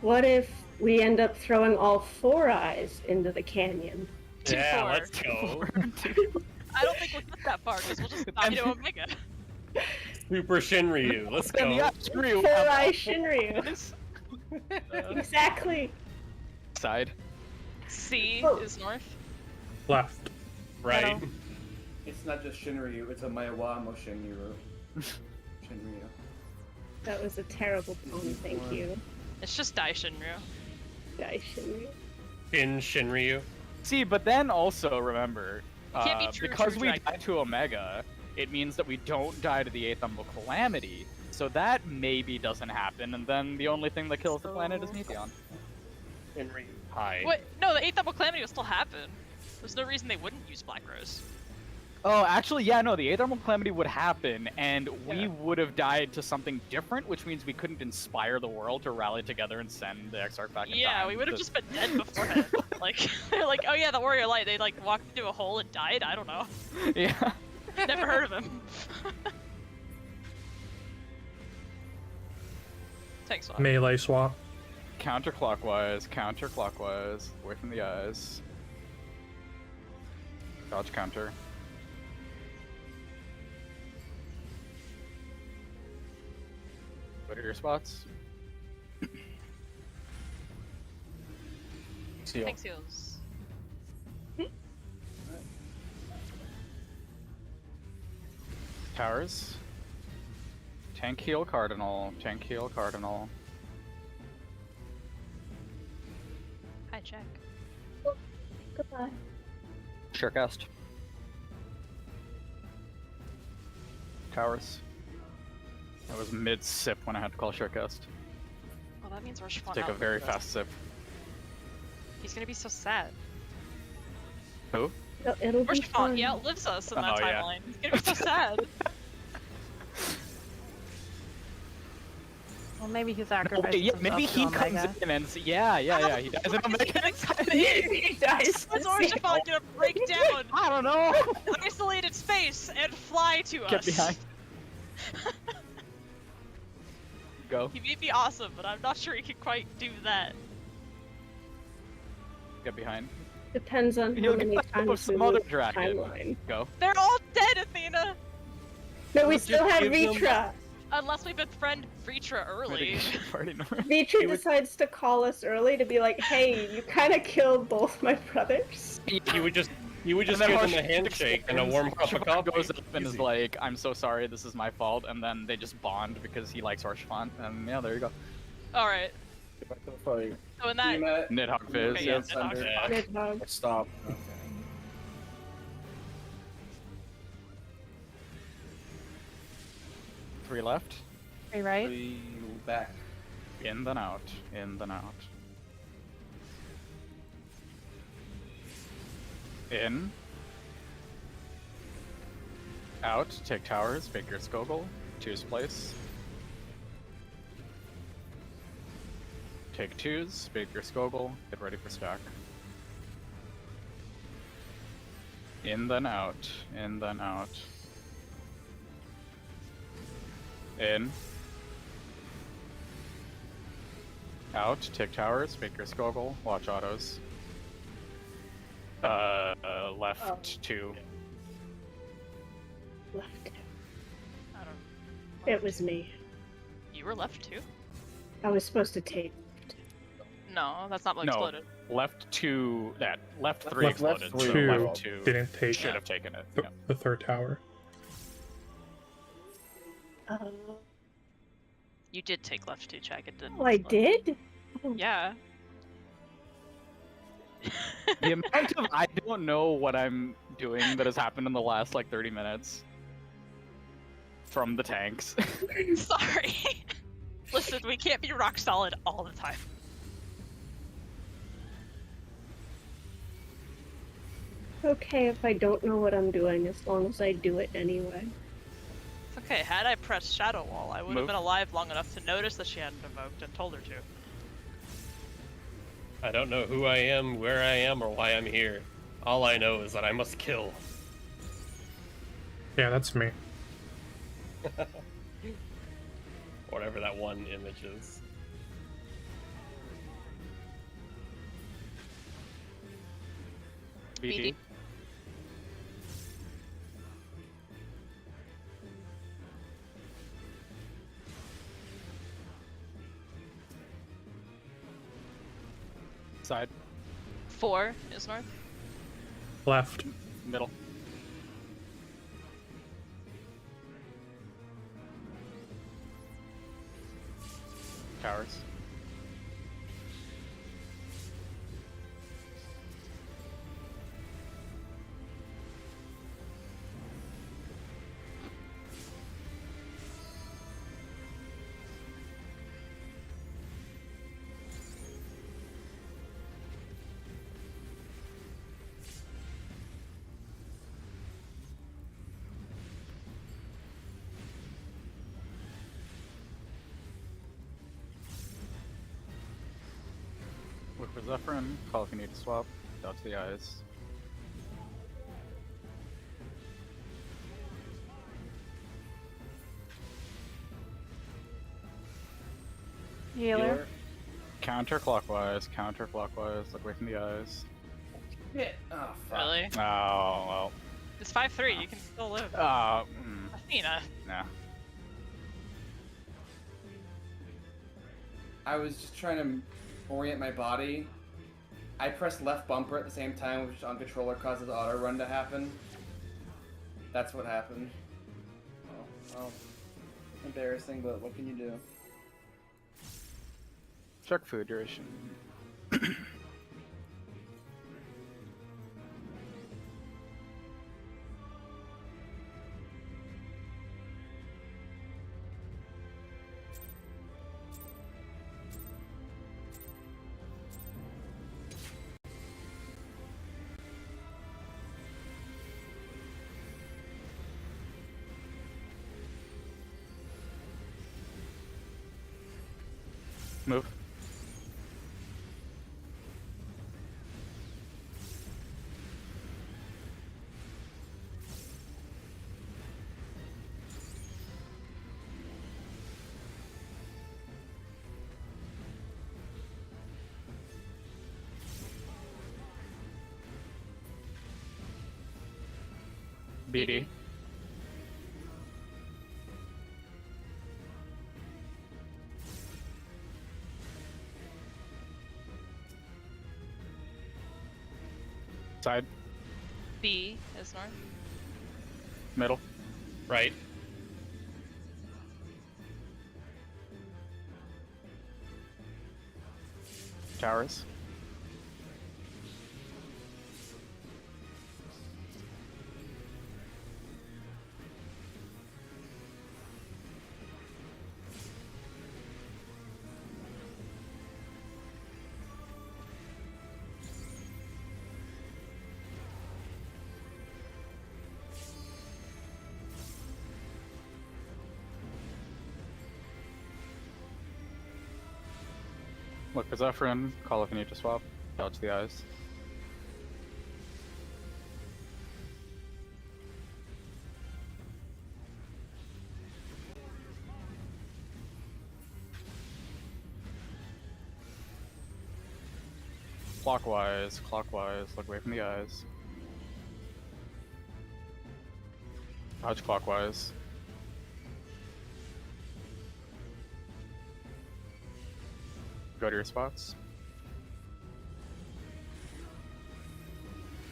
what if we end up throwing all 4 eyes into the canyon? Yeah, 2-4. let's go. I don't think we'll get that far because we'll just die to Omega. Super Shinryu, let's go. And yeah, Ryu, 4-eye Shinryu. Exactly. Side. C Oh. is north. Left. Right. It's not just Shinryu, it's a Maiwamo Shinryu. Shinryu. That was a terrible pun, thank you. It's just Dai Shinryu. Guy Shinryu. Shinryu. See, but then also remember, can't be true, because true we dragon. die to Omega, it means that we don't die to the 8th Emerald Calamity. So that maybe doesn't happen, and then the only thing that kills the planet is Meteon. Shinryu. Hi. Wait, no, the 8th Double Calamity will still happen. There's no reason they wouldn't use Black Rose. Oh, actually, yeah, no, the 8th Emerald Calamity would happen, and we Yeah. would have died to something different, which means we couldn't inspire the world to rally together and send the Exarch back in time. Yeah, we would have to- just been dead beforehand. Like, they're like, oh yeah, the Warrior Light, they like walked into a hole and died? I don't know. Yeah. Never heard of him. Thanks, Swap. Melee swap. Counterclockwise, counterclockwise, away from the eyes. Dodge counter. What are your spots? Seal. Thanks, Heels. Towers. Tank heal Cardinal, tank heal Cardinal. Hi, check. Goodbye. Surecast. Towers. I was mid-sip when I had to call Surecast. Well, that means we're Schwan Take a very fast sip. He's gonna be so sad. Who? It'll be Schwan, fun. he outlives us in that Oh, yeah. timeline. He's gonna be so sad. Well, maybe he No, sacrifices wait, yeah, himself maybe to he comes Omega. in and yeah, he dies in Omega. He dies. When's Orshifon gonna break down I don't know. isolated space and fly to Get us? behind. Go. He may be awesome, but I'm not sure he can quite do that. Get behind. Depends on how He'll many get up with times some we other move the dragon. timeline. Go. They're all dead, Athena! No, we Just still have give them- Vitra. Unless we befriend Vritra early. Party number. Vitra decides to call us early to be like, hey, you kind of killed both my brothers. You would just give then them a Harsh handshake and a warm cup of Orshifon coffee. goes up and is Easy. like, I'm so sorry, this is my fault, and then they just bond because he likes Orshifon, and yeah, there you go. Alright. Get back to the fight. doing that. Nidhogg Fizz, Okay, yeah. yeah, Nidhogg. Yeah. Nidhogg. Stop. Okay. Three left. Are you right? 3 back. In, then out. In, then out. In. Out. Take towers. Baker Skogel. Choose place. Take twos. Baker Skogel. Get ready for stack. In, then out. In, then out. In. Out. Take towers. Baker Skogel. Watch autos. Left 2. Left. I don't. It was me. You were left too? I was supposed to take. No, that's not what No. exploded. Left 2. That. Left 3 Left exploded. three so Two left 2 didn't take should have taken it. the, Yeah. the third tower. You did take left too, check. It didn't. Oh, I explode. did? Yeah. The amount of I don't know what I'm doing that has happened in the last like 30 minutes from the tanks. Sorry. Listen, we can't be rock solid all the time. Okay, if I don't know what I'm doing, as long as I do it anyway. It's okay. Had I pressed Shadow Wall, I would have Move. been alive long enough to notice that she hadn't evoked and told her to. I don't know who I am, where I am, or why I'm here. All I know is that I must kill. Yeah, that's me. Whatever that one image is. BD. Side. 4 is north. Left. Middle. Towers. Look for Zephyrin. Call if you need to swap. Dodge the eyes. Healer. Counterclockwise. Counterclockwise. Look away from the eyes. Hit. Oh, fuck. Really? Oh, well. It's 5-3. You can still live. Athena. Nah. I was just trying to orient my body. I pressed left bumper at the same time, which on controller causes auto run to happen. That's what happened. Oh, well, embarrassing, but what can you do? Check food duration. Move. BD. Side. B is north. Middle. Right? Towers. Look for Zephyrin, call if you need to swap, dodge the eyes. Clockwise, clockwise, look away from the eyes. Dodge clockwise. Go to your spots.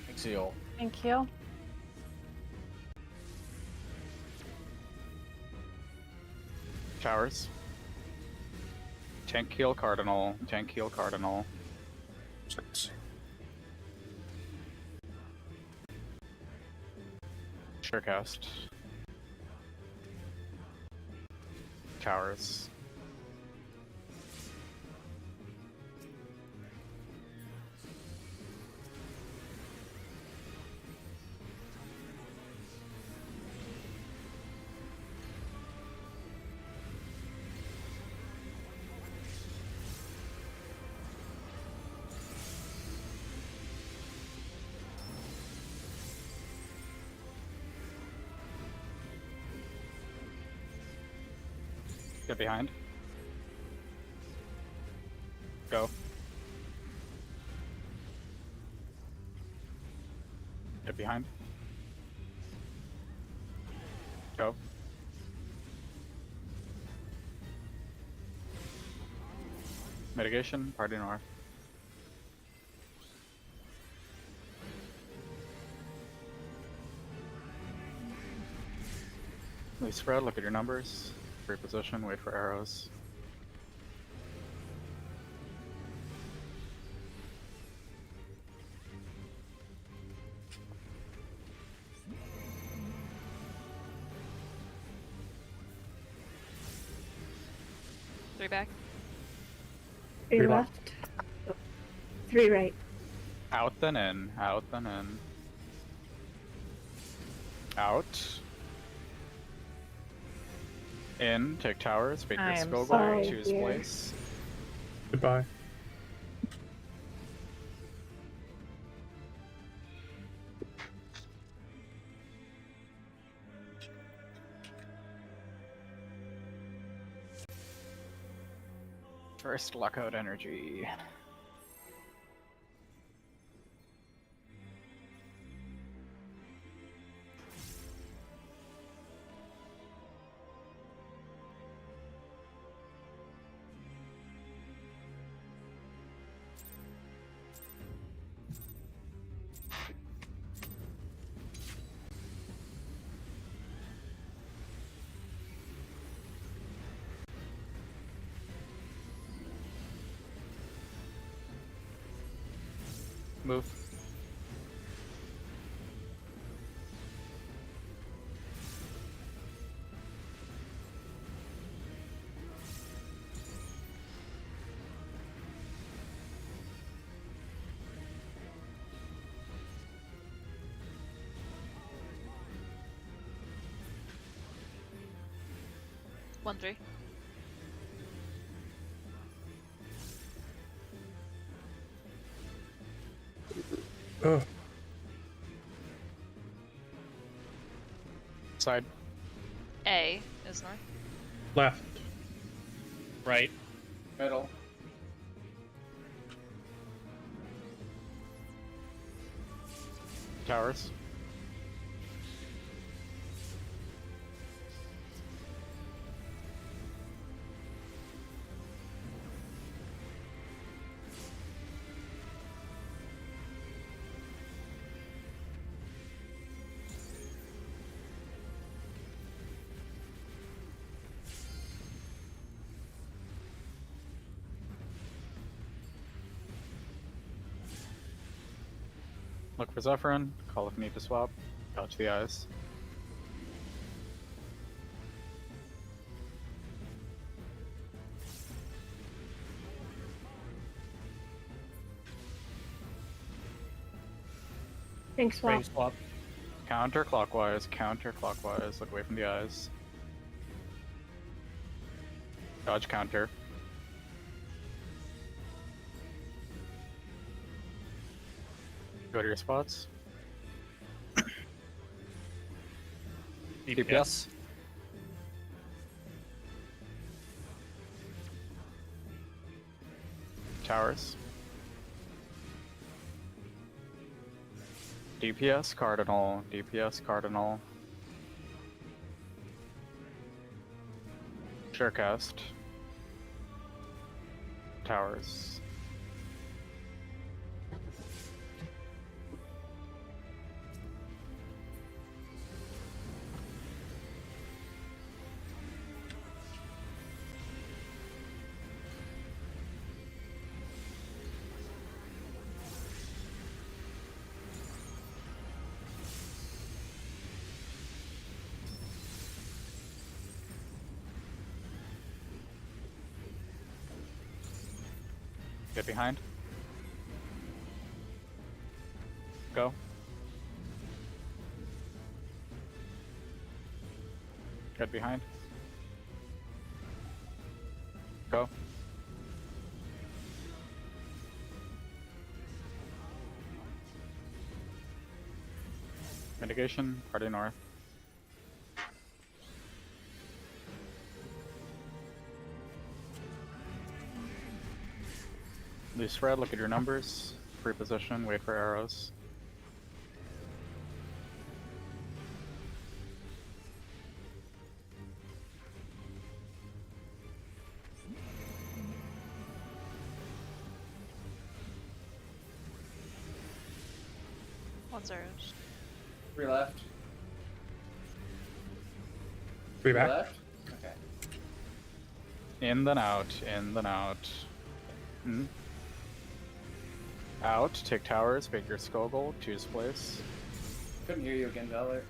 Thanks, y'all. Thank you. Towers. Tank heal Cardinal, tank heal Cardinal. Surecast. Towers. Get behind. Go. Get behind. Go. Mitigation, party north. Leave spread, look at your numbers. Reposition, wait for arrows. Three back. Three Three left. Oh, three right. Out then in, out then in. Out. In, take towers, wait for I am skill sorry, goal, choose dear. place. Goodbye. First lockout energy. Move. One three. Ugh. Side. A is north. Left. Right. Middle. Towers. Look for Zephyrin. Call if you need to swap. Touch the eyes. Thanks, Swap. Range swap. Counterclockwise, counterclockwise. Look away from the eyes. Dodge counter. Go to your spots. DPS. Towers. DPS Cardinal. DPS Cardinal. Surecast. Towers. Get behind. Go. Get behind. Go. Mitigation, party north. Loose red, look at your numbers. Free position, wait for arrows. One zeros. 3 left. 3 back. Left. Okay. In then out, in then out. Hmm. Out, take towers, bake your Skogul, choose place. Couldn't hear you again, Valor.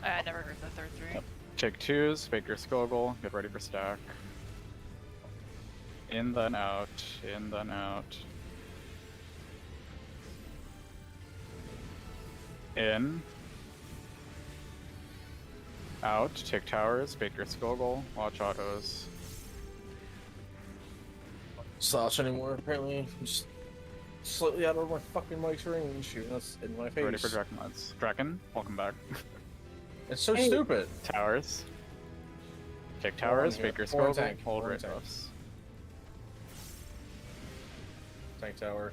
I never heard the third three. Yep. Take twos, bake your Skogul, get ready for stack. In then out, in then out. In. Out, take towers, bake your Skogul, watch autos. Slouch anymore, apparently. Just slightly out of my fucking mic's range. Shooting us in my face. Ready for Draconlance. Draken, welcome back. It's so Hey. stupid. Towers. Take Hold towers, on bake your here. Forward Skogul, tank, hold forward red tank. buffs. Tank tower.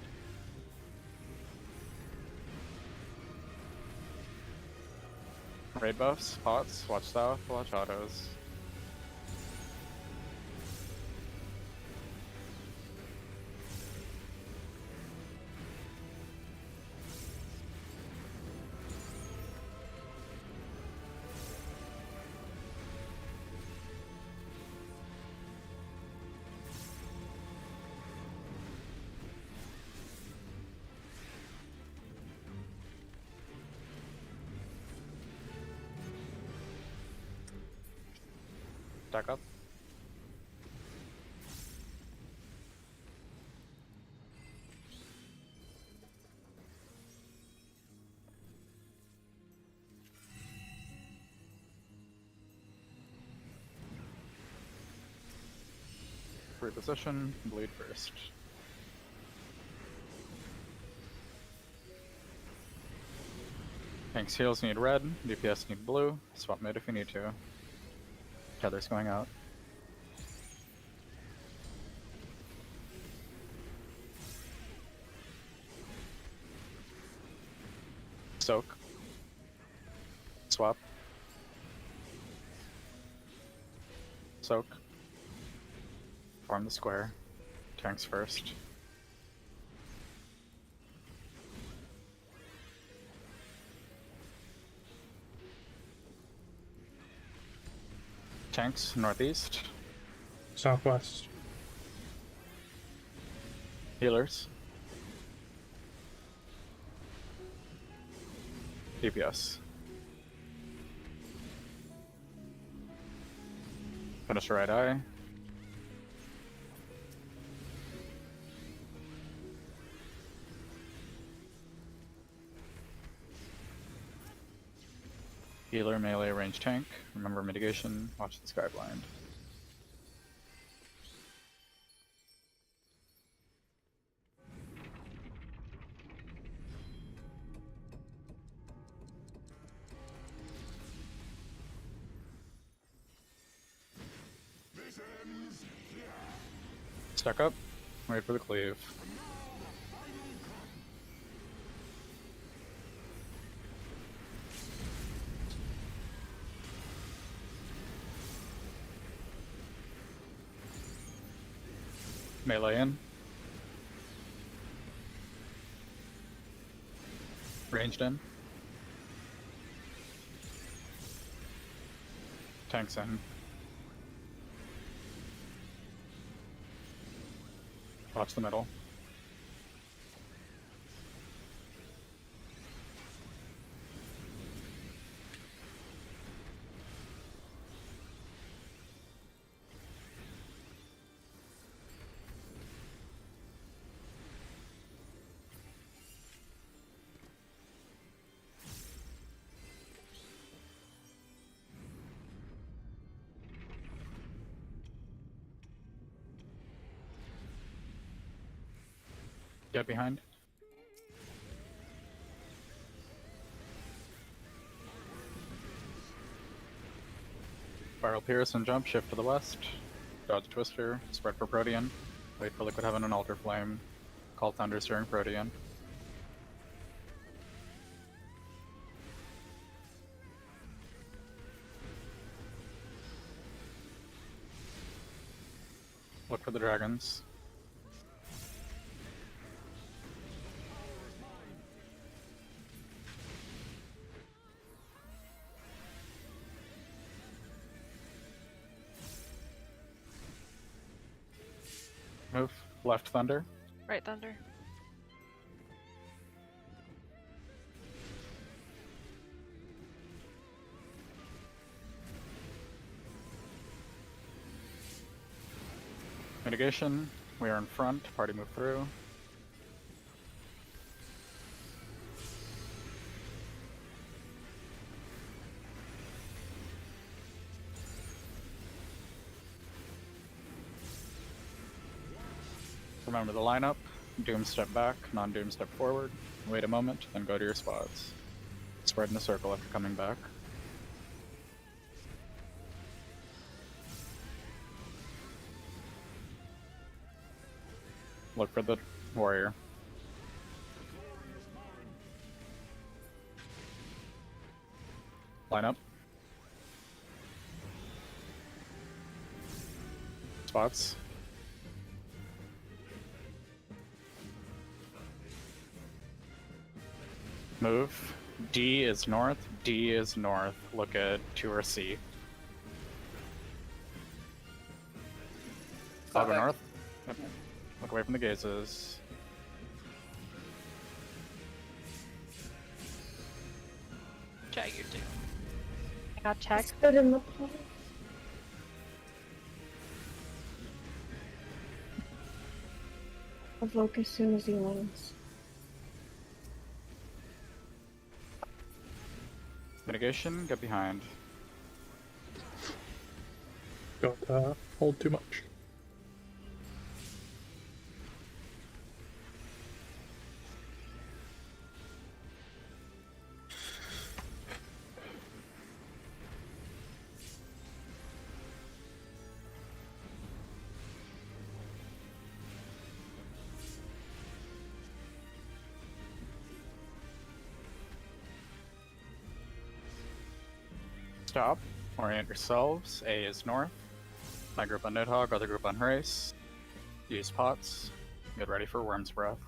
Raid buffs, pots, watch south, watch autos. Stack up. Reposition, bleed first. Tanks heals need red, DPS need blue, swap mid if you need to. Tether's going out. Soak. Swap. Soak. Form the square. Tanks first. Tanks northeast. Southwest. Healers. DPS. Finish right eye. Healer, melee, range tank. Remember mitigation. Watch the sky blind. Stack up. Wait for the cleave. Melee in. Ranged in. Tanks in. Watch the middle. Get behind. Spiral Pierce and jump, shift to the west. Dodge Twister, spread for Protean. Wait for Liquid Heaven and Altar Flame. Call Thunder during Protean. Look for the dragons. Move. Left Thunder. Right thunder. Mitigation. We are in front. Party move through. Remember the lineup. Doom step back, non-doom step forward. Wait a moment, then go to your spots. Spread in a circle after coming back. Look for the warrior. Line up. Spots. Move. D is north. D is north. Look at 2 or C. I'll go north. Yep. Look away from the gazes. Check you too. I got checked. Good in the play. Evoke as soon as he lands. Mitigation, get behind. Don't hold too much. Stop. Orient yourselves. A is north. My group on Nidhogg, other group on Hrace. Use pots. Get ready for Worm's Breath.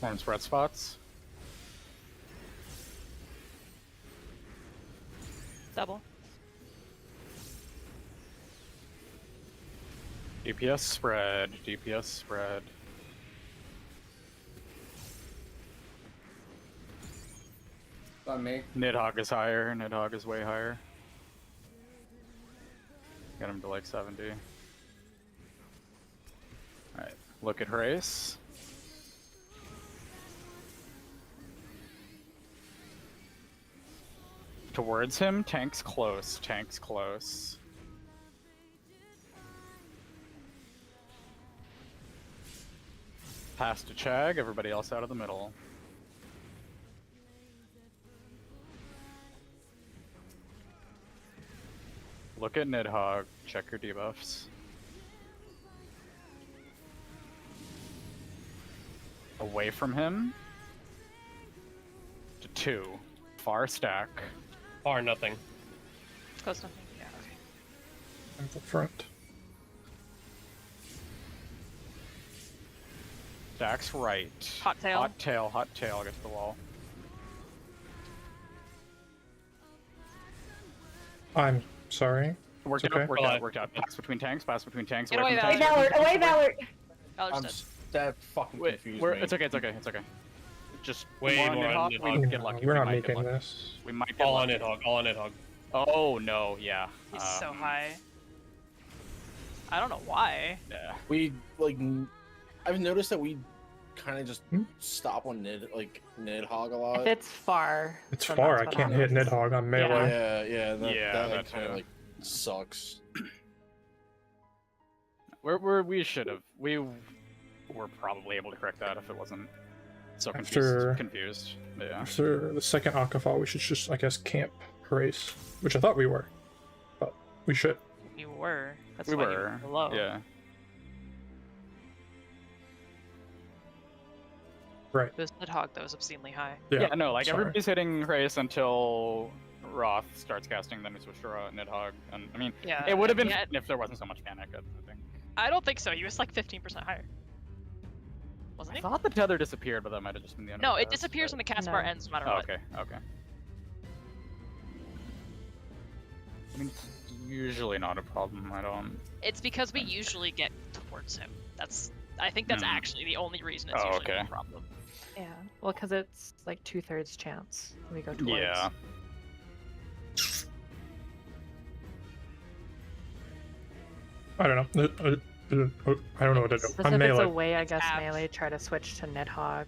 Worm's Breath spots. Double. DPS spread. DPS spread. On me. Nidhogg is higher. Nidhogg is way higher. Get him to like 70. Alright, look at race. Towards him, tank's close, tank's close. Pass to Chag, everybody else out of the middle. Look at Nidhogg, check your debuffs. Away from him. To 2. Far stack. Far nothing. Close nothing. Yeah. Okay. I'm the front. Stack's right. Hot tail. Hot tail, hot tail against the wall. I'm sorry. Worked okay. out, worked out, worked out. Pass between tanks, Get away away, from Away, tanks. Valor! Away, Valor! Valor's I'm dead. that fucking Wait, confused me. it's okay, it's okay, it's okay. Just Way one more on Nidhogg, Nidhogg. we get lucky. We're we not might get making lucky. this. We might get All on lucky. Nidhogg. All on Nidhogg. Oh no, yeah. He's so high. I don't know why. Yeah. We like. I've noticed that we kind of just stop on Nidhogg a lot. If it's far. It's from far. us, I but can't not hit us. Nidhogg on melee. Yeah, that that kind of too. like sucks. We should have. We were probably able to correct that if it wasn't so After- confused. Yeah. After the second Akafal, we should just, I guess, camp race, which I thought we were, but we should. You were. That's We why were. you were low. Yeah. Right. This Nidhogg though is obscenely high. Yeah, no, like sorry. everybody's hitting race until Roth starts casting, then we switch to Nidhogg. And I mean, Yeah. it would have been yeah, fun if there wasn't so much panic, I think. I don't think so. He was like 15% higher. Wasn't I he? thought the tether disappeared, but that might have just been the end No, of the it test, disappears when but- the cast No. bar ends no matter Oh, what. okay, okay. I mean, it's usually not a problem, I don't... It's because we usually get towards him. I think that's Hmm. actually the only reason it's Oh, usually okay. a problem. Yeah. Well, because it's like 2/3 chance we go towards. Yeah. I don't know. I don't know what to do. Just I'm if it's melee. away, I It's guess half. melee, try to switch to Nidhogg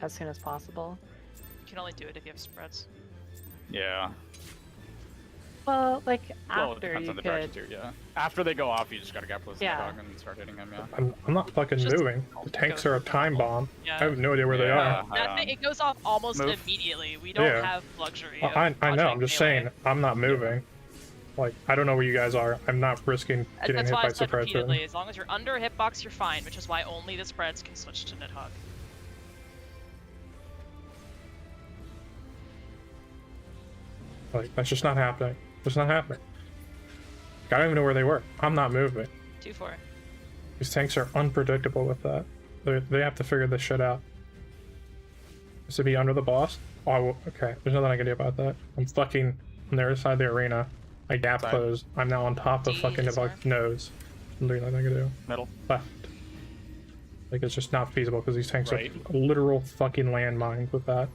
as soon as possible. You can only do it if you have spreads. Yeah. Well, like Well, it after depends you on the direction could. too, yeah. After they go off, you just gotta get close to Yeah. the dog and start hitting him, yeah. I'm not fucking Just moving. The tanks are a time bomb. Yeah. I have no idea where they Yeah. are. That thing, it goes off almost Move. immediately. We don't Yeah. have luxury. I of know. I'm dodging just melee. saying. I'm not moving. Like, I don't know where you guys are. I'm not risking getting That's hit why by I said suppression. repeatedly, as long as you're under a hitbox, you're fine, which is why only the spreads can switch to Nidhogg. Like, that's just not happening. It's not happening. I don't even know where they were. I'm not moving. 2-4. These tanks are unpredictable with that. They have to figure this shit out. Is to be under the boss? Oh, okay. There's nothing I can do about that. I'm fucking on the other side of the arena. I gap Side. closed. I'm now on top of D fucking is Nidhogg's nose. There's nothing I can do. Middle. Left. Like, it's just not feasible because these tanks Right. are literal fucking landmines with that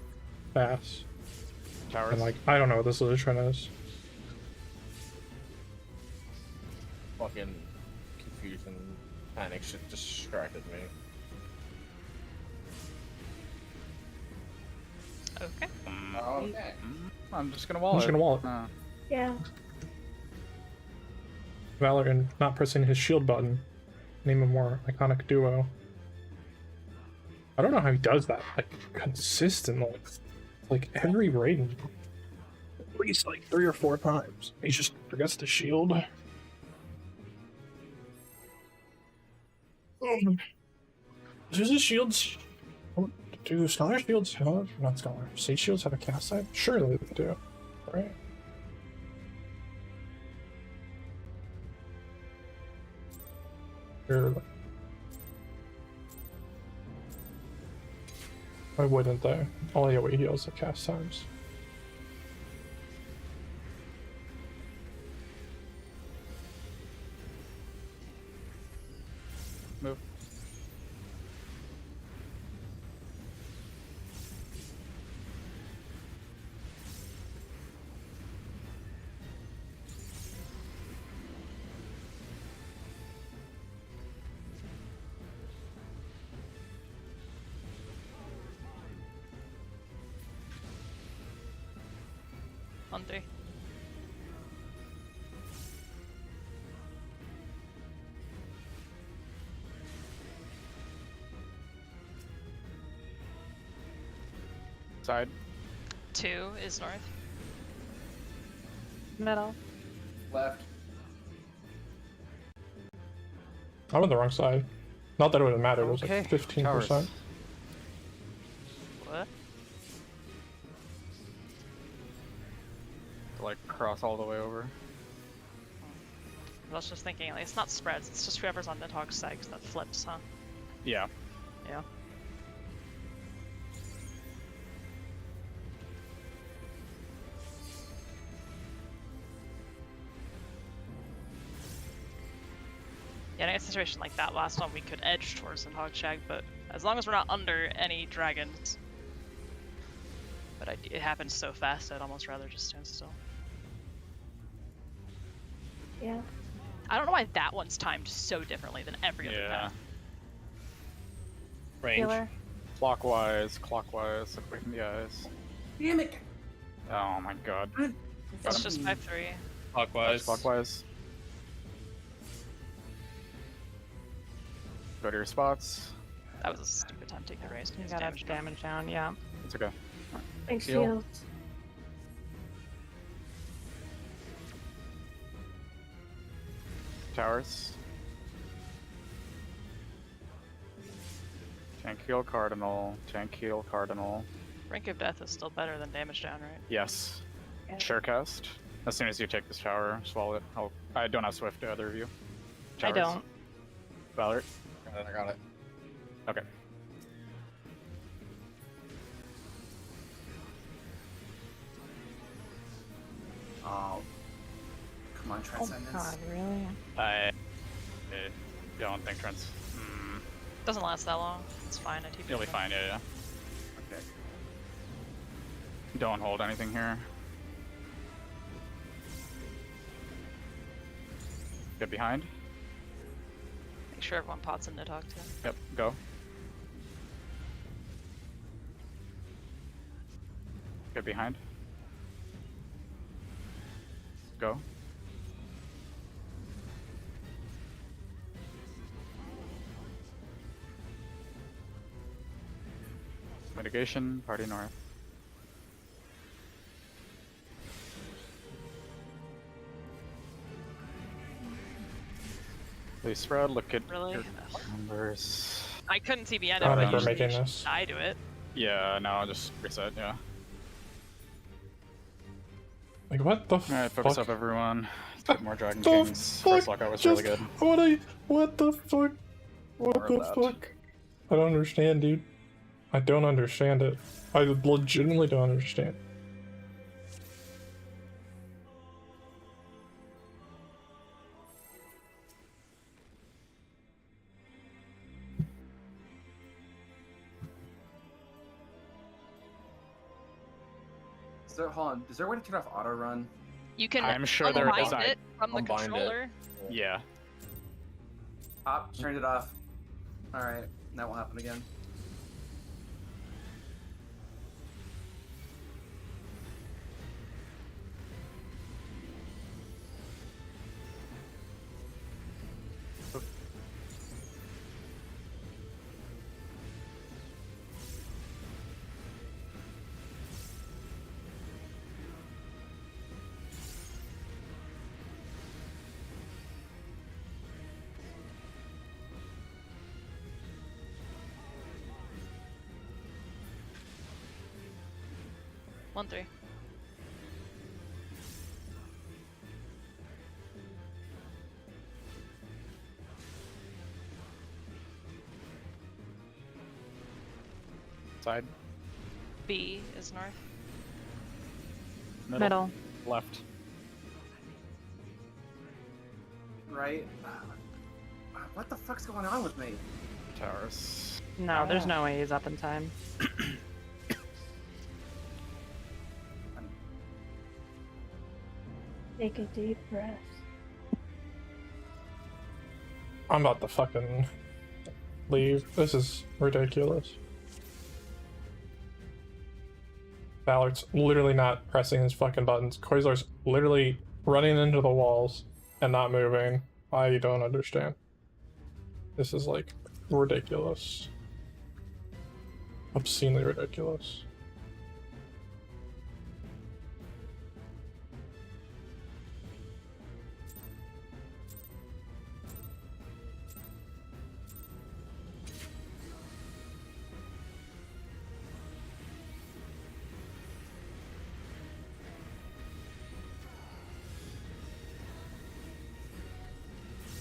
fast. Towers. And like, I don't know what this solution is. Fucking confusion, panic shit distracted me. Okay. Okay. I'm just gonna wall I'm just it. gonna wall it. Yeah. Valor and not pressing his shield button. Name a more iconic duo. I don't know how he does that. Like, consistently. Like, every raid. At least like 3 or 4 times. He just forgets to shield. Do the shields. Do Scholar shields have. Not Scholar. Sage shields have a cast side? Surely they do. Right? Surely. Why wouldn't they? All AoE heals at cast times. 1-3. Side. 2 is north. Middle. Left. I'm on the wrong side. Not that it would have mattered. It was Okay, like 15%. towers. What? To like cross all the way over. I was just thinking, like, it's not spreads, it's just whoever's on Nidhogg's side, 'cause that flips, huh? Yeah. Yeah. Yeah, in a situation like that last one, we could edge towards Nidhogg, but as long as we're not under any dragons. But it happens so fast, I'd almost rather just stand still. Yeah. I don't know why that one's timed so differently than every other Yeah. path. Range. Healer. Clockwise, look away from the eyes. Damn it! Oh my god. It's just 5-3. Clockwise. Clockwise. Go to your spots. That was a stupid time to take the raise. You gotta damage down, yeah. It's okay. Thanks, Heal. shields. Towers. Tank heal cardinal. Tank heal cardinal. Brink of Death is still better than damage down, right? Yes. Yeah. Sure cast. As soon as you take this tower, swallow it. I don't have Swift to either of you. I Towers. don't. Valor. I got it. Okay. Oh. Come on, Oh Transcendence. god, really? I don't think Trent's. Doesn't last that long. It's fine. I TP. You'll be fine, yeah. Okay. Don't hold anything here. Get behind. Make sure everyone pots in Nidhogg too. Yep, go. Get behind. Go. Mitigation, party north. Please spread, look at Really? your numbers. I couldn't TP I it, but remember usually making this. I do it. Yeah, no, I'll just reset, yeah. Like, what the Alright, focus fuck? up everyone. Let's get more Dragon The Kings. First fuck lockout was just- really good. What the fuck? What More the of that. fuck? I don't understand, dude. I don't understand it. I legitimately don't understand. Hold on. Is there a way to turn off auto run? You can I'm sure there unbind is. it from the Unbind it. controller. Yeah. Turned it off. Alright, that won't happen again. One, 3. Side. B is north. Middle. Left. Right? What the fuck's going on with me? Towers. No, there's no way he's up in time. Take a deep breath. I'm about to fucking leave. This is ridiculous. Ballard's literally not pressing his fucking buttons. Koizler's literally running into the walls and not moving. I don't understand. This is like ridiculous. Obscenely ridiculous.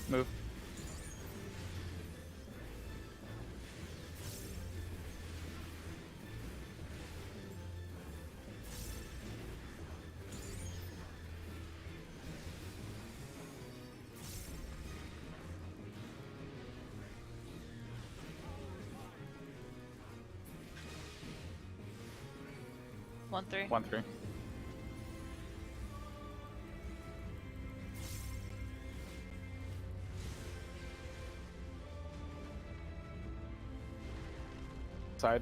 Move. One, three. 1-3. Side.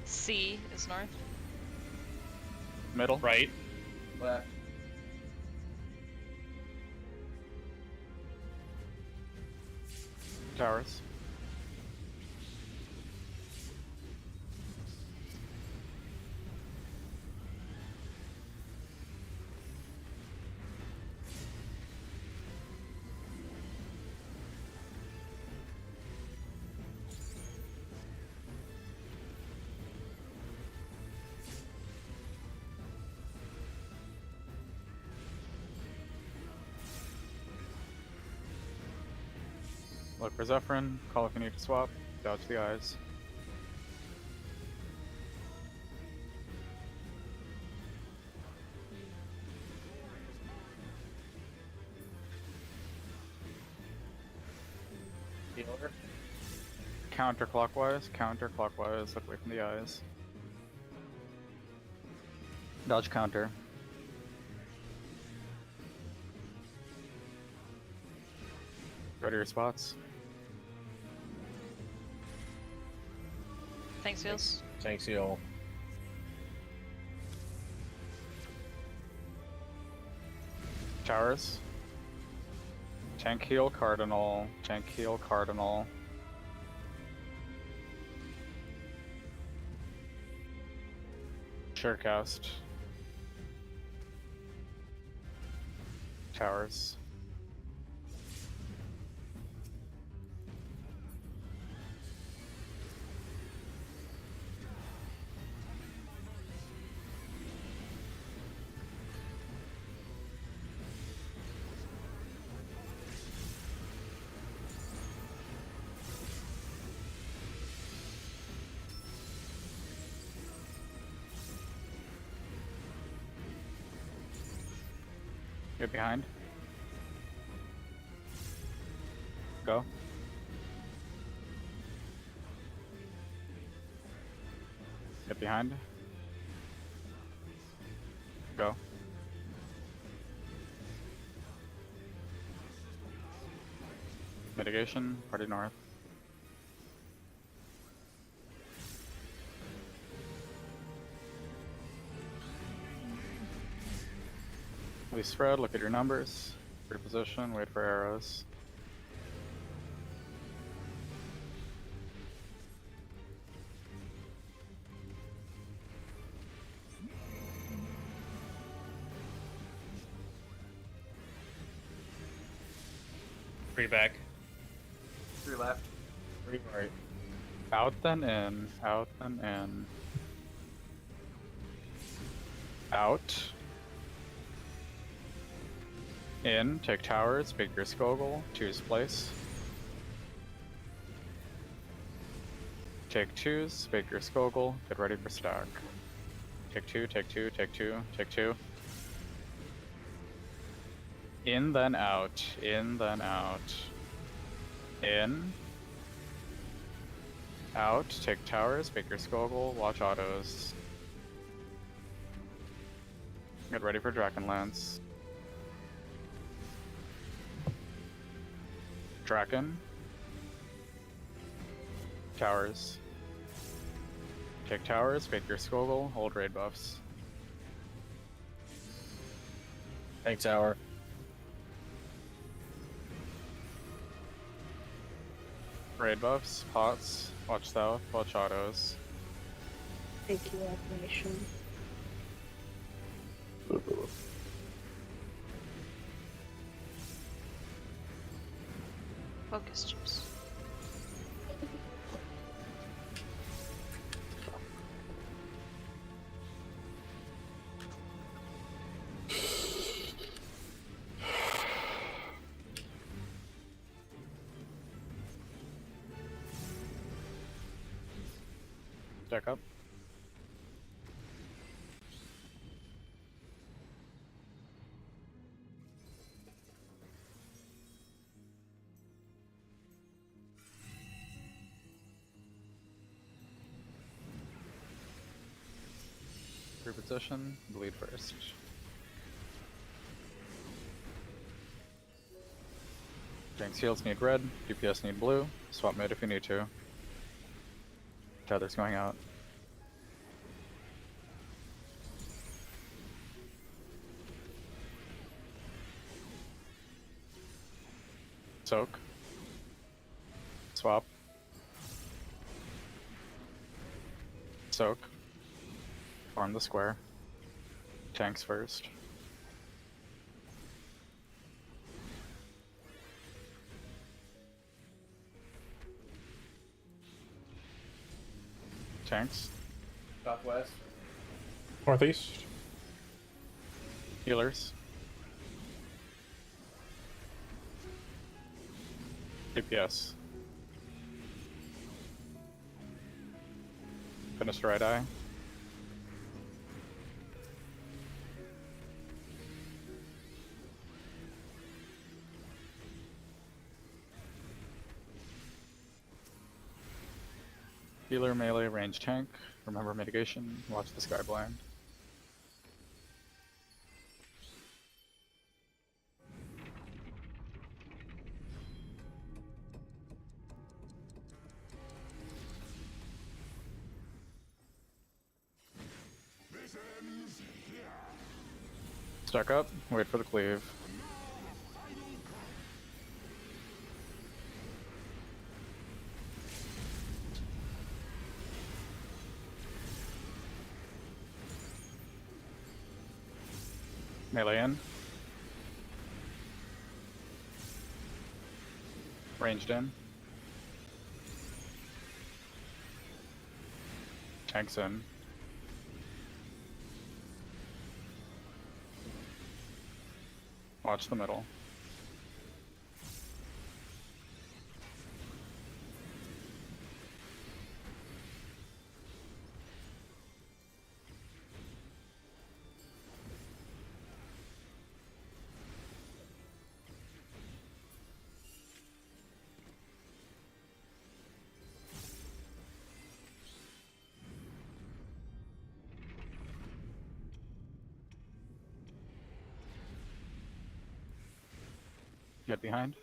C is north. Middle. Right. Left. Towers. Look for Zephyrin, call if you need to swap, dodge the eyes. Healer. Counterclockwise, counterclockwise, look away from the eyes. Dodge counter. Go to your spots. Thanks, Feels. Thanks, y'all. Towers. Tank heal Cardinal. Tank heal Cardinal. Surecast. Towers. Get behind. Go. Get behind. Go. Mitigation, party north. We spread, look at your numbers, reposition, wait for arrows. Three back. 3 left. 3 right. Out then in, out then in. Out. In, take towers, big your Skogul, choose place. Take 2s, big your Skogul, get ready for stack. Take 2, take 2, take 2, take 2. In, then out, in, then out. In. Out, take towers, big your Skogul, watch autos. Get ready for Dragonlance. Draken. Towers. Take towers, fake your Skogul, hold raid buffs. Take tower. Raid buffs, pots, watch south, watch autos. Thank you, Admiration. Focus juice. Check up. Reposition, bleed first. Jinx heals need red, DPS need blue, swap mid if you need to. Tether's going out. Soak. Swap. Soak. Farm the square. Tanks first. Tanks. Southwest. Northeast. Healers. DPS. Finish right eye. Healer, melee, range, tank. Remember mitigation. Watch the sky blind. Stack up, wait for the cleave. Melee in. Ranged in. Tanks in. Watch the middle. Get behind.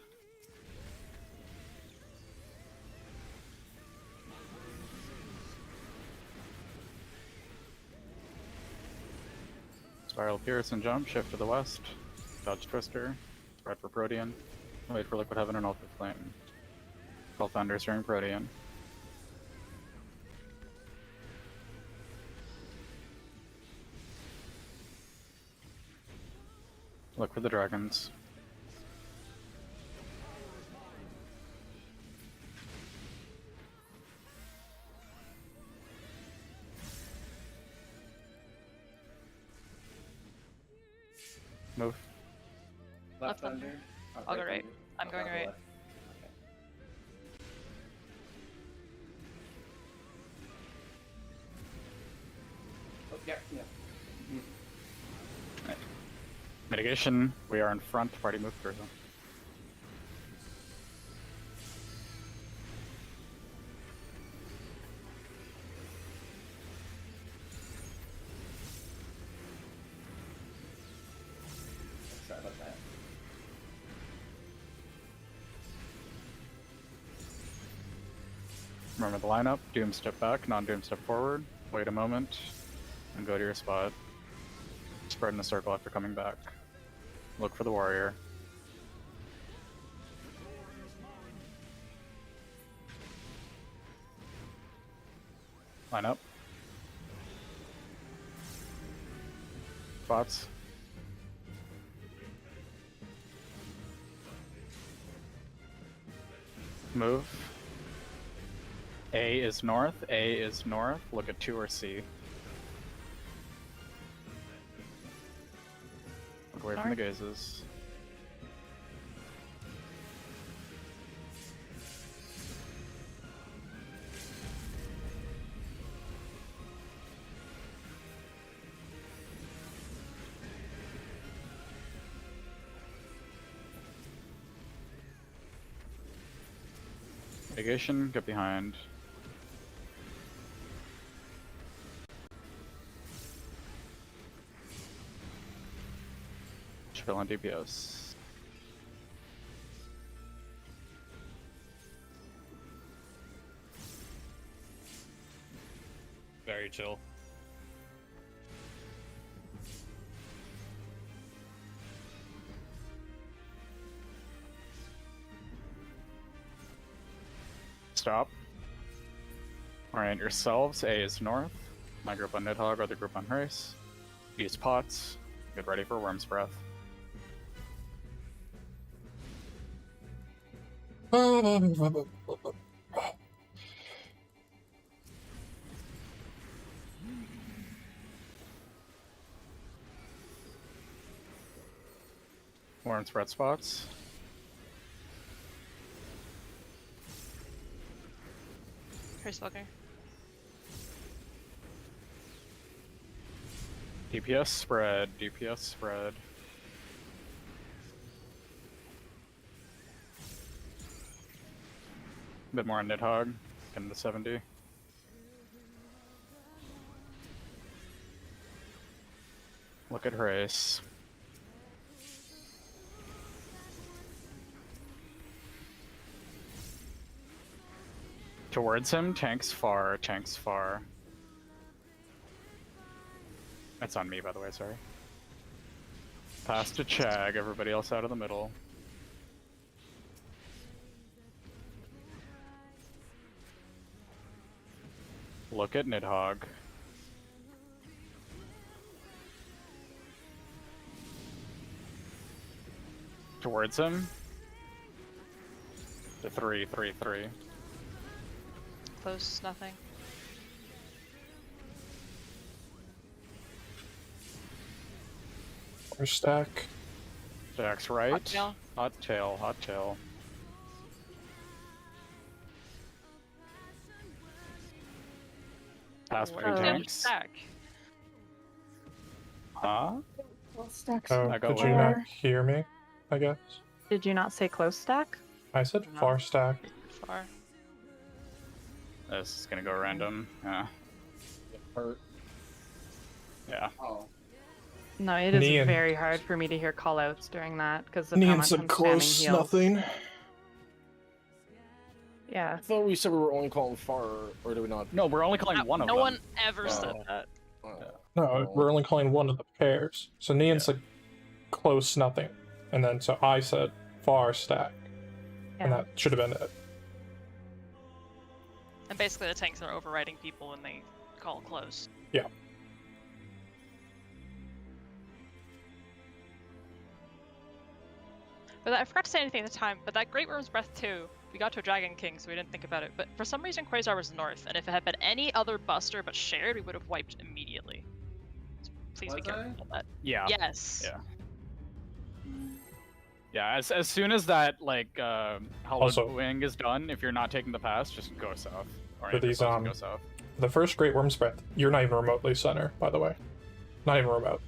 Spiral Pierce and jump, shift to the west. Dodge Twister. Spread for Protean. Wait for Liquid Heaven and Ultra Flame. Call Thunders during Protean. Look for the dragons. Move. Left Thunder. I'll go right. Thunder. I'm going go right. left. Okay. Oh, yep, yep. Mitigation. We are in front. Party move through. Sorry about that. Remember the lineup. Doom step back, non-doom step forward. Wait a moment, and go to your spot. Spread in a circle after coming back. Look for the warrior. Line up. Spots. Move. A is north, A is north. Look at 2 or C. Look away from the gazes. Mitigation, get behind. Chill on DPS. Very chill. Stop. Orient yourselves. A is north. My group on Nidhogg, other group on Race. Use pots. Get ready for Worm's Breath. Worm's Breath spots. Chris Walker. DPS spread, DPS spread. A bit more on Nidhogg, getting to 70. Look at Race. Towards him, tanks far, tanks far. That's on me, by the way, sorry. Pass to Chag, everybody else out of the middle. Look at Nidhogg. Towards him. The 3-3-3. Close, nothing. Or stack. Jack's right. Hot tail. Hot tail, hot tail. Pass for Oh. tanks. Stack. Huh? Well, stacks Oh, I got did you one. not hear me? I guess. Did you not say close stack? I said No. far stack. Far. This is gonna go random. Yeah. Hurt. Yeah. Oh. No, it is Neon. very hard for me to hear callouts during that because of how Neon much said I'm close spamming heals. nothing. Yeah. I thought we said we were only calling far, or do we not? No, we're only calling one of no them. one ever said Oh. that. No, we're only calling one of the pairs. So Neon said close nothing. And then so I said far stack. And Yeah. that should have been it. And basically the tanks are overriding people when they call close. Yeah. But I forgot to say anything at the time, but that Great Worm's Breath 2, we got to a Dragon King, so we didn't think about it. But for some reason, Quasar was north, and if it had been any other buster but shared, we would have wiped immediately. So please be Was careful I? about that. Yeah. Yes. Yeah. Yeah, as soon as that, like, hollow Also- wing is done, if you're not taking the pass, just go south. Or For these, go south. The first Great Worm's Breath, you're not even remotely center, by the way. Not even remote.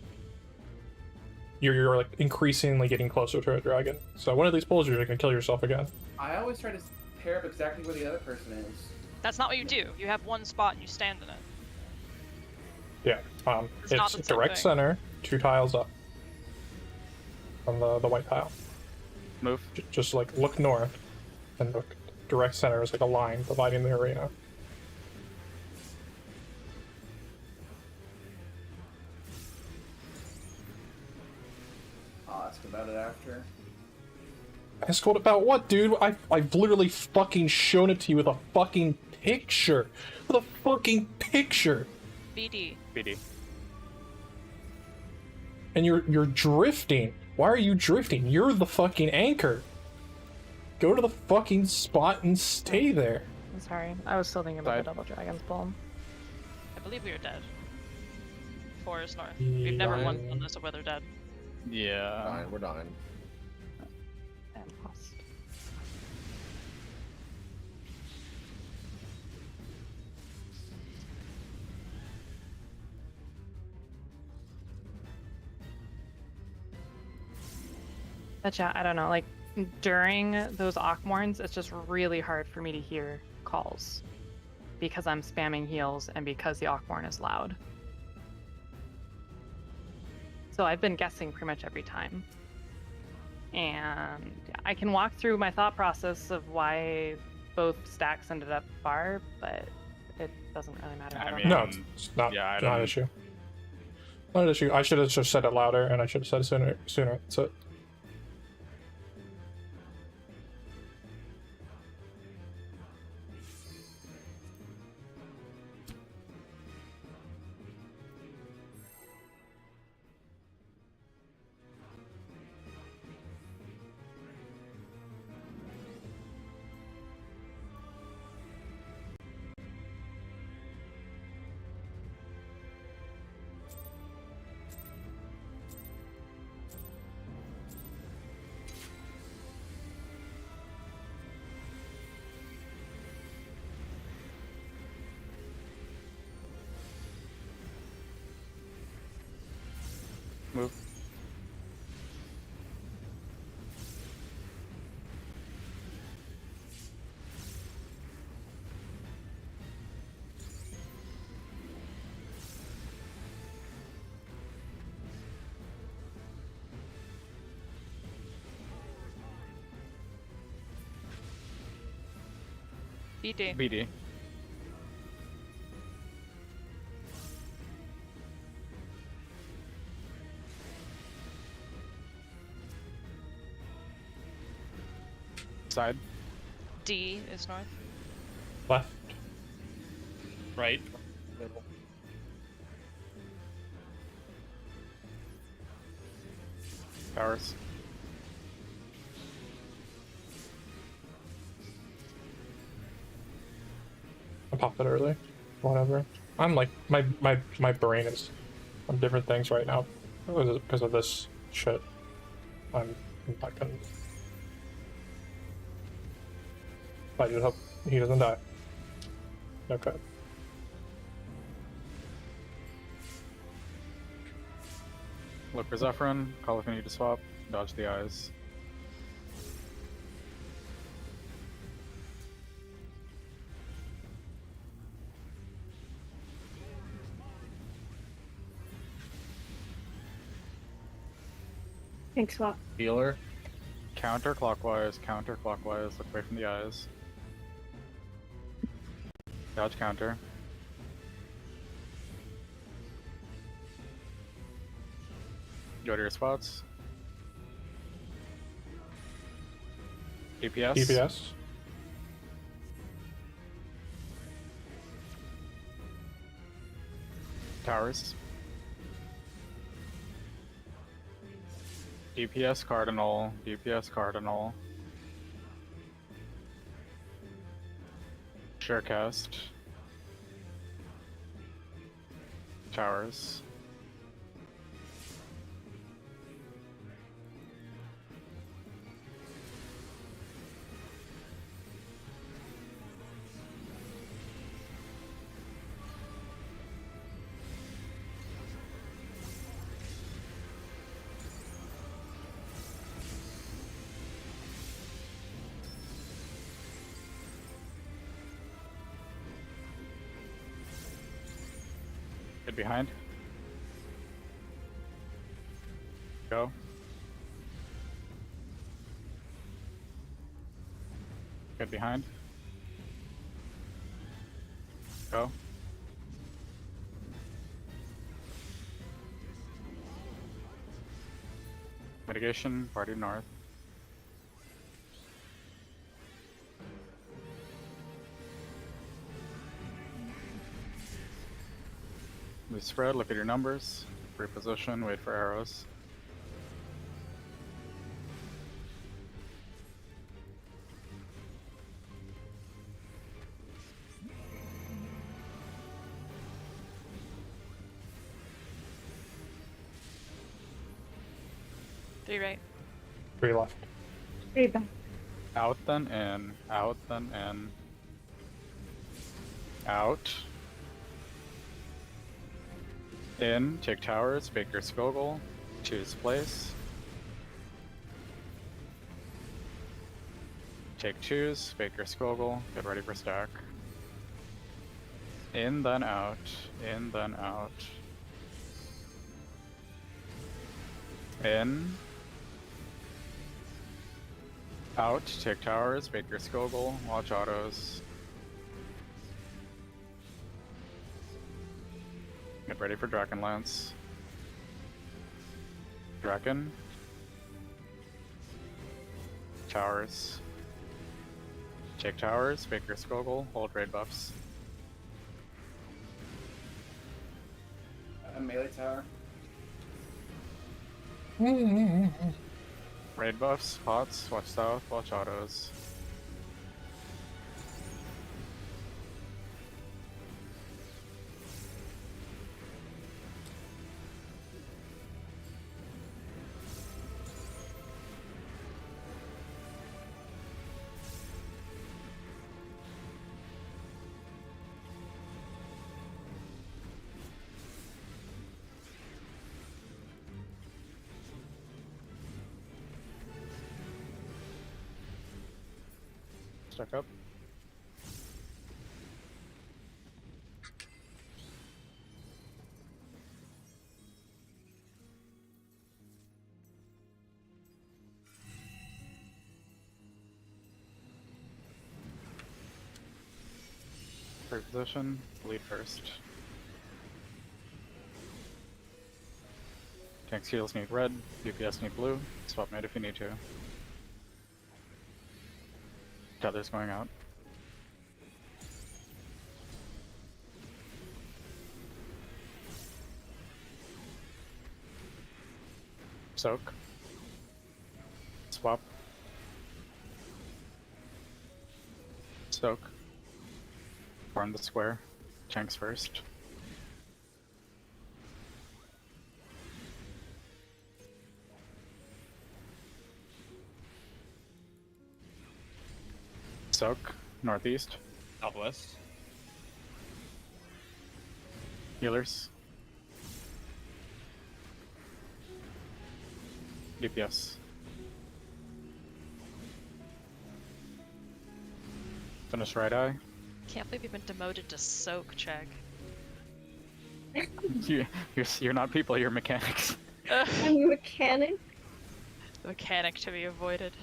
You're like increasingly getting closer to a dragon. So one of these pulls, you're gonna kill yourself again. I always try to pair up exactly where the other person is. That's not what you do. You have one spot and you stand in it. Yeah. It's not It's the same direct thing. center, 2 tiles up. From the white tile. Move. Just like look north and look direct center is like a line dividing the arena. I'll ask about it after. Ask what about what, dude? I've literally fucking shown it to you with a fucking picture. With a fucking picture. BD. BD. And you're drifting. Why are you drifting? You're the fucking anchor. Go to the fucking spot and stay there. I'm sorry. I was still thinking about the double dragons bomb. I believe we are dead. 4 is north. We've never once done this where they're dead. Yeah. Dying, we're dying. And lost. But yeah, I don't know. Like during those Ockmorns, it's just really hard for me to hear calls because I'm spamming heals and because the Ockmorn is loud. So I've been guessing pretty much every time. And I can walk through my thought process of why both stacks ended up far, but it doesn't really matter. I don't mean, know. No, it's not, yeah, I not don't- an issue. Not an issue. I should have just said it louder, and I should have said it sooner. That's it. Move. BD. BD. Side. D is north. Left. Right. Middle. Towers. I popped it early. Whatever. I'm like my brain is on different things right now because of this shit. I'm not gonna. I just hope he doesn't die. Okay. Look for Zephyrin. Call if you need to swap. Dodge the eyes. Thanks a lot. Healer. Counterclockwise. Counterclockwise. Look away from the eyes. Dodge counter. Go to your spots. DPS. DPS. Towers. DPS Cardinal. DPS Cardinal. Sharecast. Towers. Get behind. Go. Get behind. Go. Mitigation, party north. We spread, look at your numbers. Reposition, wait for arrows. Three right. 3 left. 3 back. Out then in, out then in. Out. In, take towers, Baker Skogel, choose place. Take choose, Baker Skogel, get ready for stack. In then out, in then out. In. Out, take towers, Baker Skogel, watch autos. Get ready for Dragonlance. Dragon. Towers. Take towers, Baker Skogel, hold raid buffs. A melee tower. Raid buffs, pots, watch south, watch autos. Stack up. Third position, lead first. Tanks heals need red, UPS need blue, swap mid if you need to. Tether's going out. Soak. Swap. Soak. Farm the square. Tanks first. Soak. Northeast. Southwest. Healers. DPS. Finish right eye. Can't believe you've been demoted to soak, Chegg. You're not people, you're mechanics. I'm a mechanic. Mechanic to be avoided.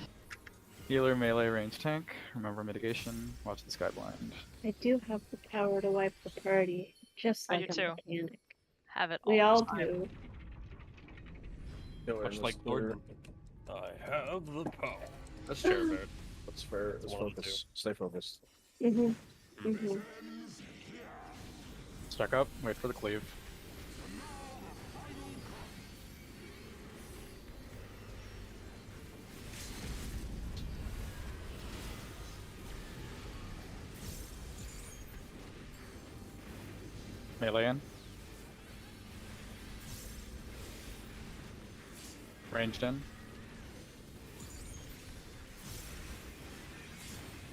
Healer, melee, range tank. Remember mitigation. Watch the sky blind. I do have the power to wipe the party, just I like do a too. mechanic. Have it We all all the time. do. Much like Lord. I have the power. That's fair, man. That's fair. Let's One of the focus. Stay focused. Mhm. Mhm. Stack up, wait for the cleave. Melee in. Ranged in.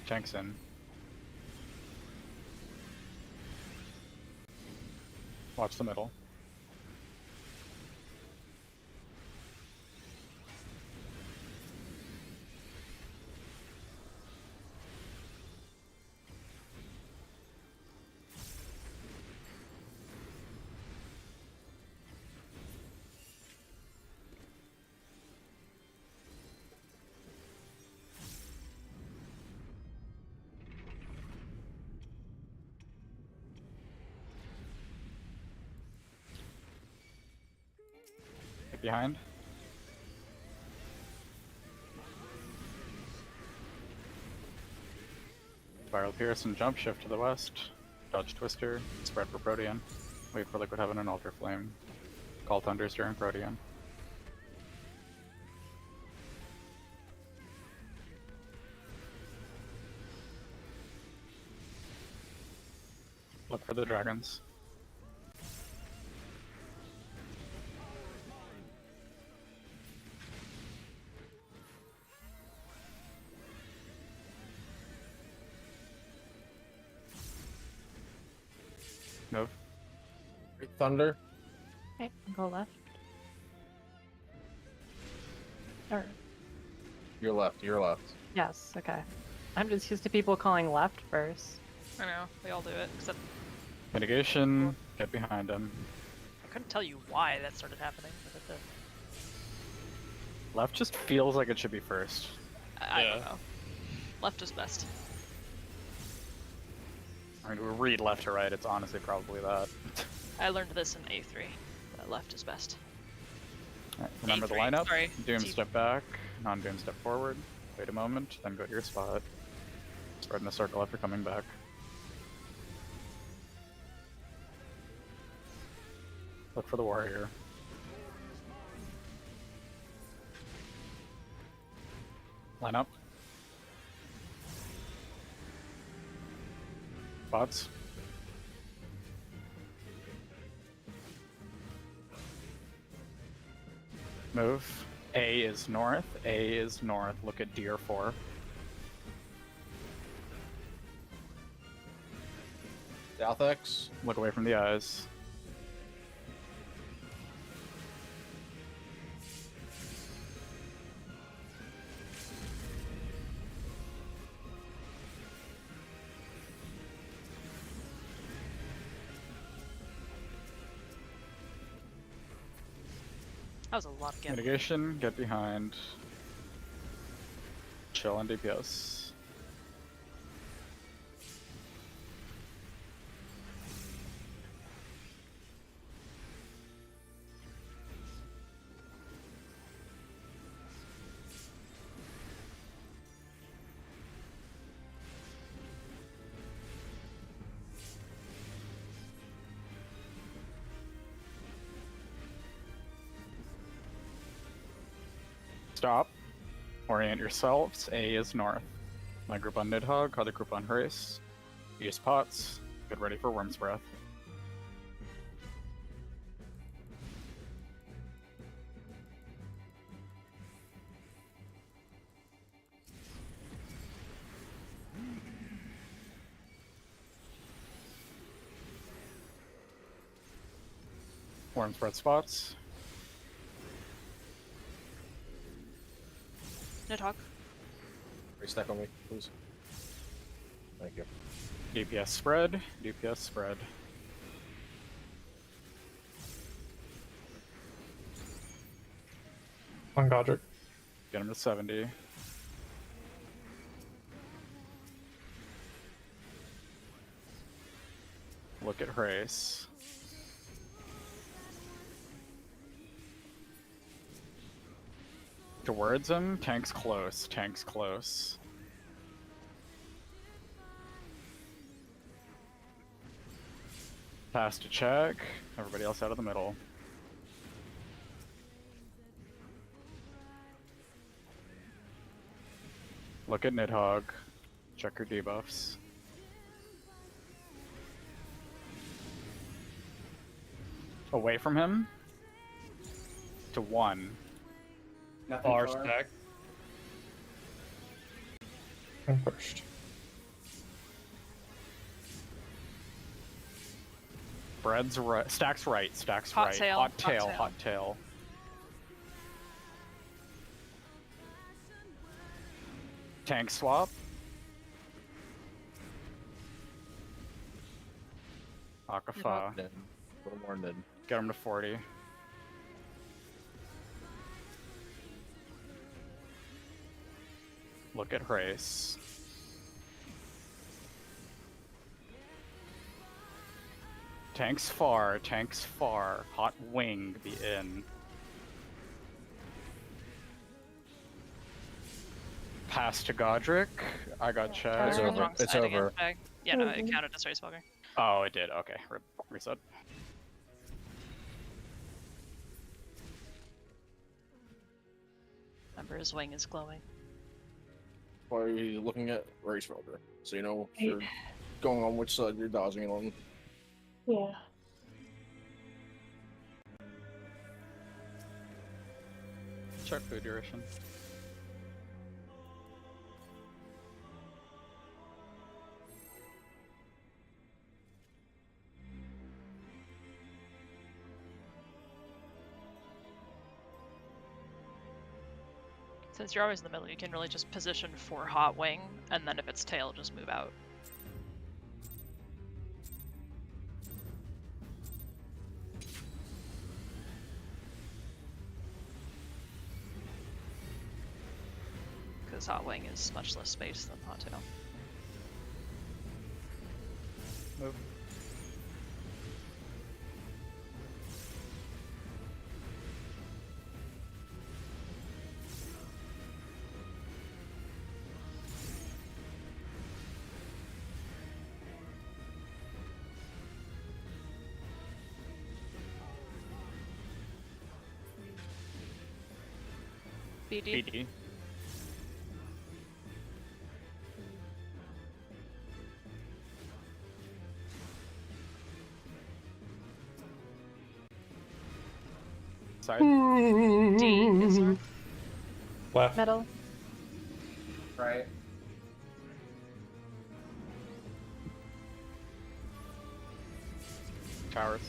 Tanks in. Watch the middle. Get behind. Spiral Pierce and Jump Shift to the west. Dodge Twister. Spread for Protean. Wait for Liquid Heaven and Alter Flame. Call Thunders during Protean. Look for the dragons. Move. Great Thunder. Okay, go left. Or, Your left. Your left. yes, okay. I'm just used to people calling left first. I know, we all do it, except Mitigation. Get behind him. I couldn't tell you why that started happening, but it did. Left just feels like it should be first. I don't Yeah. know. Left is best. I mean, we read left to right, it's honestly probably that. I learned this in A3, that left is best. Alright, remember the A3, lineup. sorry. Doom T- step back, non-doom step forward. Wait a moment, then go to your spot. Spread in a circle after coming back. Look for the warrior. Line up. Spots. Move. A is north. A is north. Look at Deer 4. South X. Look away from the eyes. That was a lot of getting. Mitigation, get behind. Chill on DPS. Stop. Orient yourselves. A is north. My group on Nidhogg, other group on Hrace. Use pots. Get ready for Worm's Breath. Worm's Breath spots. No talk. Restack on me, please. Thank you. DPS spread. DPS spread. On Godric. Get him to 70. Look at Hrace. Towards him. Tank's close. Tank's close. Pass to check. Everybody else out of the middle. Look at Nidhogg. Check your debuffs. Away from him. To 1. Nothing R far. stack. I'm pushed. Bread's right. Stacks right. Stacks Hot right. tail, Hot hot tail. tail. Hot tail. Tank swap. Akafa. Nid. A little more Nid. Get him to 40. Look at Hrace. Tank's far. Tank's far. Hot wing be in. pass to Godric. I got checked. It's Wrong over. It's side again, over. Jack. Yeah, no, it counted as race walker. Oh, it did. Okay, reset. Remember, his wing is glowing. Or are you looking at race filter? So you know if you're going on which side you're dodging it on. Yeah. Check food duration. Since you're always in the middle, you can really just position for hot wing, and then if it's tail, just move out. Because hot wing is much less space than hot tail. Move. BD. BD. Side. D is north. Left. Middle. Right. Towers.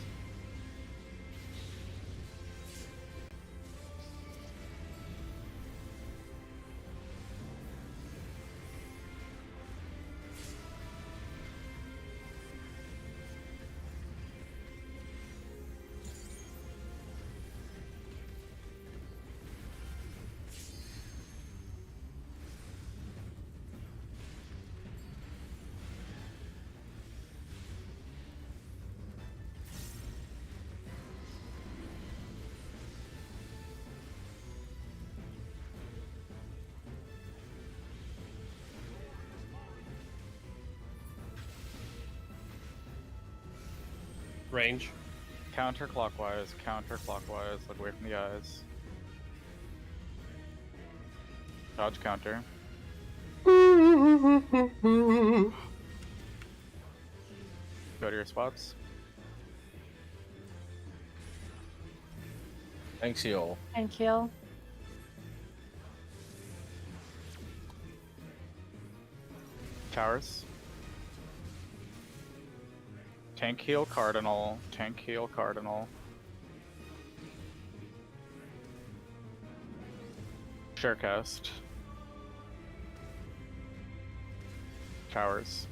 Range. Counterclockwise, counterclockwise, look away from the eyes. Dodge counter. Go to your spots. Thanks, heal. And kill. Towers. Tank heal cardinal, tank heal cardinal. Sharecast. Towers.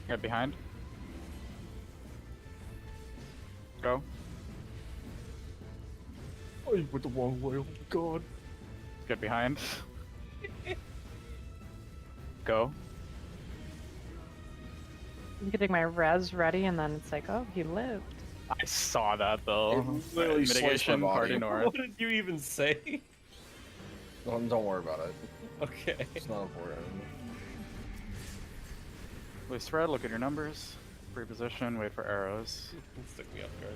Get behind. Go. Oh, you went the wrong way. Oh my god. Get behind. Go. I'm getting my res ready, and then it's like, oh, he lived. I saw that though. It literally sliced my Mitigation, body. party north. What did you even say? Don't worry about it. Okay. It's not important. Loose spread, look at your numbers. Reposition, wait for arrows. Stick me off guard.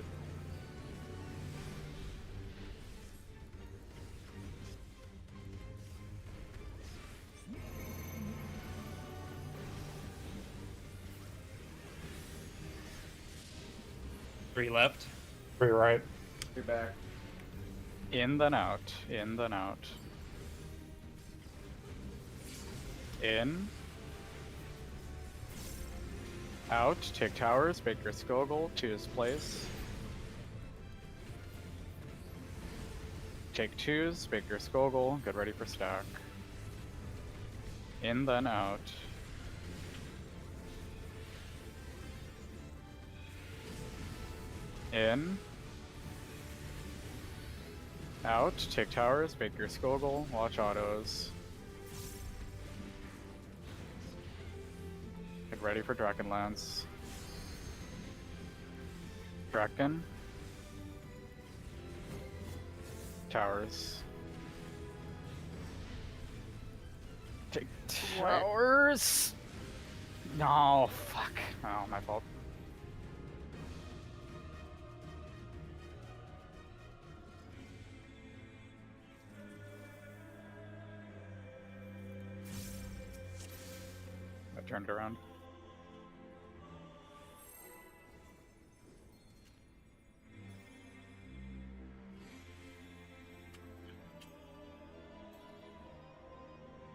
Three left. 3 right. You're back. In, then out. In, then out. In. Out. Take towers. Baker Skogel to his place. Take twos. Baker Skogel. Get ready for stack. In, then out. In. Out. Take towers. Make your skill goal. Watch autos. Get ready for Dragonlance. Draken. Towers. Take towers. No, fuck. Oh, my fault. I turned it around.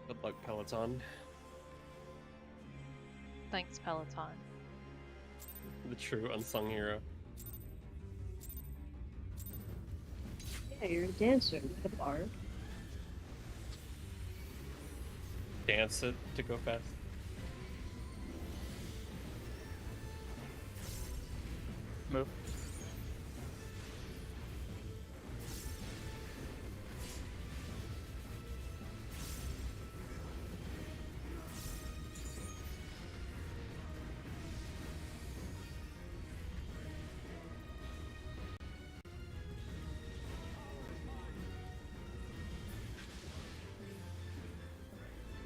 Good luck, Peloton. Thanks, Peloton. The true unsung hero. Yeah, you're a dancer, not a bard. Dance it to go fast. Move.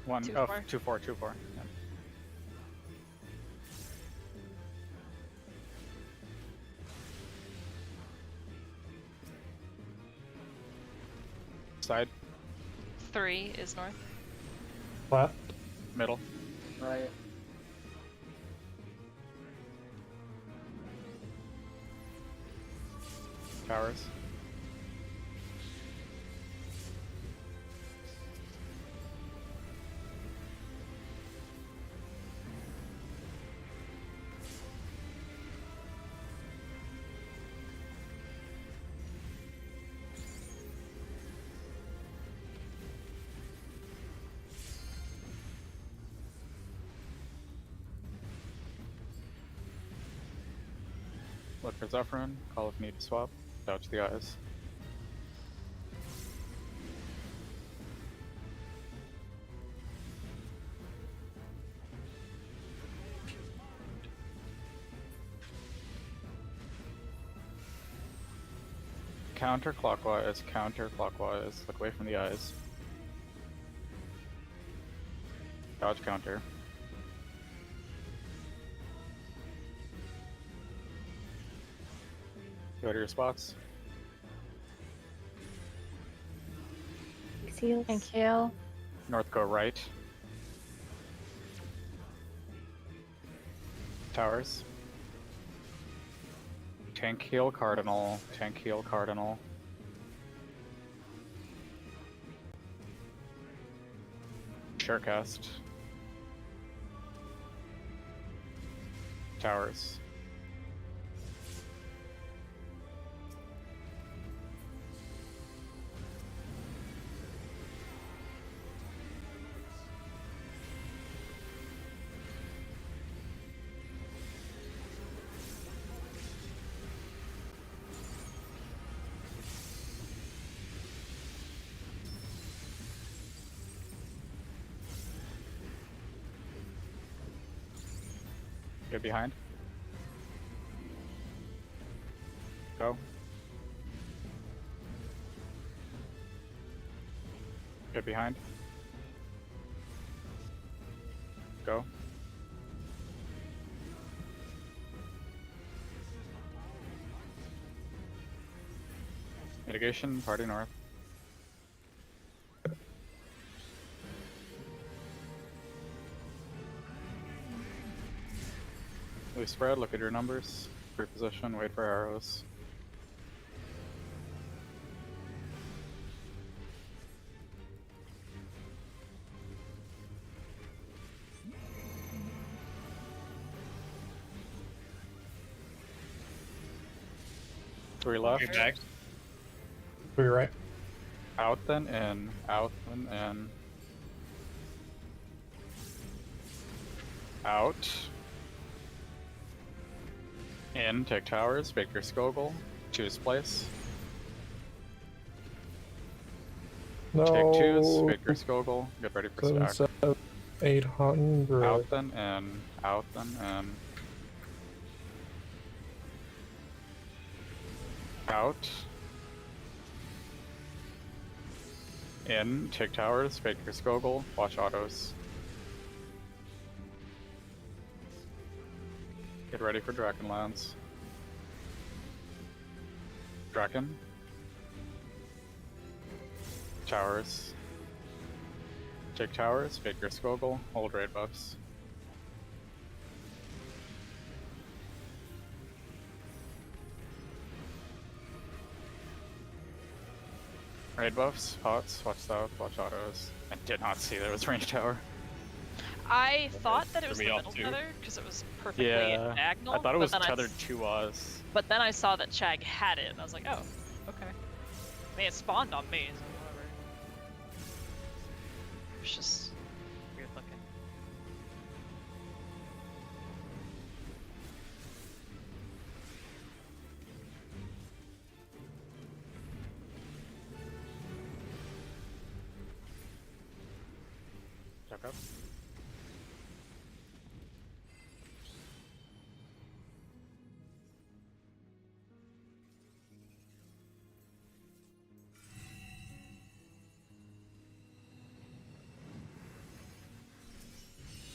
One. 2-4. Oh, 2-4, 2-4. Yeah. Side. 3 is north. Left. Middle. Right. Towers. Look for Zephyrin. Call if need to swap. Dodge the eyes. Counterclockwise, counterclockwise. Look away from the eyes. Dodge counter. Go to your spots. Heals. Thank you. North go right. Towers. Tank heal cardinal. Tank heal cardinal. Surecast. Towers. Get behind. Go. Get behind. Go. Mitigation, party north. We spread, look at your numbers. Reposition, wait for arrows. Three left. Get back. To your right. Out then in. Out then in. Out. In, take towers, Baker Skogel, choose place. No. Take twos, Baker Skogel, get ready for stack. 800. Out then in, out then in. Out. In, take towers, Baker Skogel, watch autos. Get ready for Dragonlance. Draken. Towers. Take towers, Baker Skogel, hold raid buffs. Raid buffs, pots, watch south, watch autos. I did not see there was range tower. I thought that it was Threw the me middle off, too. tether because it was perfectly Yeah, diagonal. I thought it was but then tethered to us. But then I saw that Chag had it, and I was like, oh, okay. I mean, it spawned on me, so whatever. It's just weird looking. Check up.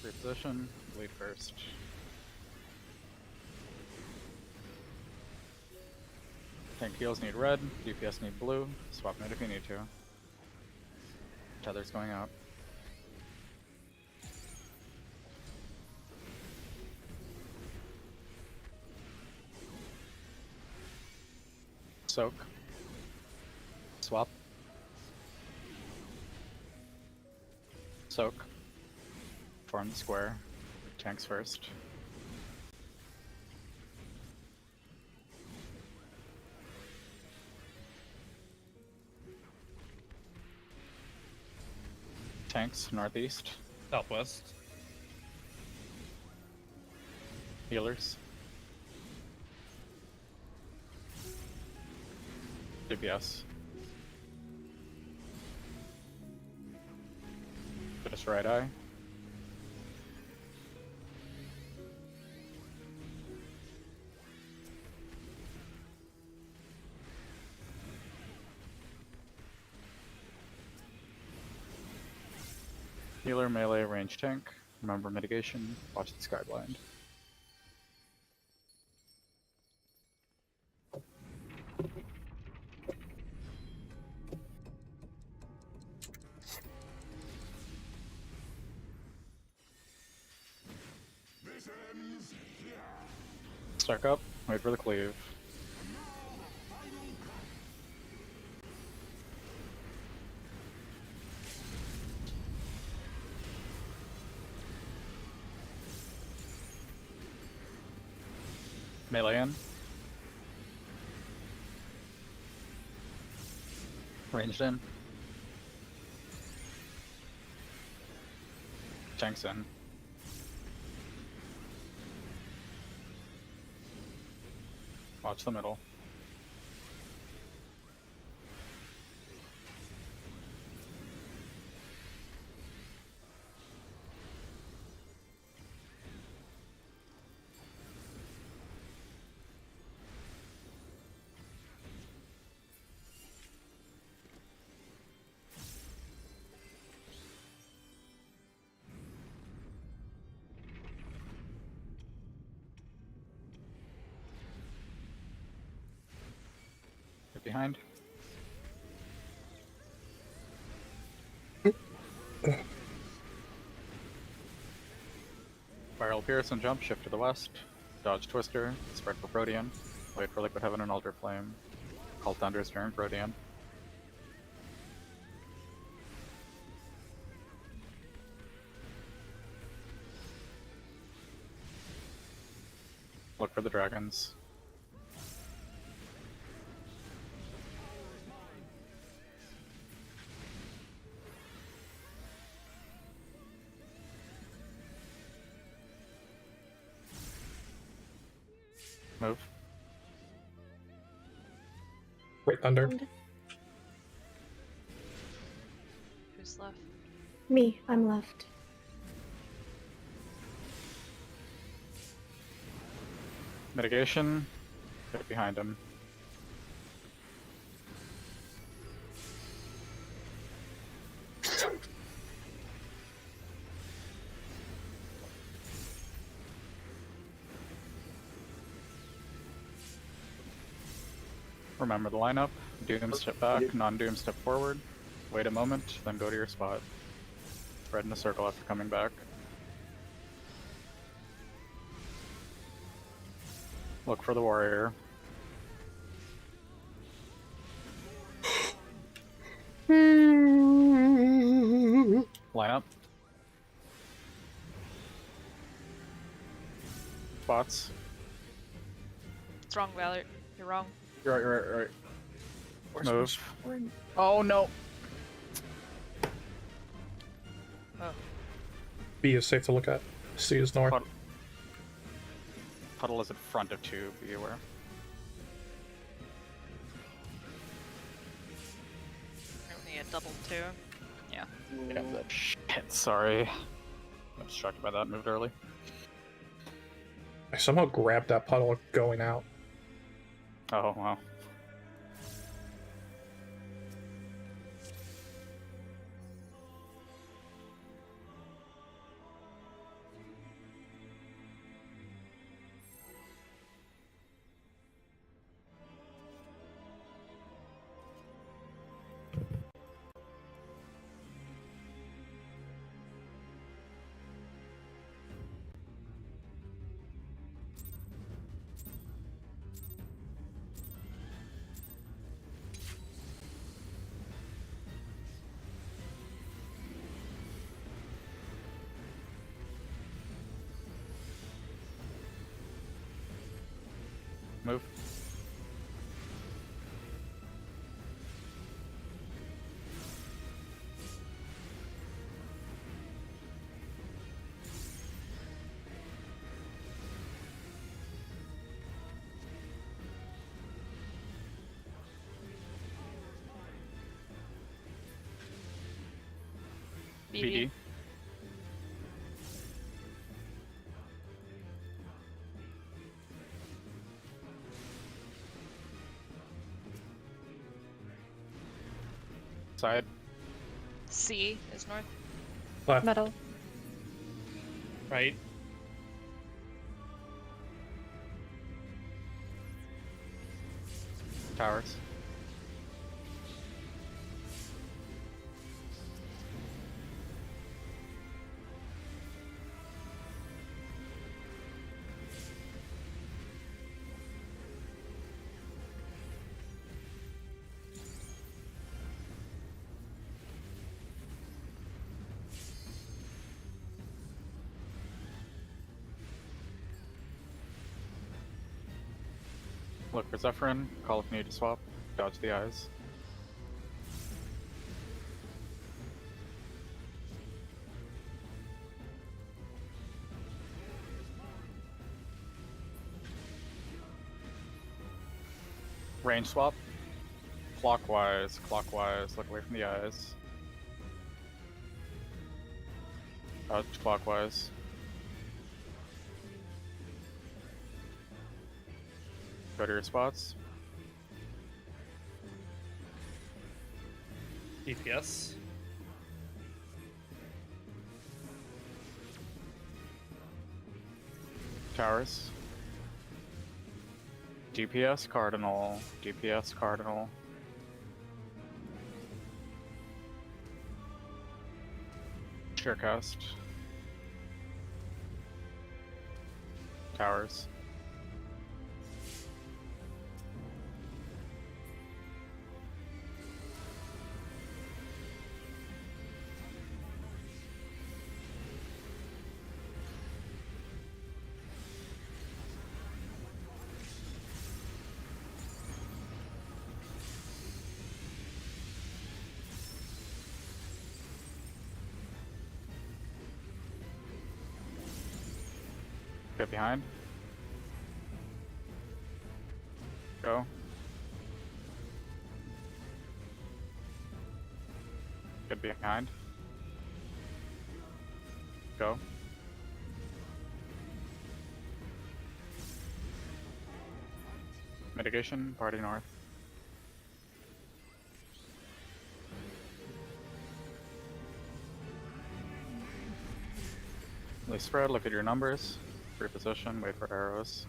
Reposition, lead first. Tank heals need red, DPS need blue, swap mid if you need to. Tether's going out. Soak. Swap. Soak. Form the square. Tanks first. Tanks northeast. Southwest. Healers. DPS. Just right eye. Healer, melee, range tank. Remember mitigation. Watch the skyblind. Stack up, wait for the cleave. Melee in. Ranged in. Tanks in. Watch the middle. Get behind. Barrel Pierce and jump, shift to the west. Dodge Twister, spread for Protean. Wait for Liquid Heaven and Altar Flame. Call Thunders during Protean. Look for the dragons. Move. Great Thunder. Who's left? Me, I'm left. Mitigation. Get behind him. Remember the lineup. Doom step back, non-Doom step forward. Wait a moment, then go to your spot. Spread in a circle after coming back. Look for the warrior. Line up. Spots. It's wrong, Valor. You're wrong. You're right, you're right, you're right. Move. Oh no! Oh. B is safe to look at. C is north. Puddle is in front of 2, be aware. Only a double 2. Yeah. Yeah, shit, sorry. I'm distracted by that, moved early. I somehow grabbed that puddle going out. Oh, wow. Move. BB. Side. C is north. Left. Metal. Right? Towers. Look for Zephyrin, call if you need to swap, dodge the eyes. Range swap. Clockwise, clockwise, look away from the eyes. Dodge clockwise. Go to your spots. DPS. Towers. DPS Cardinal. DPS Cardinal. Sharecast. Towers. Get behind. Go. Get behind. Go. Mitigation, party north. They spread, look at your numbers. Reposition, wait for arrows.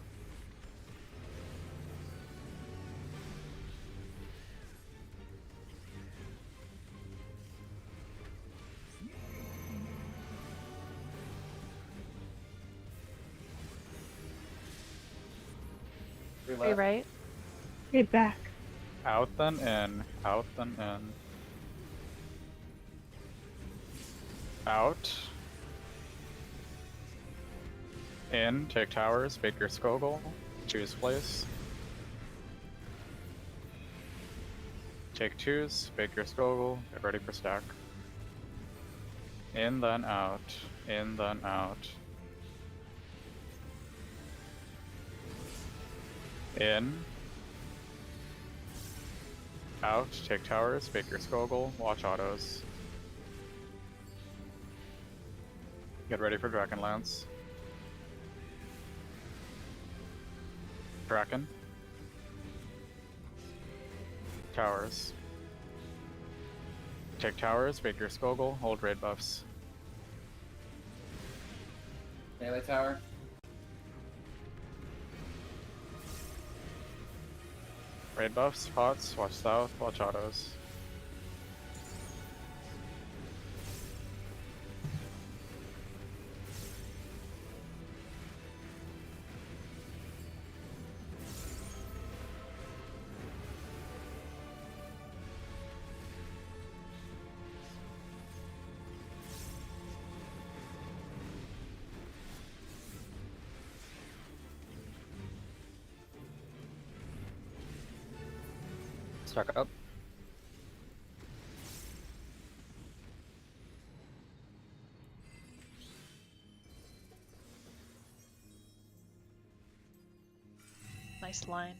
Are you right? Get back. Out then in, out then in. Out. In, take towers, Baker Skogel, choose place. Take twos, Baker Skogel, get ready for stack. In then out, in then out. In. Out, take towers, Baker Skogel, watch autos. Get ready for Dragonlance. Kraken. Towers. Take towers, Baker Skogel, hold raid buffs. Melee tower. Raid buffs, pots, watch south, watch autos. Stack up. Nice line.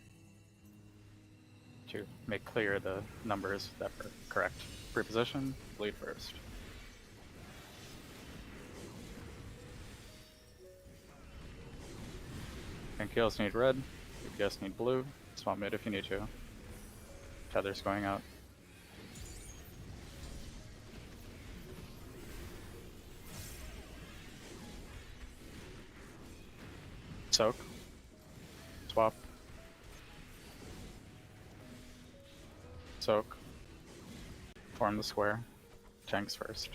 To make clear the numbers that are correct. Preposition, bleed first. And kills need red, APS need blue, swap mid if you need to. Tether's going out. Soak. Swap. Soak. Form the square. Tanks first.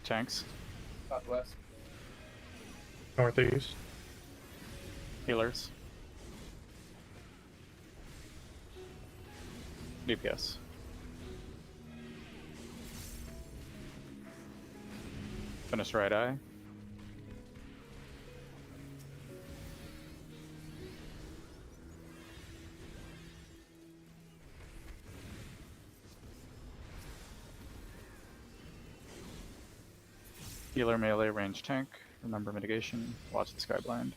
Tanks. Southwest. Northeast. Healers. DPS. Finish right eye. Healer melee range tank. Remember mitigation. Watch the sky blind.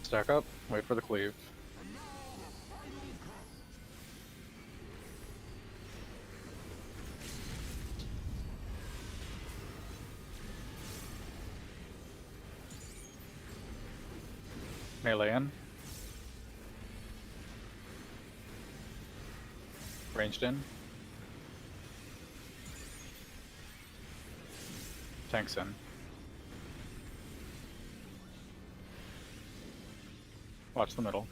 Stack up, wait for the cleave. Melee in. Ranged in. Tanks in. Watch the middle.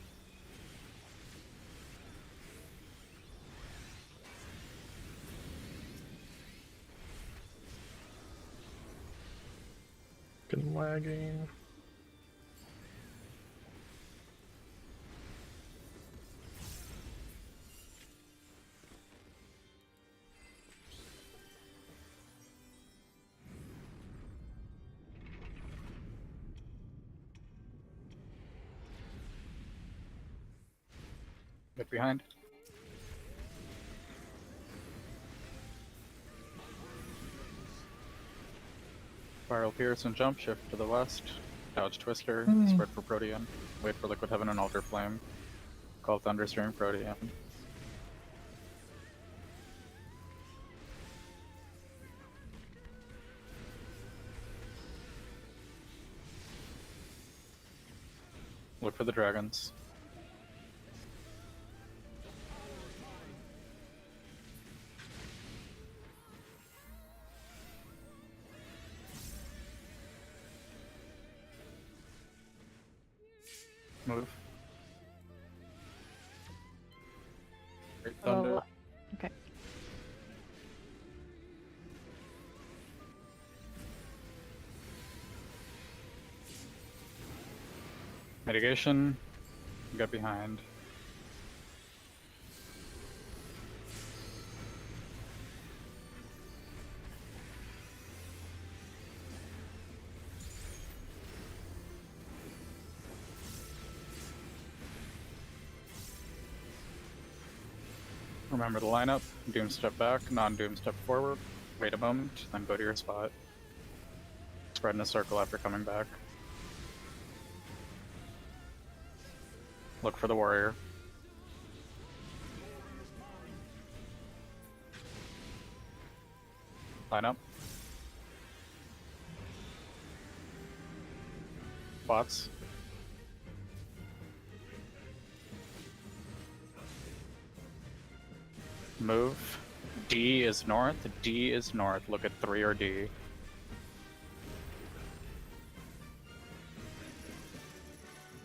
Fucking lagging. Get behind. Spiral Pierce and jump, shift to the west. Dodge Twister, spread for Protean. Wait for Liquid Heaven and Altar Flame. Call Thunderstream Protean. Look for the dragons. Move. Great Thunder. Okay. Mitigation. Get behind. Remember the lineup. Doom step back, non-doom step forward. Wait a moment, then go to your spot. Spread in a circle after coming back. Look for the warrior. Line up. Spots. Move. D is north. D is north. Look at 3 or D.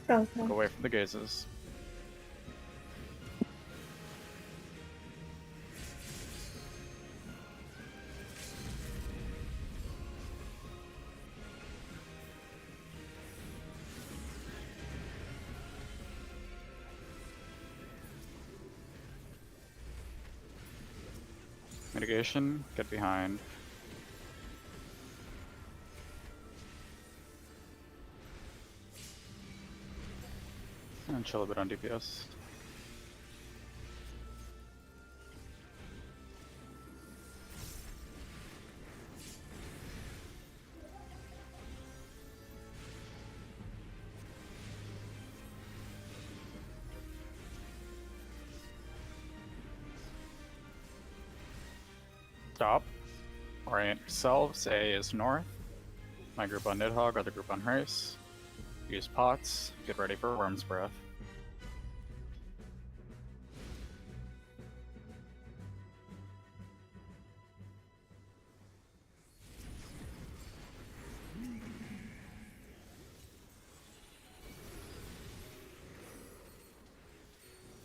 Okay. Go away from the gazes. Mitigation, get behind. And chill a bit on DPS. Stop. Orient yourselves. A is north. My group on Nidhogg, other group on Hearse. Use pots. Get ready for Worm's Breath.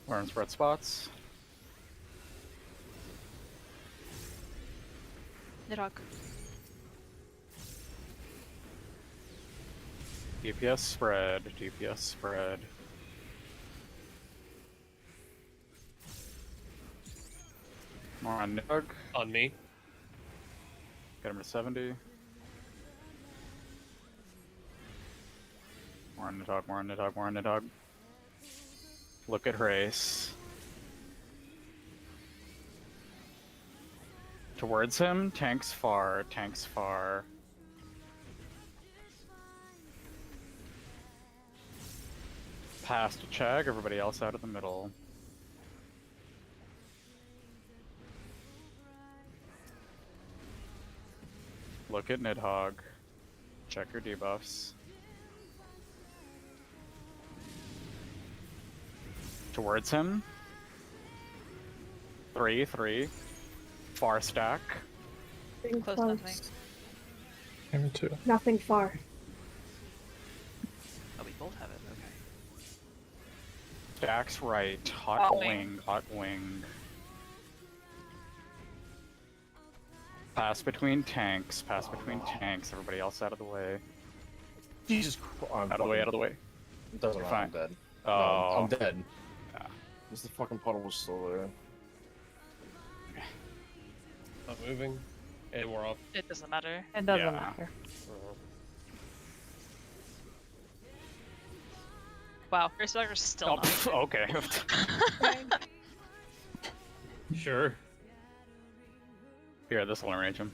Worm's Breath spots. Nidhogg. DPS spread. DPS spread. More on Nidhogg. On me. Get him to 70. More on Nidhogg, more on Nidhogg, more on Nidhogg. Look at Race. Towards him, tanks far, tanks far. Past Chag, everybody else out of the middle. Look at Nidhogg. Check your debuffs. Towards him. 3-3. Far stack. Nothing Close close. nothing. Me too. Nothing far. Oh, we both have it. Okay. Stacks right. Hot Hot wing. wing. Hot wing. Pass between tanks. Pass between tanks. Everybody else out of the way. Jesus Christ. Out of the way. Out of the way. It doesn't You're matter, I'm fine. dead. Oh. No, I'm dead. Yeah. This the fucking puddle was still there. Not moving. And we're off. It doesn't matter. It doesn't Yeah. matter. Wow, first locker's still Oh, not. pff, okay. Sure. Here, this will enrage him.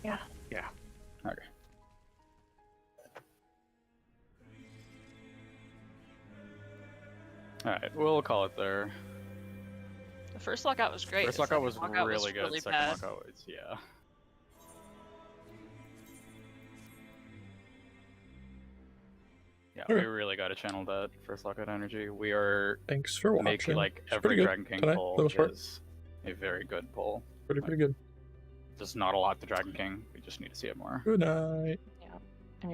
Yeah. Yeah. Okay. Alright, we'll call it there. The first lockout was great. First the lockout second was really good. Really Second bad. lockout was, yeah. Yeah, we Okay. really got to channel that first lockout energy. We are Thanks for watching. making like It's every pretty good Dragon King today, pull for the most part. is a very good pull. Pretty good. There's not a lot to Dragon King. We just need to see it more. Good night.